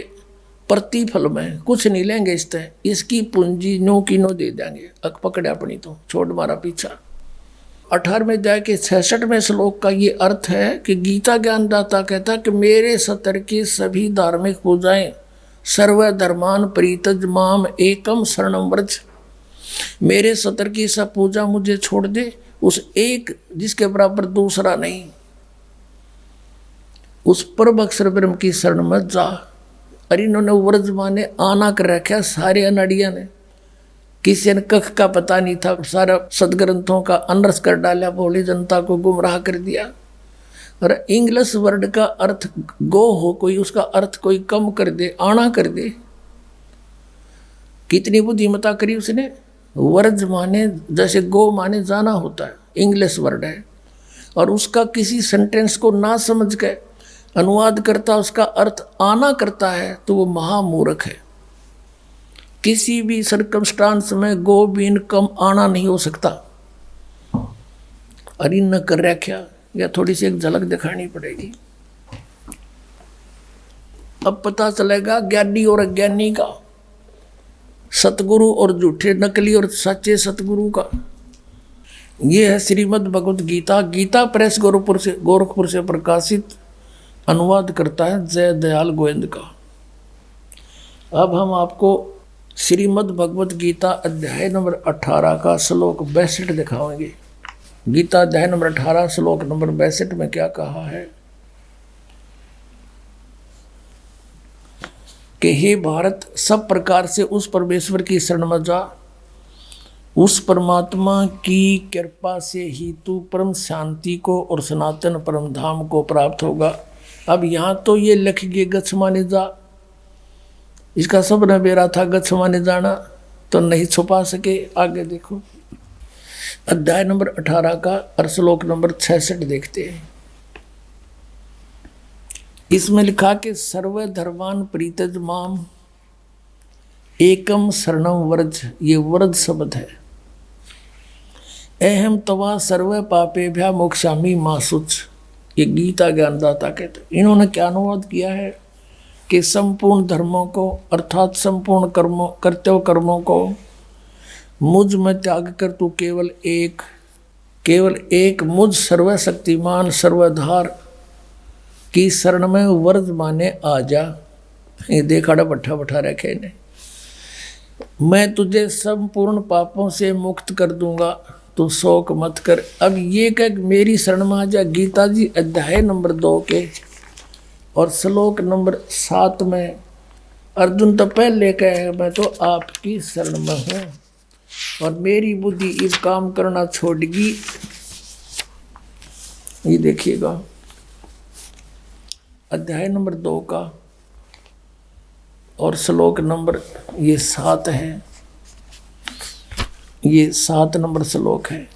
प्रतिफल में कुछ नहीं लेंगे, इसकी पूंजी नो की नो दे देंगे। अक पकड़े अपनी तो छोड़ मारा पीछा। 18वें अध्याय के 66वें श्लोक का ये अर्थ है कि गीता ज्ञानदाता कहता है कि मेरे सतर की सभी धार्मिक पूजाएं सर्वधर्मान प्रीतज माम एकम शरणम व्रज, मेरे सतर की सब पूजा मुझे छोड़ दे, उस एक जिसके बराबर दूसरा नहीं, उस परम अक्षर ब्रह्म की शरण मत जा। अरे इन्होंने व्रज माने आना कर रखा सारे अनाड़िया ने, किसी ने कख का पता नहीं था, सारा सदग्रंथों का अनर्स कर डाला, भोली जनता को गुमराह कर दिया। और इंग्लिश वर्ड का अर्थ गो हो कोई, उसका अर्थ कोई कम कर दे, आना कर दे, कितनी बुद्धिमता करी उसने। वर्ज माने जैसे गो माने जाना होता है, इंग्लिश वर्ड है, और उसका किसी सेंटेंस को ना समझ के अनुवाद करता, उसका अर्थ आना करता है, तो वो महामूर्ख है। किसी भी सर्कमस्टांस में गो बीन कम आना नहीं हो सकता। अरे न कर रखा, या थोड़ी सी एक झलक दिखानी पड़ेगी। अब पता चलेगा ज्ञानी और अज्ञानी का, सतगुरु और झूठे नकली और सच्चे सतगुरु का। ये है श्रीमद् भगवत गीता। गीता प्रेस गोरखपुर से प्रकाशित, अनुवाद करता है जय दयाल गोविंद का। अब हम आपको श्रीमद् भगवत गीता अध्याय नंबर 18 का श्लोक 62 दिखाएंगे। गीता अध्याय नंबर 18 श्लोक नंबर 62 में क्या कहा है कि हे भारत, सब प्रकार से उस परमेश्वर की शरण में जा, उस परमात्मा की कृपा से ही तू परम शांति को और सनातन परम धाम को प्राप्त होगा। अब यहाँ तो ये लिख गए गच्छ माने जा, इसका सब नबेरा था गच्छ माने जाना, तो नहीं छुपा सके। आगे देखो अध्याय नंबर 18 का और श्लोक नंबर 66 देखते हैं। इसमें लिखा कि सर्वधर्मान प्रीतज माम एकम शरणम व्रज, ये व्रज शब्द है। अहम तवा सर्व पापे भ्या मोक्षामी मासुच, ये गीता ज्ञानदाता कहते। इन्होंने क्या अनुवाद किया है कि संपूर्ण धर्मों को अर्थात संपूर्ण कर्मों कर्तव्य कर्मों को मुझ में त्याग कर तू केवल एक मुझ सर्वशक्तिमान सर्वधार की शरण में व्रज माने आ जा। ये देखा बैठा बैठा रखे ने, मैं तुझे संपूर्ण पापों से मुक्त कर दूंगा, तू शोक मत कर। अब ये कह मेरी शरण में आ जा। गीता जी अध्याय नंबर 2 के और श्लोक नंबर 7 में अर्जुन तो पहले कहे मैं तो आपकी शरण में हूँ और मेरी बुद्धि इस काम करना छोड़गी। ये देखिएगा अध्याय नंबर 2 का और श्लोक नंबर ये 7 है, ये 7 नंबर श्लोक है।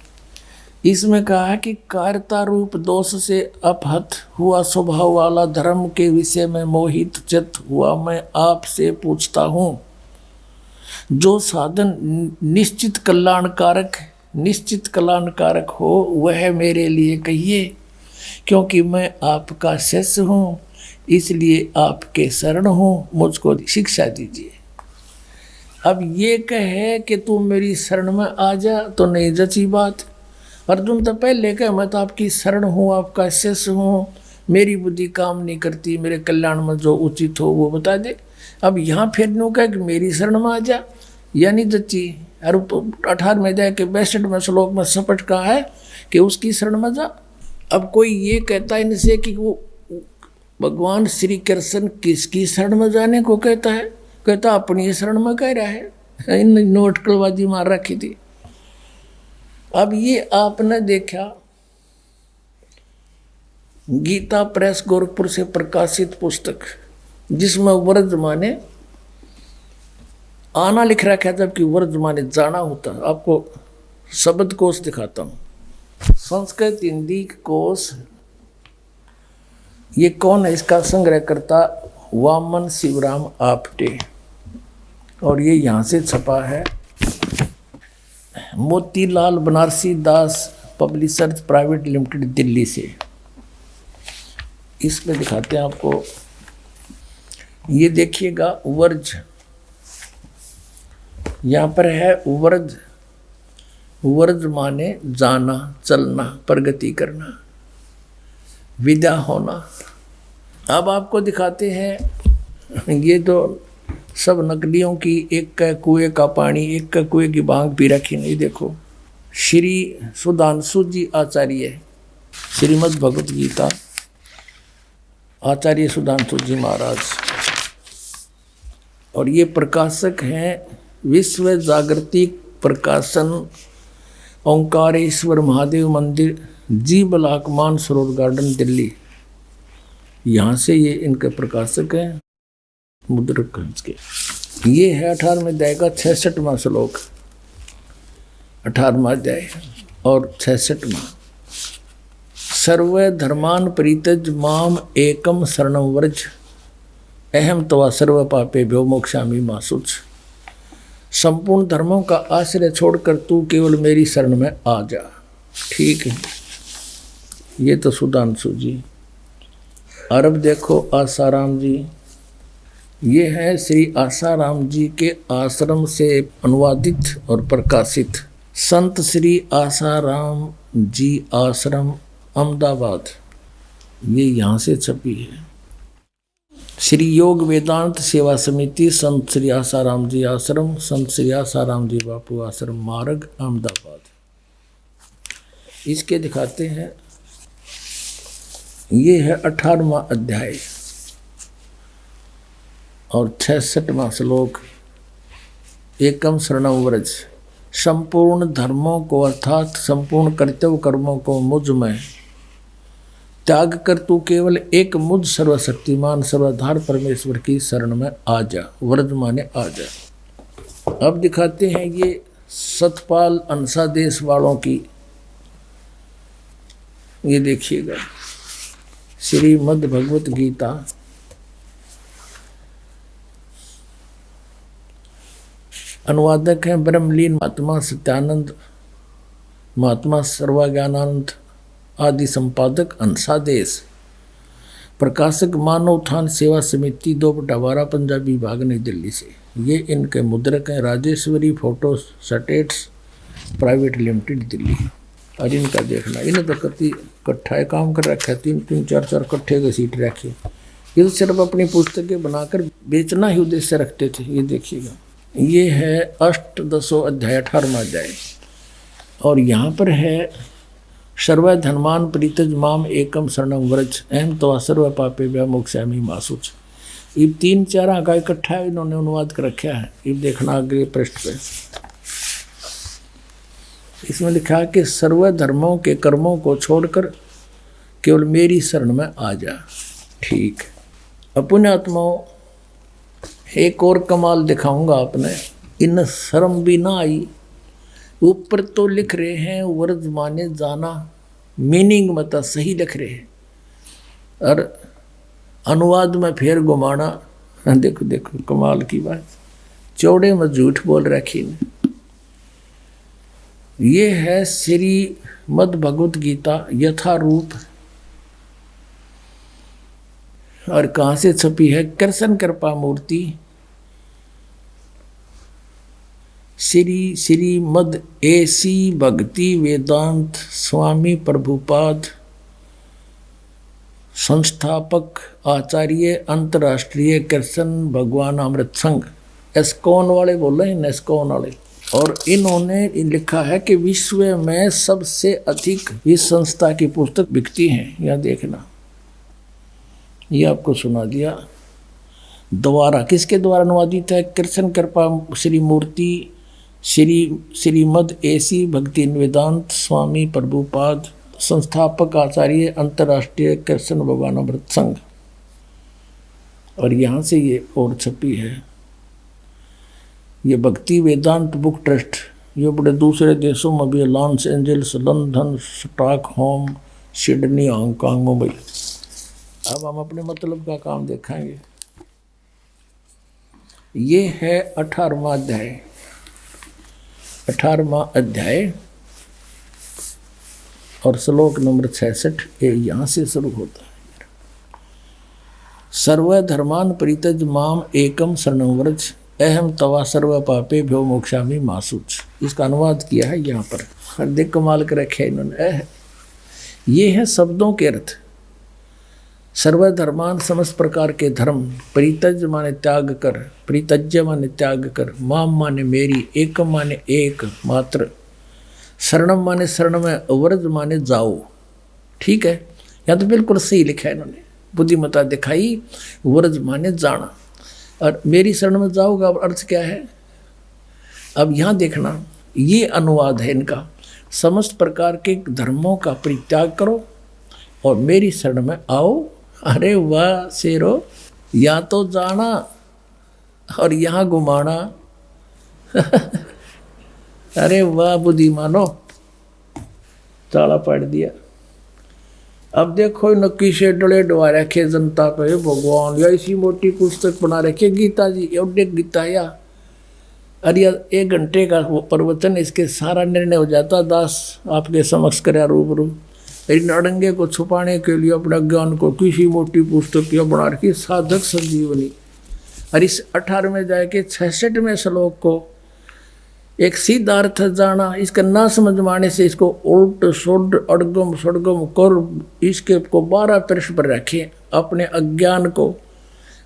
इसमें कहा है कि कायरता रूप दोष से अपहत हुआ स्वभाव वाला धर्म के विषय में मोहित चित्त हुआ मैं आपसे पूछता हूँ, जो साधन निश्चित कल्याणकारक हो वह मेरे लिए कहिए, क्योंकि मैं आपका शिष्य हूँ, इसलिए आपके शरण हूँ, मुझको शिक्षा दीजिए। अब ये कहे कि तू मेरी शरण में आ जा तो नहीं जची बात। अर्जुन तो पहले कहे मैं तो आपकी शरण हूँ, आपका शिष्य हूँ, मेरी बुद्धि काम नहीं करती, मेरे कल्याण में जो उचित हो वो बता दे। अब यहाँ फिर न्यू कहे कि मेरी शरण में आ जा, यानी जची। और 18वें अध्याय के 62वें श्लोक में सपट कहा है कि उसकी शरण में जा। अब कोई ये कहता है इनसे कि वो भगवान श्री कृष्ण किसकी शरण में जाने को कहता है, कहता अपनी शरण में कह रहा है। इन नोटकलबाजी मार रखी थी। अब ये आपने देखा गीता प्रेस गोरखपुर से प्रकाशित पुस्तक जिसमें व्रज माने आना लिख रखा है, जबकि व्रज माने जाना होता है। आपको शब्द कोश दिखाता हूँ, संस्कृत हिंदी कोश। ये कौन है, इसका संग्रह करता वामन शिवराम आपटे, और ये यहाँ से छपा है मोतीलाल बनारसी दास पब्लिशर्स प्राइवेट लिमिटेड दिल्ली से। इसमें दिखाते हैं आपको ये देखिएगा वर्ज, यहाँ पर है वर्ज। वर्ज माने जाना, चलना, प्रगति करना, विदा होना। अब आपको दिखाते हैं, ये तो सब नकलियों की, एक का कुएं का पानी, एक का कुएं की भांग पी रखी। नहीं, देखो श्री सुधांशु जी आचार्य, श्रीमद् भगवत गीता, आचार्य सुधांशु जी महाराज, और ये प्रकाशक हैं विश्व जागृति प्रकाशन, ओंकारेश्वर महादेव मंदिर, जी ब्लॉक, मानसरोवर गार्डन, दिल्ली। यहाँ से ये इनके प्रकाशक हैं, मुद्रक के। ये है 18वें अध्याय का 66वां श्लोक, 18वां अध्याय और 66वां। सर्व धर्मान परित्यज माम एकम शरणं व्रज, अहम तवा सर्व पापेभ्यो मोक्षामि मा शुच। संपूर्ण धर्मों का आश्रय छोड़कर तू केवल मेरी शरण में आ जा। ठीक है, ये तो सुधांशु जी। और अब देखो आसाराम जी, ये है श्री आसाराम जी के आश्रम से अनुवादित और प्रकाशित संत श्री आसाराम जी आश्रम, अहमदाबाद। ये यहाँ से छपी है। श्री योग वेदांत सेवा समिति, संत श्री आसाराम जी आश्रम, संत श्री आसाराम जी बापू आश्रम, मार्ग, अहमदाबाद। इसके दिखाते हैं, ये है 18वां अध्याय और 66वां श्लोक। एकम शरणं व्रज, संपूर्ण धर्मों को अर्थात संपूर्ण कर्तव्य कर्मों को मुझ में त्याग कर तू केवल एक मुझ सर्वशक्तिमान सर्वाधार परमेश्वर की शरण में आ जा। व्रज माने आ जा। अब दिखाते हैं ये सतपाल अंसा देश वालों की। ये देखिएगा श्रीमद् भगवत गीता, अनुवादक हैं ब्रह्मलीन महात्मा सत्यानंद, महात्मा सर्वज्ञानानंद आदि, संपादक अंसादेश, प्रकाशक मानव उत्थान सेवा समिति 2/12 पंजाबी विभाग, नई दिल्ली से। ये इनके मुद्रक हैं Rajeshwari photo states private limited, Delhi. और इनका देखना, इन्हें तो कति इकट्ठा है काम कर रखा है, 3-3, 4-4 इकट्ठे के सीट रखे। ये तो सिर्फ अपनी पुस्तकें बनाकर बेचना ही उद्देश्य रखते थे। ये देखिएगा, ये है अष्टदशो अध्याय, 18वां अध्याय। और यहाँ पर है सर्व धर्मान परित्यज माम एकम शरणं व्रज, अहम तवा सर्व पापेभ्यो मोक्षामि मा शुच। ये 3-4 का इकट्ठा इन्होंने अनुवाद कर रखा है। ये देखना अगले पृष्ठ पे, इसमें लिखा है कि सर्व धर्मों के कर्मों को छोड़कर केवल मेरी शरण में आ जा। ठीक, अपने आत्माओं, एक और कमाल दिखाऊंगा आपने। इन शर्म भी ना आई। ऊपर तो लिख रहे हैं व्रज माने जाना, मीनिंग मत सही लिख रहे हैं, और अनुवाद में फिर घुमाना। देखो देखो कमाल की बात, चौड़े में झूठ बोल रखी ने। ये है श्रीमद् भगवत गीता यथारूप, और कहाँ से छपी है? कृष्ण कृपा मूर्ति, श्रीमद् एसी भक्ति वेदांत स्वामी प्रभुपाद, संस्थापक आचार्य अंतर्राष्ट्रीय कृष्ण भगवान अमृत संघ। एस्कॉन वाले बोल रहे हैं, एस्कॉन वाले। और इन्होंने लिखा है कि विश्व में सबसे अधिक इस संस्था की पुस्तक बिकती हैं। यह देखना, ये आपको सुना दिया। द्वारा किसके द्वारा अनुवादित है? कृष्ण कृपा श्री मूर्ति, श्रीमद् एसी भक्ति वेदांत स्वामी प्रभुपाद, संस्थापक आचार्य अंतर्राष्ट्रीय कृष्ण भगवान अमृत संघ। और यहाँ से ये और छपी है, ये भक्ति वेदांत बुक ट्रस्ट। ये बड़े दूसरे देशों में भी, Los Angeles, London, Stockholm, Sydney, Hong Kong, Mumbai. अब हम अपने मतलब का काम देखेंगे। ये है 18वां अध्याय, 18वां अध्याय और श्लोक नंबर 66। ये यहाँ से शुरू होता है। सर्वधर्मान परित्यज माम एकम शरणं व्रज अहम तवा सर्व पापे भ्यो मोक्षामि मा शुच। इसका अनुवाद किया है यहाँ पर, हर देख कमाल कर रखे इन्होंने। ये है शब्दों के अर्थ। सर्वधर्मान समस्त प्रकार के धर्म, परित्यज माने त्याग कर, परित्यज्य माने त्याग कर, माम माने मेरी, एकम माने एक मात्र, शरणम माने शरण में, व्रज माने जाओ। ठीक है, या तो बिल्कुल सही लिखा है इन्होंने, बुद्धिमत्ता दिखाई। व्रज माने जाना और मेरी शरण में जाओगा, अर्थ क्या है? अब यहाँ देखना, ये अनुवाद है इनका, समस्त प्रकार के धर्मों का परित्याग करो और मेरी शरण में आओ। अरे वाह शेरो, या तो जाना और यहाँ घुमाना। अरे वाह बुद्धिमानो, ताला पाड़ दिया। अब देखो नक्की से डले डवा रखे जनता पे भगवान, या इसी मोटी पुस्तक बना रखे गीता जी, एवढे गीता या अरे 1 घंटे का प्रवचन, इसके सारा निर्णय हो जाता। दास आपके समक्ष कर रूबरू। इन अड़ंगे को छुपाने के लिए अपने ज्ञान को किसी मोटी पुस्तक की बना रखी, साधक संजीवनी। और इस 18वें जाए के 66वें श्लोक को एक सीधा अर्थ जाना, इसका ना समझ माने से इसको उल्ट सुड अड़गम सड़गम कर इसके को 12 पृष्ठ पर रखे अपने अज्ञान को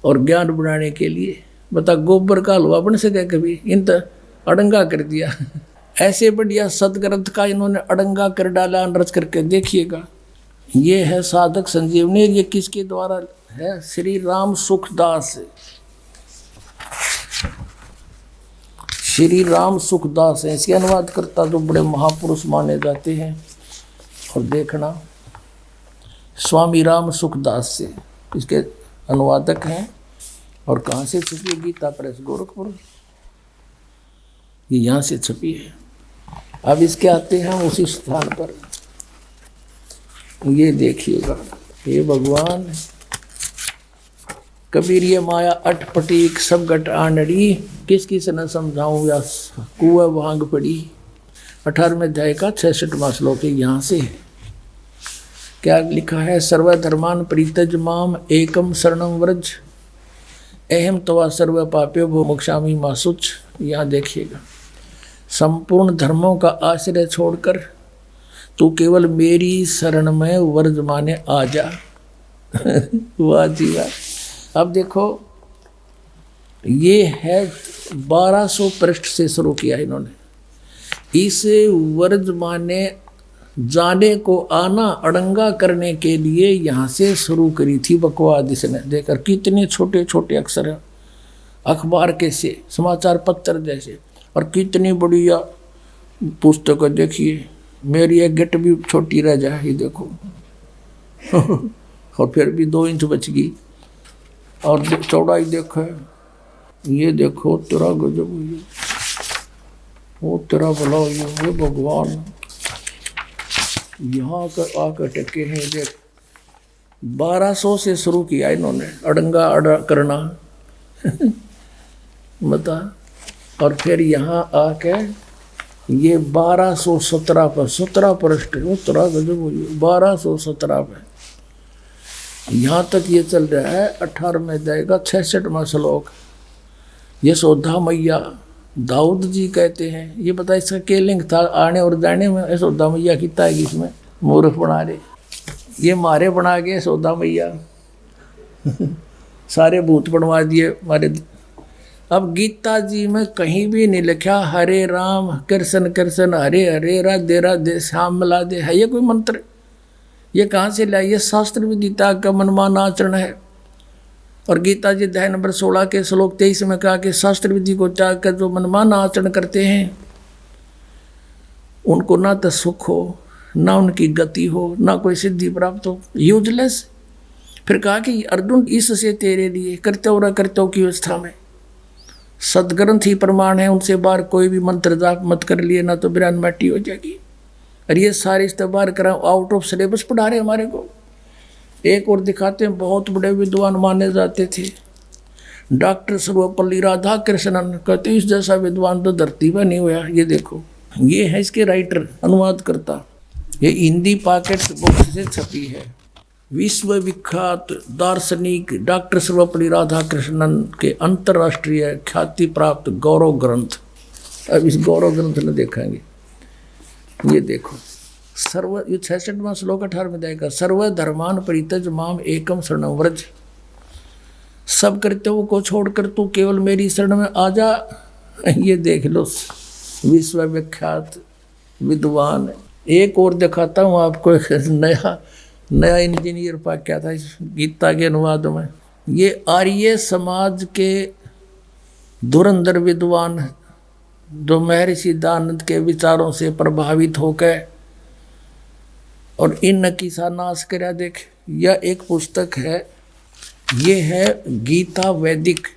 और ज्ञान बनाने के लिए। बता, गोबर का हलवा बन सके कभी? इन तो अड़ंगा कर दिया। ऐसे बढ़िया सदग्रंथ का इन्होंने अड़ंगा कर डाला, अनरच करके देखिएगा। ये है साधक संजीवनी। ये किसके द्वारा है? श्री राम सुखदास। श्री राम सुखदास है इसके अनुवाद करता, जो बड़े महापुरुष माने जाते हैं। और देखना, स्वामी राम सुखदास से इसके अनुवादक हैं। और कहाँ से छपी है? गीता प्रेस गोरखपुर, ये यहाँ से छपी है। अब इसके आते हैं उसी स्थान पर, ये देखिएगा। हे भगवान, कबीर ये माया अटपटी सब गट आनड़ी, किस किस न समझाऊं या कुआ भांग पड़ी। 18वें अध्याय का 66वां श्लोक यहाँ से है। क्या लिखा है? सर्वधर्मान परित्यज माम एकम शरणं व्रज अहम तवा सर्व पाप्यो भो मोक्षामि मा शुच। यहाँ देखिएगा, संपूर्ण धर्मों का आश्रय छोड़कर तू केवल मेरी शरण में व्रज माने आ जा। वाह जी वाह। अब देखो, ये है 1200 पृष्ठ से शुरू किया इन्होंने। इस व्रज माने जाने को आना, अड़ंगा करने के लिए यहाँ से शुरू करी थी बकवाद इसने। देखकर कितने छोटे छोटे अक्षर हैं, अखबार के से, समाचार पत्र जैसे, और कितनी बढ़िया पुस्तक देखिए। मेरी एक गिट भी छोटी रह जाए, ये देखो। और फिर भी 2 इंच बच गई। और चौड़ाई देखो, ये देखो, तेरा गजब, वो तेरा भला, ये भगवान यहाँ आकर टके हैं। देख, 1200 से शुरू किया इन्होंने अड़ंगा अड़ा करना। बता, और फिर यहाँ आके ये 1217 पर 17 पृष्ठ, उत्तरा गजब हुई, 1217 पे यहाँ तक ये चल रहा है। 18वें अध्याय का 66वां श्लोक। यशोदा मैया दाऊद जी कहते हैं। ये बता, इसका क्या लिंक था आने और जाने में? यशोदा मैया कितना है इसमें? मूर्ख बना रहे, ये मारे बना गए यशोदा मैया। सारे भूत बनवा दिए मारे। अब गीता जी में कहीं भी नहीं लिखा हरे राम कृष्ण कृष्ण हरे हरे राधे राधे श्याम मिला दे। है ये कोई मंत्र? ये कहाँ से लाया? ये शास्त्र विदिता का मनमाना आचरण है। और गीता जी अध्याय नंबर 16 के श्लोक 23 में कहा कि शास्त्र विधि को त्याग कर जो मनमाना आचरण करते हैं उनको ना तो सुख हो, ना उनकी गति हो, ना कोई सिद्धि प्राप्त हो, यूजलेस। फिर कहा कि अर्जुन, इससे तेरे लिए कर्तव्य की अवस्था में सदग्रंथ ही प्रमाण है, उनसे बाहर कोई भी मंत्र जाप मत कर लिए, ना तो बिरान माटी हो जाएगी। और ये सारे इस्तेबार करा, आउट ऑफ सिलेबस पढ़ा रहे हमारे को। एक और दिखाते हैं, बहुत बड़े विद्वान माने जाते थे डॉक्टर सर्वपल्ली राधा कृष्णन, कहते इस जैसा विद्वान तो धरती पर नहीं हुआ। ये देखो, ये है इसके राइटर, अनुवाद करता। ये हिंदी पॉकेट बुक से छपी है। विश्व विख्यात दार्शनिक डॉक्टर सर्वपल्ली राधाकृष्णन के अंतर्राष्ट्रीय ख्याति प्राप्त गौरव ग्रंथ। अब इस गौरव ग्रंथ में देखेंगे, ये देखो सर्व, ये 66वां श्लोक 18वें अध्याय का, सर्वधर्मान परित्यज माम एकम शरणं व्रज। सब कर्तव्यों को छोड़कर तू केवल मेरी शरण में आ जा। ये देख लो विश्व विख्यात विद्वान। एक और दिखाता हूँ आपको, एक नया इंजीनियर पाक क्या था इस गीता के अनुवाद में। ये आर्य समाज के धुरंधर विद्वान जो महर्षि दयानंद के विचारों से प्रभावित होकर और इन की सा नाश करा। देख, यह एक पुस्तक है, ये है गीता वैदिक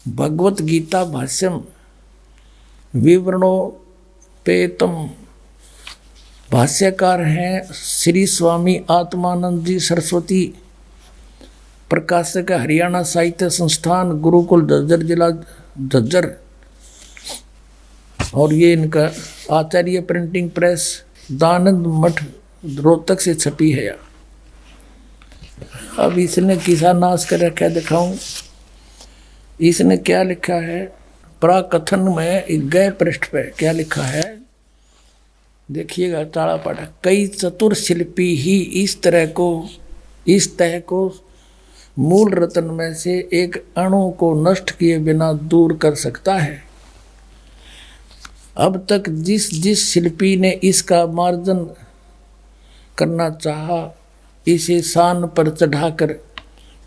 भगवत गीता भाष्यम विवरणोपेतम। भाष्यकार हैं श्री स्वामी आत्मानंद जी सरस्वती, प्रकाशक हरियाणा साहित्य संस्थान, गुरुकुल झज्जर, जिला झज्जर। और ये इनका आचार्य प्रिंटिंग प्रेस, दानंद मठ, रोहतक से छपी है। अब इसने किसा नाश कर रखा है, दिखाऊं। इसने क्या लिखा है प्राकथन में, गए पृष्ठ पे क्या लिखा है देखिएगा, ताड़ा पाठा। कई चतुर शिल्पी ही इस तह को मूल रत्न में से एक अणु को नष्ट किए बिना दूर कर सकता है। अब तक जिस शिल्पी ने इसका मार्जन करना चाहा, इसे शान पर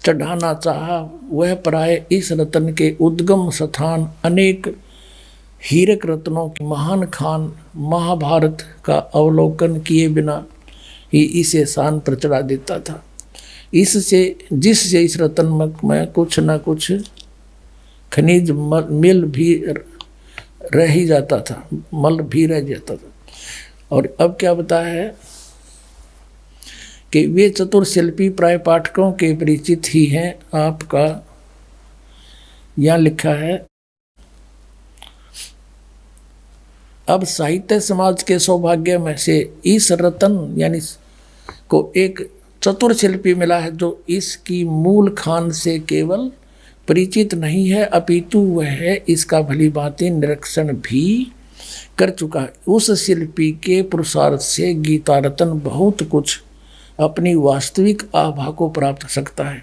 चढ़ाना चाहा, वह प्राय इस रत्न के उद्गम स्थान अनेक हीरक रत्नों की महान खान महाभारत का अवलोकन किए बिना ही इसे शान पर चढ़ा देता था। जिससे इस रत्न में कुछ न कुछ खनिज मिल भी रह ही जाता था, मल भी रह जाता था। और अब क्या बताया है कि वे चतुर शिल्पी प्राय पाठकों के परिचित ही हैं। आपका यहाँ लिखा है, अब साहित्य समाज के सौभाग्य में से इस रत्न यानी को एक चतुर शिल्पी मिला है, जो इसकी मूल खान से केवल परिचित नहीं है, अपितु वह इसका भली भांति निरीक्षण भी कर चुका है। उस शिल्पी के पुरुषार्थ से गीता रत्न बहुत कुछ अपनी वास्तविक आभा को प्राप्त कर सकता है।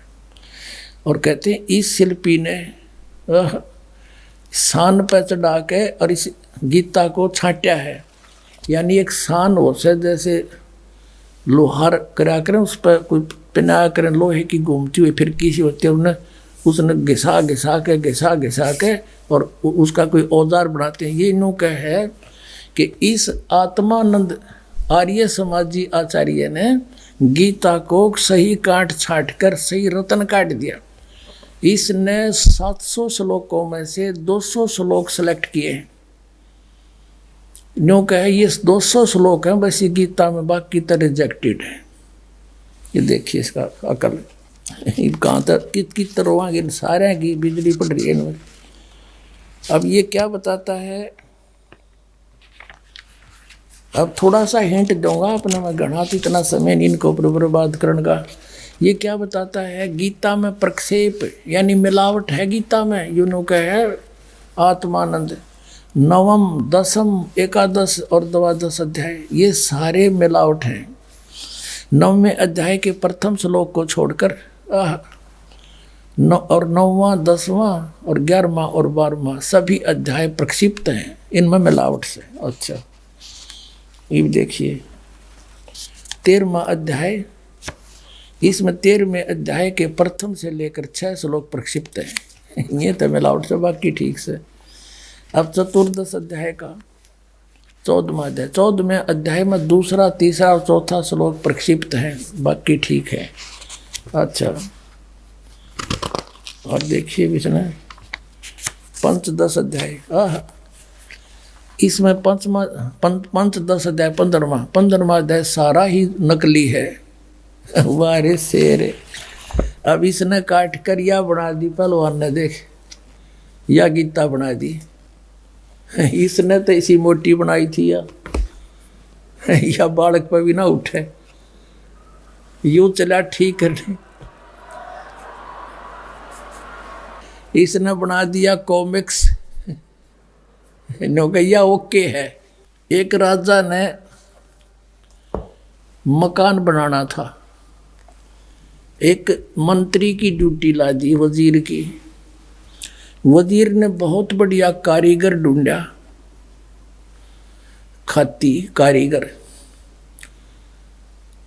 और कहते हैं इस शिल्पी ने शान पर चढ़ा के और इस गीता को छांटा है। यानी एक शान हो से जैसे लोहार करा करें, उस पर कोई पिना करें लोहे की घूमती हुई फिर किसी होती है, उसने घिसा के और उसका कोई औजार बनाते हैं। ये इन्हों का है कि इस आत्मानंद आर्य समाजी आचार्य ने गीता को सही काट छाट कर सही रत्न काट दिया। इसने 700 श्लोकों में से 200 श्लोक सेलेक्ट किए हैं। न्यू कहे ये 200 श्लोक हैं बस ये गीता में, बाकी तो रिजेक्टेड है। ये देखिए इसका अकल कहाँ तक कित रोवांगे सारे की बिजली पड़ रही है इनमें। अब ये क्या बताता है, अब थोड़ा सा हिंट दूंगा अपने में, घना तो इतना समय नहीं इनको बर्बाद करने का। ये क्या बताता है, गीता में प्रक्षेप यानी मिलावट है गीता में। यूनो का है आत्मानंद 9वीं 10वीं 11 और 12 अध्याय ये सारे मिलावट हैं। 9वें अध्याय के प्रथम श्लोक को छोड़कर और 9वां 10वां और 11वां और 12वां सभी अध्याय प्रक्षिप्त हैं इनमें मिलावट से। अच्छा ये देखिए 13वां अध्याय, इसमें 13वें अध्याय के प्रथम से लेकर 6 श्लोक प्रक्षिप्त हैं। ये तो मिलावट से, बाकी ठीक से। अब चतुर्दश अध्याय का 14वां अध्याय, 14वें अध्याय में 2रा 3रा और 4था श्लोक प्रक्षिप्त हैं, बाकी ठीक है। अच्छा और देखिए इसमें पंचदश अध्याय, इसमें पंचदश अध्याय 15वां अध्याय सारा ही नकली है। वारे शेर, अब इसने काट कर या बना दी पहलवान ने, देख या गीता बना दी। इसने तो इसी मोटी बनाई थी या बालक पर भी ना उठे। यूं चला ठीक करने। इसने बना दिया कॉमिक्स, नौकैया ओके है। एक राजा ने मकान बनाना था, एक मंत्री की ड्यूटी ला दी वजीर की। वजीर ने बहुत बढ़िया कारीगर ढूंढा, खाती कारीगर।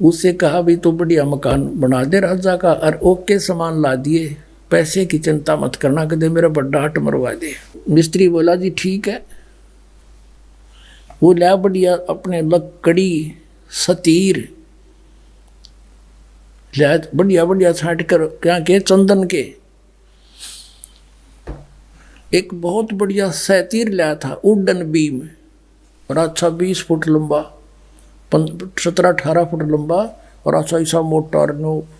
उससे कहा भी तो बढ़िया मकान बना दे राजा का, और ओके सामान ला दिए, पैसे की चिंता मत करना, कदे मेरा बड़ा हट मरवा दे। मिस्त्री बोला जी ठीक है। वो लिया बढ़िया अपने लकड़ी सतीर लिया, बढ़िया बढ़िया छाट कर क्या के चंदन के। एक बहुत बढ़िया सतीर लिया था, वुडन बीम, और अच्छा 20 फुट लंबा, 17-18 फुट लंबा, और अच्छा ऐसा मोटा और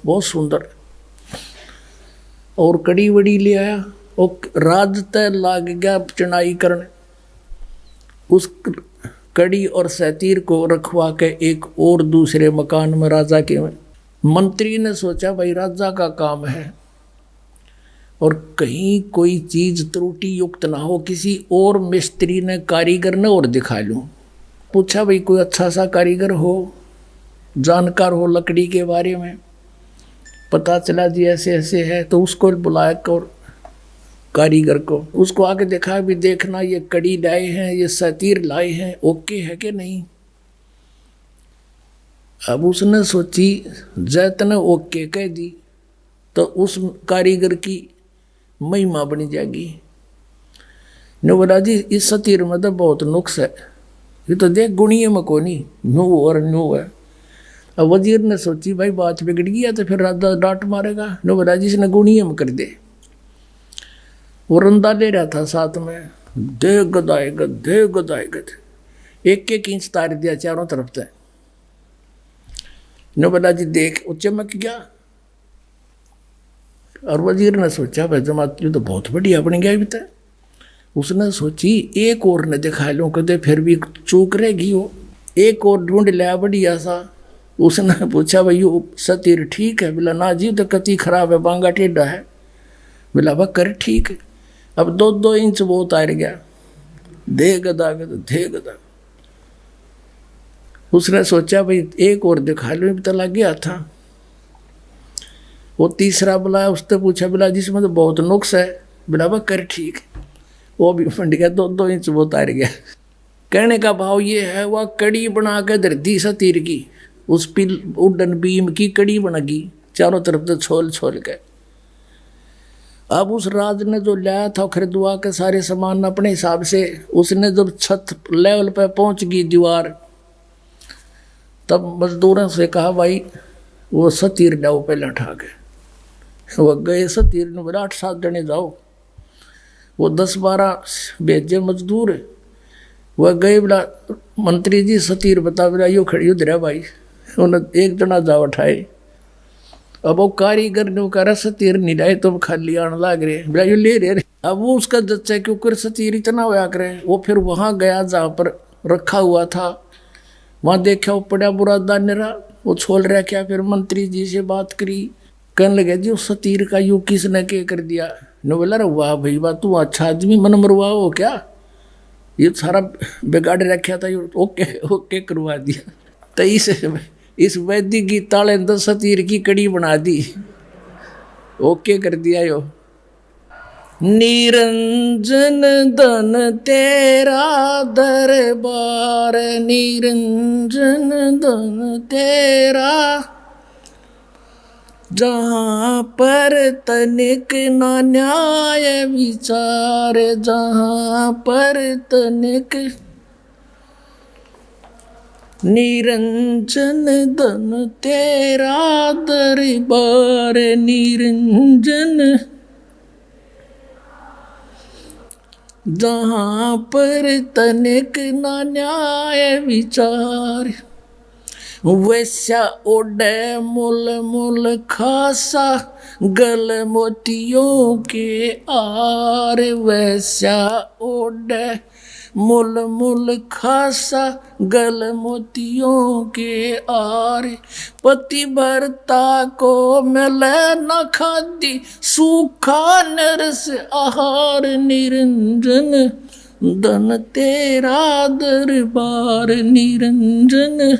बहुत सुंदर। और कड़ी वड़ी ले आया, और राज तय लाग गया चुनाई करने। उस कड़ी और सतीर को रखवा के एक और दूसरे मकान में राजा के में। मंत्री ने सोचा भाई राजा का काम है, और कहीं कोई चीज त्रुटि युक्त ना हो, किसी और मिस्त्री ने कारीगर ने और दिखा लूं। पूछा भाई कोई अच्छा सा कारीगर हो, जानकार हो लकड़ी के बारे में। पता चला जी ऐसे ऐसे है, तो उसको बुलाया और कारीगर को, उसको आके देखा भी देखना ये कड़ी लाए हैं, ये सतीर लाए हैं, ओके है कि नहीं। अब उसने सोची जैतने ओके कह दी तो उस कारीगर की महिमा बनी जाएगी। ने बोला जी इस सतीर में तो बहुत नुक्स है, ये तो देख गुणिये में को नहीं, न्यू और न्यू है। अब वजीर ने सोची भाई बात बिगड़ गया तो फिर राजा डांट मारेगा। ने बोला जी इसने गुणिये में कर दे। वो रंदा ले रहा था साथ में, दे गदाए गद, एक एक इंच तार दिया चारों तरफ से। ने बोला जी देख वो चमक गया। और वजीर ने सोचा भाई जमात तो बहुत बढ़िया बन गया भी था। उसने सोची एक और ने दिखा लो, कदे फिर भी चूक रहेगी वो। एक और ढूंढ लिया बढ़िया सा। उसने पूछा भाई यो सतीर ठीक है? बोला ना जी तो कति खराब है, बांगा टेढ़ा है। बोला बा कर ठीक है। अब 2-2 इंच वो उतार गया, दे गदा। उसने सोचा भाई एक और दिखा लो, तो लग गया था। वो तीसरा बुलाया, उसने पूछा बोला जिसमें तो बहुत नुक्स है। बोला बा कर ठीक है। वो भी फंड गया, 2-2 इंच वो उतार गया। कहने का भाव ये है, वह कड़ी बना के धरती सतीर की, उस पिल वुडन बीम की कड़ी बनेगी चारों तरफ से छोल छोल के। अब उस राज ने जो लाया था खरीदवा के सारे सामान अपने हिसाब से, उसने जब छत लेवल पे पहुंच गई दीवार, तब मजदूरों से कहा भाई वो सतीर लाओ पहले उठा के। वो गए सतीर ने, बोला 8-7 जने जाओ। वो 10-12 भेजे मजदूर, वह गए। बोला मंत्री जी सतीर बता। बोला यो खड़ी उधर है भाई। उन्हें एक जना जा उठाए। अब वो कारीगर ने कहा सतीर नहीं लाए तो खाली आने लग रहे। बोला यो ले रहे। अब वो उसका जच्चा क्यों कर सतीर इतना होया करे। वो फिर वहां गया जहाँ पर रखा हुआ था, वहां देखा वो पड़ा बुरा दानेरा, वो छोड़ रहा क्या। फिर मंत्री जी से बात करी, कहने लगे जी उस सतीर का यू किसने के कर दिया। ने बोला रे वाह भाई वाह, तू अच्छा आदमी, मन मरवा हो क्या, ये सारा बिगाड़ रखा था, ओके ओके करवा दिया। तो इस वैदिक की ताले 10 सतीर की कड़ी बना दी, ओके कर दिया यो। निरंजन धन तेरा दरबार, निरंजन धन तेरा, जहाँ पर तनिक ना न्याय विचार, जहाँ पर तनिक। निरंजन धन तेरा दरबार, निरंजन, जहाँ पर तनिक ना न्याय विचार। वैसा ओढ़े मुल मुल खासा, गल मोतियों के आर। वैसा ओढ़े मुल मुल खासा गल मोतियों के आर, पतिव्रता को मिले न खादी सूखा नरस आहार, निरंजन धन तेरा दरबार निरंजन।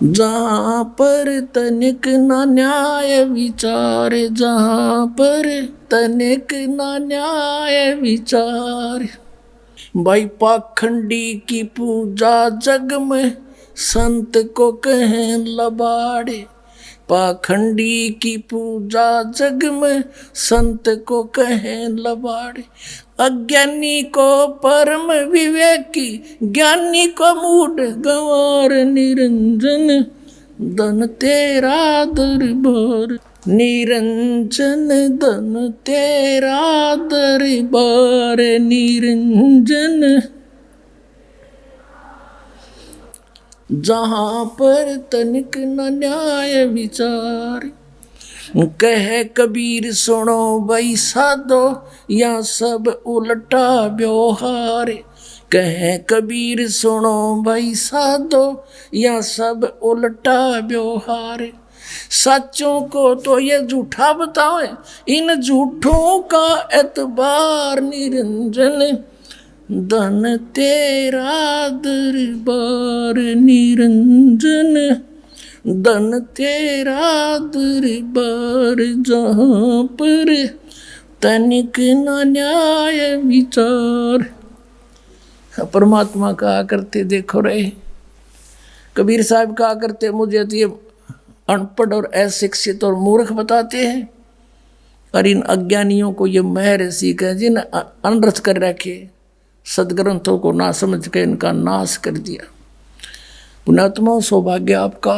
जहाँ पर तनिक न न्याय विचार, जहाँ पर तनिक न न्याय विचार, भाई पाखंडी की पूजा जग में संत को कहें लबाड़े, पाखंडी की पूजा जग में संत को कहें लबाड़े, अज्ञानी को परम विवेकी ज्ञानी को मूढ़ गंवार, निरंजन धन तेरा दरबार निरंजन धन तेरा दरबार निरंजन। जहाँ पर तनिक न न्याय विचार, कहे कबीर सुनो भाई साधो या सब उल्टा व्यवहार, कहे कबीर सुनो भाई साधो या सब उल्टा व्यवहार, सच्चों को तो ये झूठा बताओ इन झूठों का एतबार, निरंजन धन तेरा दरबार निरंजन धन तेरा दरबार, जहाँ पर तनिक न न्याय विचार। परमात्मा कहा करते देखो रहे, कबीर साहब कहा करते मुझे तो ये अनपढ़ और अशिक्षित और मूर्ख बताते हैं, और इन अज्ञानियों को ये महर्षि कह जिन अनर्थ कर रखे, सदग्रंथों को ना समझ के इनका नाश कर दिया। पुण्यात्मा सौभाग्य आपका,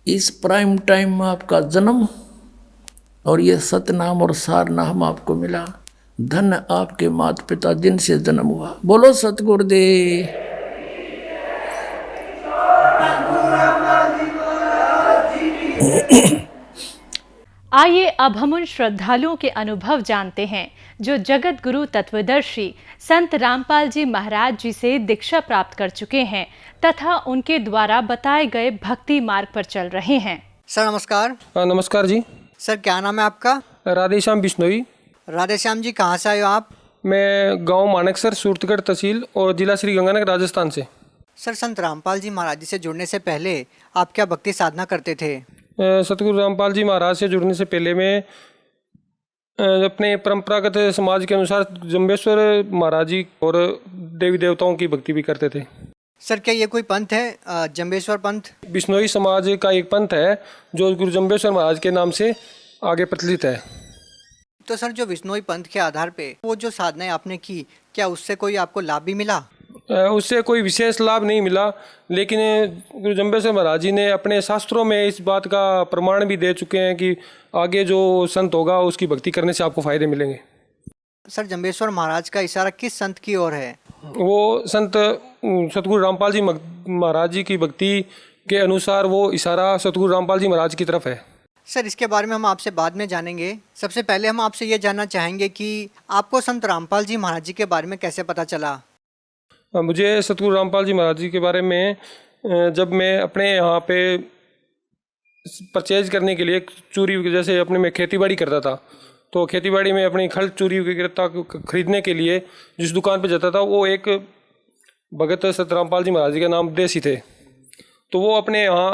इस प्राइम टाइम में आपका जन्म और ये सतनाम और सारनाम आपको मिला। धन आपके माता पिता जिनसे जन्म हुआ। बोलो सतगुरुदेव। आइए अब हम उन श्रद्धालुओं के अनुभव जानते हैं जो जगत गुरु तत्वदर्शी संत रामपाल जी महाराज जी से दीक्षा प्राप्त कर चुके हैं तथा उनके द्वारा बताए गए भक्ति मार्ग पर चल रहे हैं। सर नमस्कार। नमस्कार जी। सर क्या नाम है आपका? राधेश्याम बिश्नोई। राधेश्याम जी कहाँ से आए हो आप? मैं गांव मानेकसर सूरतगढ़ तहसील और जिला श्री गंगानगर राजस्थान से। सर संत रामपाल जी महाराज जी से जुड़ने से पहले आप क्या भक्ति साधना करते थे? सतगुरु रामपाल जी महाराज से जुड़ने से पहले मैं अपने परंपरागत समाज के अनुसार जम्बेश्वर महाराज जी और देवी देवताओं की भक्ति भी करते थे। सर क्या ये कोई पंथ है जम्बेश्वर पंथ? बिश्नोई समाज का एक पंथ है जो गुरु जम्बेश्वर महाराज के नाम से आगे प्रचलित है। तो सर जो बिश्नोई पंथ के आधार पे वो जो साधनाएं आपने की, क्या उससे कोई आपको लाभ भी मिला? उससे कोई विशेष लाभ नहीं मिला, लेकिन गुरु जम्बेश्वर महाराज जी ने अपने शास्त्रों में इस बात का प्रमाण भी दे चुके हैं कि आगे जो संत होगा उसकी भक्ति करने से आपको फायदे मिलेंगे। सर जम्बेश्वर महाराज का इशारा किस संत की ओर है? वो संत सतगुरु रामपाल जी महाराज जी की भक्ति के अनुसार वो इशारा सतगुरु रामपाल जी महाराज की तरफ है। सर इसके बारे में हम आपसे बाद में जानेंगे। सबसे पहले हम आपसे ये जानना चाहेंगे कि आपको संत रामपाल जी महाराज जी के बारे में कैसे पता चला? मुझे सतगुरु रामपाल जी महाराज जी के बारे में जब मैं अपने यहाँ पे परचेज करने के लिए चूरी, जैसे अपने में खेतीबाड़ी करता था, तो खेतीबाड़ी में अपनी खल चूरी खरीदने के लिए जिस दुकान पे जाता था वो एक भगत सत रामपाल जी महाराज जी का नाम देसी थे। तो वो अपने यहाँ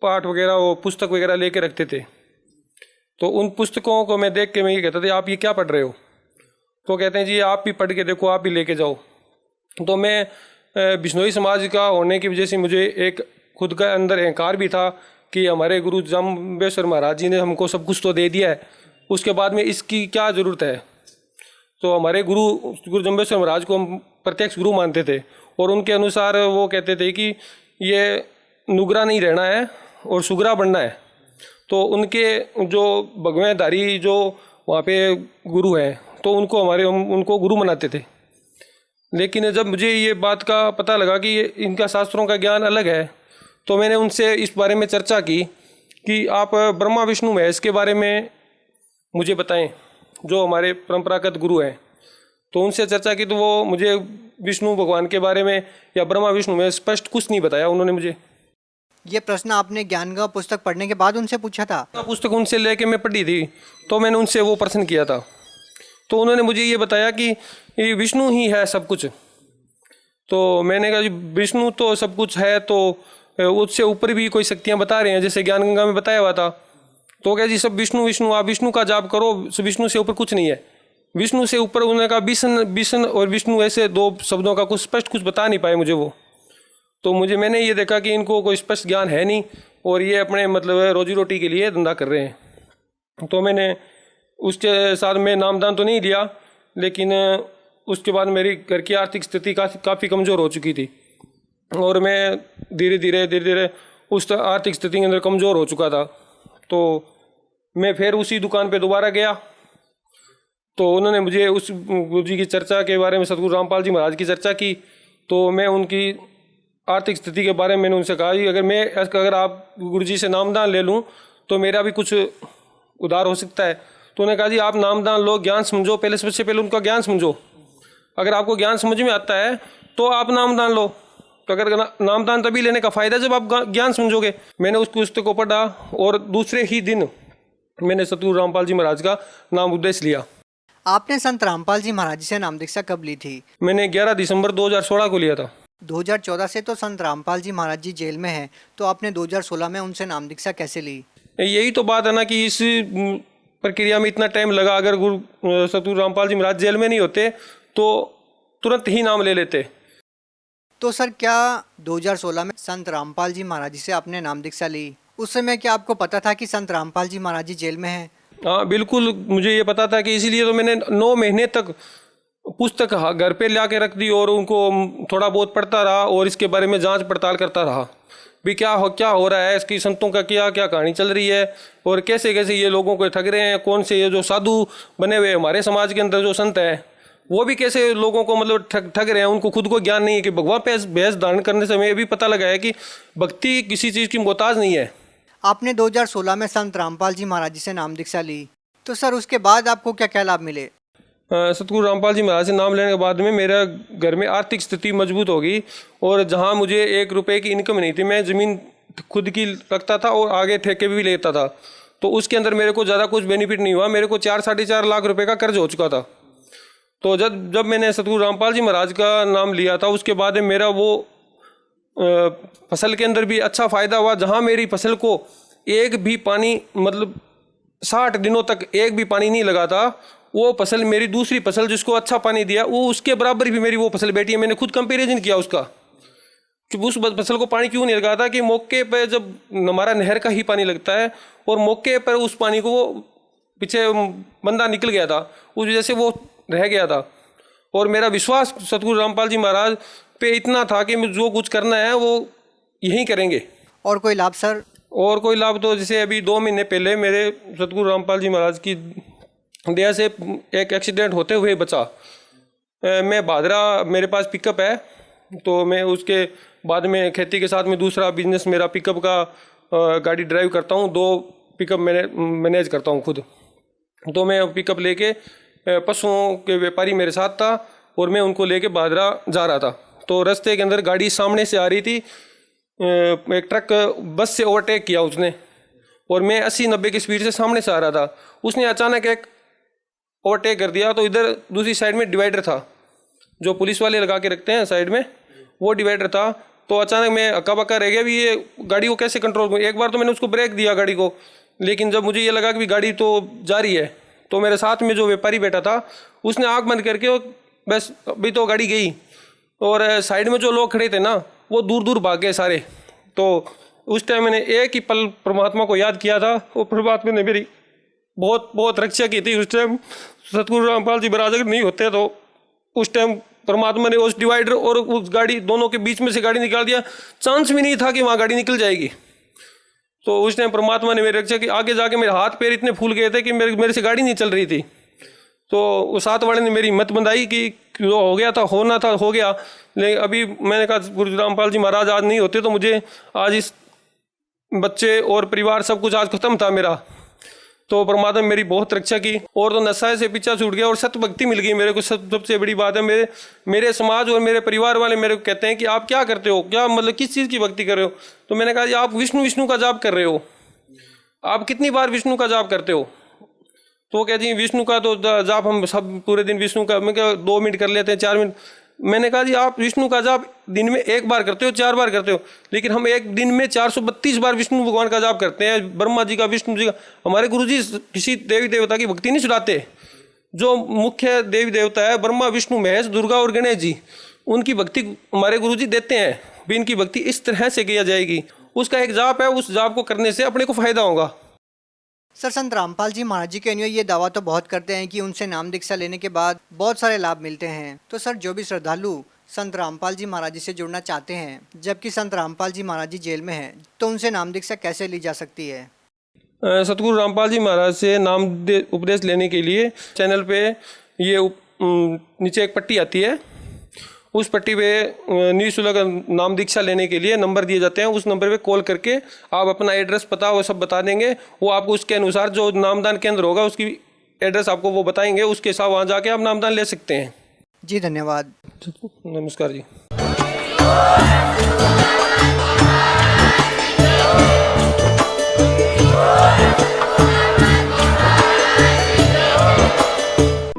पाठ वगैरह वो पुस्तक वगैरह लेके रखते थे। तो उन पुस्तकों को मैं देख के मैं ये कहता था आप ये क्या पढ़ रहे हो? तो कहते हैं जी आप भी पढ़ के देखो, आप भी लेके जाओ। तो मैं बिश्नोई समाज का होने की वजह से मुझे एक खुद का अंदर अहंकार भी था कि हमारे गुरु जम्बेश्वर महाराज जी ने हमको सब कुछ तो दे दिया है, उसके बाद में इसकी क्या ज़रूरत है। तो हमारे गुरु जम्बेश्वर महाराज को हम प्रत्यक्ष गुरु मानते थे और उनके अनुसार वो कहते थे कि ये नुगरा नहीं रहना है और सुगरा बनना है। तो उनके जो भगवेदारी जो वहाँ पे गुरु हैं तो उनको हम उनको गुरु मनाते थे। लेकिन जब मुझे ये बात का पता लगा कि इनका शास्त्रों का ज्ञान अलग है, तो मैंने उनसे इस बारे में चर्चा की कि आप ब्रह्मा विष्णु महेश के बारे में मुझे बताएं। जो हमारे परंपरागत गुरु हैं, तो उनसे चर्चा की तो वो मुझे विष्णु भगवान के बारे में या ब्रह्मा विष्णु में स्पष्ट कुछ नहीं बताया उन्होंने मुझे। ये प्रश्न आपने ज्ञानगंगा पुस्तक पढ़ने के बाद उनसे पूछा था? पुस्तक उनसे लेके मैं पढ़ी थी, तो मैंने उनसे वो प्रश्न किया था, तो उन्होंने मुझे ये बताया कि ये विष्णु ही है सब कुछ। तो मैंने कहा विष्णु तो सब कुछ है, तो उससे ऊपर भी कोई शक्तियाँ बता रहे हैं, जैसे ज्ञानगंगा में बताया हुआ था। तो क्या जी सब विष्णु विष्णु, आप विष्णु का जाप करो, विष्णु से ऊपर कुछ नहीं है। विष्णु से ऊपर उन्होंने कहा विष्णु और विष्णु, ऐसे दो शब्दों का कुछ स्पष्ट कुछ बता नहीं पाए मुझे वो। तो मैंने ये देखा कि इनको कोई स्पष्ट ज्ञान है नहीं और ये अपने मतलब रोजी रोटी के लिए धंधा कर रहे हैं। तो मैंने उसके साथ में नामदान तो नहीं लिया, लेकिन उसके बाद मेरी घर की आर्थिक स्थिति काफ़ी कमज़ोर हो चुकी थी और मैं धीरे धीरे उस आर्थिक स्थिति के अंदर कमज़ोर हो चुका था। तो मैं फिर उसी दुकान पे दोबारा गया, तो उन्होंने मुझे उस गुरु जी की चर्चा के बारे में, सतगुरु रामपाल जी महाराज की चर्चा की। तो मैं उनकी आर्थिक स्थिति के बारे में मैंने उनसे कहा कि अगर आप गुरु जी से नामदान ले लूँ तो मेरा भी कुछ उधार हो सकता है। तो उन्होंने कहा जी आप नामदान लो, ज्ञान समझो, पहले सबसे पहले उनका ज्ञान समझो। अगर आपको ज्ञान समझ में आता है तो आप नामदान लो। तो अगर नामदान तभी लेने का फ़ायदा जब आप ज्ञान समझोगे। मैंने उस पुस्तक को पढ़ा और दूसरे ही दिन मैंने सतगुरु रामपाल जी महाराज का नाम उपदेश लिया। आपने संत रामपाल जी महाराज से नाम दीक्षा कब ली थी? मैंने 11 दिसंबर 2016 को लिया था। 2014 से तो संत रामपाल जी महाराज जी जेल में हैं, तो आपने 2016 में उनसे नाम दीक्षा कैसे ली? यही तो बात है ना कि इस प्रक्रिया में इतना टाइम लगा। अगर सतगुरु रामपाल जी महाराज जेल में नहीं होते तो तुरंत ही नाम ले लेते। तो सर क्या 2016 में संत रामपाल जी महाराज जी से आपने नाम दीक्षा ली? उस समय क्या आपको पता था कि संत रामपाल जी महाराज जी जेल में हैं? हाँ बिल्कुल, मुझे ये पता था कि इसीलिए तो मैंने 9 महीने तक पुस्तक घर पे ला के रख दी और उनको थोड़ा बहुत पढ़ता रहा और इसके बारे में जांच पड़ताल करता रहा भी क्या हो रहा है, इसकी संतों का क्या कहानी चल रही है और कैसे ये लोगों को ठग रहे हैं। कौन से ये जो साधु बने हुए हमारे समाज के अंदर जो संत हैं वो भी कैसे लोगों को मतलब ठग रहे हैं। उनको खुद को ज्ञान नहीं है कि भगवान पे भेष धारण करने से हमें ये भी पता लगा है कि भक्ति किसी चीज़ की मोहताज नहीं है। आपने 2016 में संत रामपाल जी महाराज जी से नाम दीक्षा ली, तो सर उसके बाद आपको क्या क्या लाभ मिले? सतगुरु रामपाल जी महाराज से नाम लेने के बाद में मेरा घर में आर्थिक स्थिति मजबूत हो गई और जहां मुझे 1 रुपए की इनकम नहीं थी, मैं ज़मीन खुद की रखता था और आगे ठेके भी लेता था, तो उसके अंदर मेरे को ज़्यादा कुछ बेनिफिट नहीं हुआ। मेरे को 4-4.5 लाख रुपए का कर्ज हो चुका था। तो जब मैंने सतगुरु रामपाल जी महाराज का नाम लिया था उसके बाद में मेरा वो फसल के अंदर भी अच्छा फ़ायदा हुआ। जहाँ मेरी फसल को एक भी पानी मतलब 60 दिनों तक एक भी पानी नहीं लगा था, वो फसल मेरी दूसरी फसल जिसको अच्छा पानी दिया वो उसके बराबर भी मेरी वो फसल बैठी है। मैंने खुद कंपैरिजन किया उसका कि उस फसल को पानी क्यों नहीं लगा था कि मौके पर जब हमारा नहर का ही पानी लगता है और मौके पर उस पानी को वो पीछे बंदा निकल गया था, उस वजह से वो रह गया था। और मेरा विश्वास सतगुरु रामपाल जी महाराज पे इतना था कि जो कुछ करना है वो यही करेंगे। और कोई लाभ सर? और कोई लाभ तो जैसे अभी 2 महीने पहले मेरे सतगुरु रामपाल जी महाराज की दया से एक एक्सीडेंट होते हुए बचा। मैं भादरा, मेरे पास पिकअप है, तो मैं उसके बाद में खेती के साथ में दूसरा बिजनेस मेरा पिकअप का गाड़ी ड्राइव करता हूँ। 2 पिकअप मैनेज करता हूँ खुद। तो मैं पिकअप लेके पशुओं के व्यापारी मेरे साथ था और मैं उनको लेके भादरा जा रहा था। तो रास्ते के अंदर गाड़ी सामने से आ रही थी, एक ट्रक बस से ओवरटेक किया उसने और मैं 80-90 की स्पीड से सामने से आ रहा था। उसने अचानक एक ओवरटेक कर दिया। तो इधर दूसरी साइड में डिवाइडर था जो पुलिस वाले लगा के रखते हैं साइड में, वो डिवाइडर था। तो अचानक मैं अक्का बक्का रह गया भी ये गाड़ी को कैसे कंट्रोल करूँ। एक बार तो मैंने उसको ब्रेक दिया गाड़ी को, लेकिन जब मुझे ये लगा कि गाड़ी तो जा रही है तो मेरे साथ में जो व्यापारी बैठा था उसने आँख बंद करके बस अभी तो गाड़ी गई और साइड में जो लोग खड़े थे ना वो दूर दूर भाग गए सारे। तो उस टाइम मैंने एक ही पल परमात्मा को याद किया था और परमात्मा ने मेरी बहुत बहुत रक्षा की थी। उस टाइम सतगुरु रामपाल जी महाराज अगर नहीं होते तो उस टाइम परमात्मा ने उस डिवाइडर और उस गाड़ी दोनों के बीच में से गाड़ी निकाल दिया। चांस भी नहीं था कि वहाँ गाड़ी निकल जाएगी। तो उस टाइम परमात्मा ने मेरी रक्षा की। आगे जाके मेरे हाथ पैर इतने फूल गए थे कि मेरे से गाड़ी नहीं चल रही थी। तो उस साथ वाले ने मेरी हिम्मत बंधाई कि जो हो गया था होना था हो गया। लेकिन अभी मैंने कहा गुरु रामपाल जी महाराज आज नहीं होते तो मुझे आज इस बच्चे और परिवार सब कुछ आज ख़त्म था मेरा। तो परमात्मा ने मेरी बहुत रक्षा की और तो नशा से पीछा छूट गया और सत्य भक्ति मिल गई मेरे को। सबसे बड़ी बात है, मेरे समाज और मेरे परिवार वाले मेरे को कहते हैं कि आप क्या करते हो, क्या मतलब किस चीज़ की भक्ति कर रहे हो। तो मैंने कहा जी आप विष्णु का जाप कर रहे हो, आप कितनी बार विष्णु का जाप करते हो। तो वो कहते हैं विष्णु का तो जाप हम सब पूरे दिन विष्णु का, मैं क्या 2 मिनट कर लेते हैं, 4 मिनट। मैंने कहा जी आप विष्णु का जाप दिन में 1 बार करते हो, 4 बार करते हो, लेकिन हम एक दिन में 432 बार विष्णु भगवान का जाप करते हैं, ब्रह्मा जी का, विष्णु जी का। हमारे गुरुजी किसी देवी देवता की भक्ति नहीं छुड़ाते। जो मुख्य देवी देवता है ब्रह्मा विष्णु महेश दुर्गा और गणेश जी, उनकी भक्ति हमारे गुरुजी देते हैं। भी इनकी भक्ति इस तरह से किया जाएगी, उसका एक जाप है, उस जाप को करने से अपने को फायदा होगा। सर संत रामपाल जी महाराज जी के अनुयायी ये दावा तो बहुत करते हैं कि उनसे नाम दीक्षा लेने के बाद बहुत सारे लाभ मिलते हैं। तो सर जो भी श्रद्धालु संत रामपाल जी महाराज जी से जुड़ना चाहते हैं, जबकि संत रामपाल जी महाराज जी जेल में हैं, तो उनसे नाम दीक्षा कैसे ली जा सकती है? सतगुरु रामपाल जी महाराज से नाम उपदेश लेने के लिए चैनल पे ये नीचे एक पट्टी आती है, उस पट्टी पे निःशुल्क नाम दीक्षा लेने के लिए नंबर दिए जाते हैं। उस नंबर पे कॉल करके आप अपना एड्रेस पता वो सब बता देंगे, वो आपको उसके अनुसार जो नामदान केंद्र होगा उसकी एड्रेस आपको वो बताएंगे, उसके हिसाब वहाँ जाके आप नामदान ले सकते हैं। जी धन्यवाद। नमस्कार जी।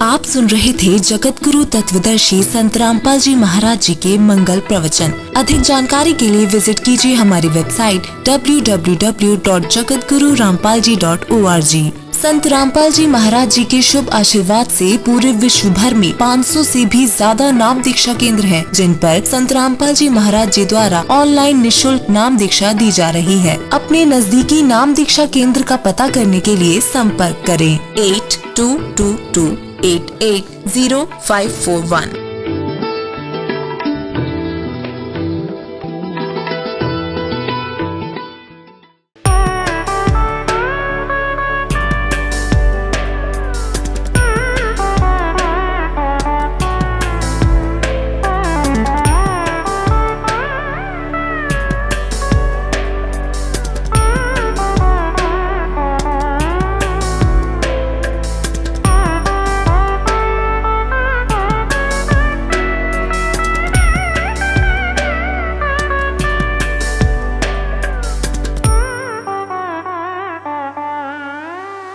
आप सुन रहे थे जगत गुरु तत्वदर्शी संत रामपाल जी महाराज जी के मंगल प्रवचन। अधिक जानकारी के लिए विजिट कीजिए हमारी वेबसाइट www.jagatgururampalji.org। संत रामपाल जी महाराज जी के शुभ आशीर्वाद से पूरे विश्व भर में 500 से भी ज्यादा नाम दीक्षा केंद्र हैं, जिन पर संत रामपाल जी महाराज जी द्वारा ऑनलाइन निःशुल्क नाम दीक्षा दी जा रही है। अपने नजदीकी नाम दीक्षा केंद्र का पता करने के लिए संपर्क करें 8222880541।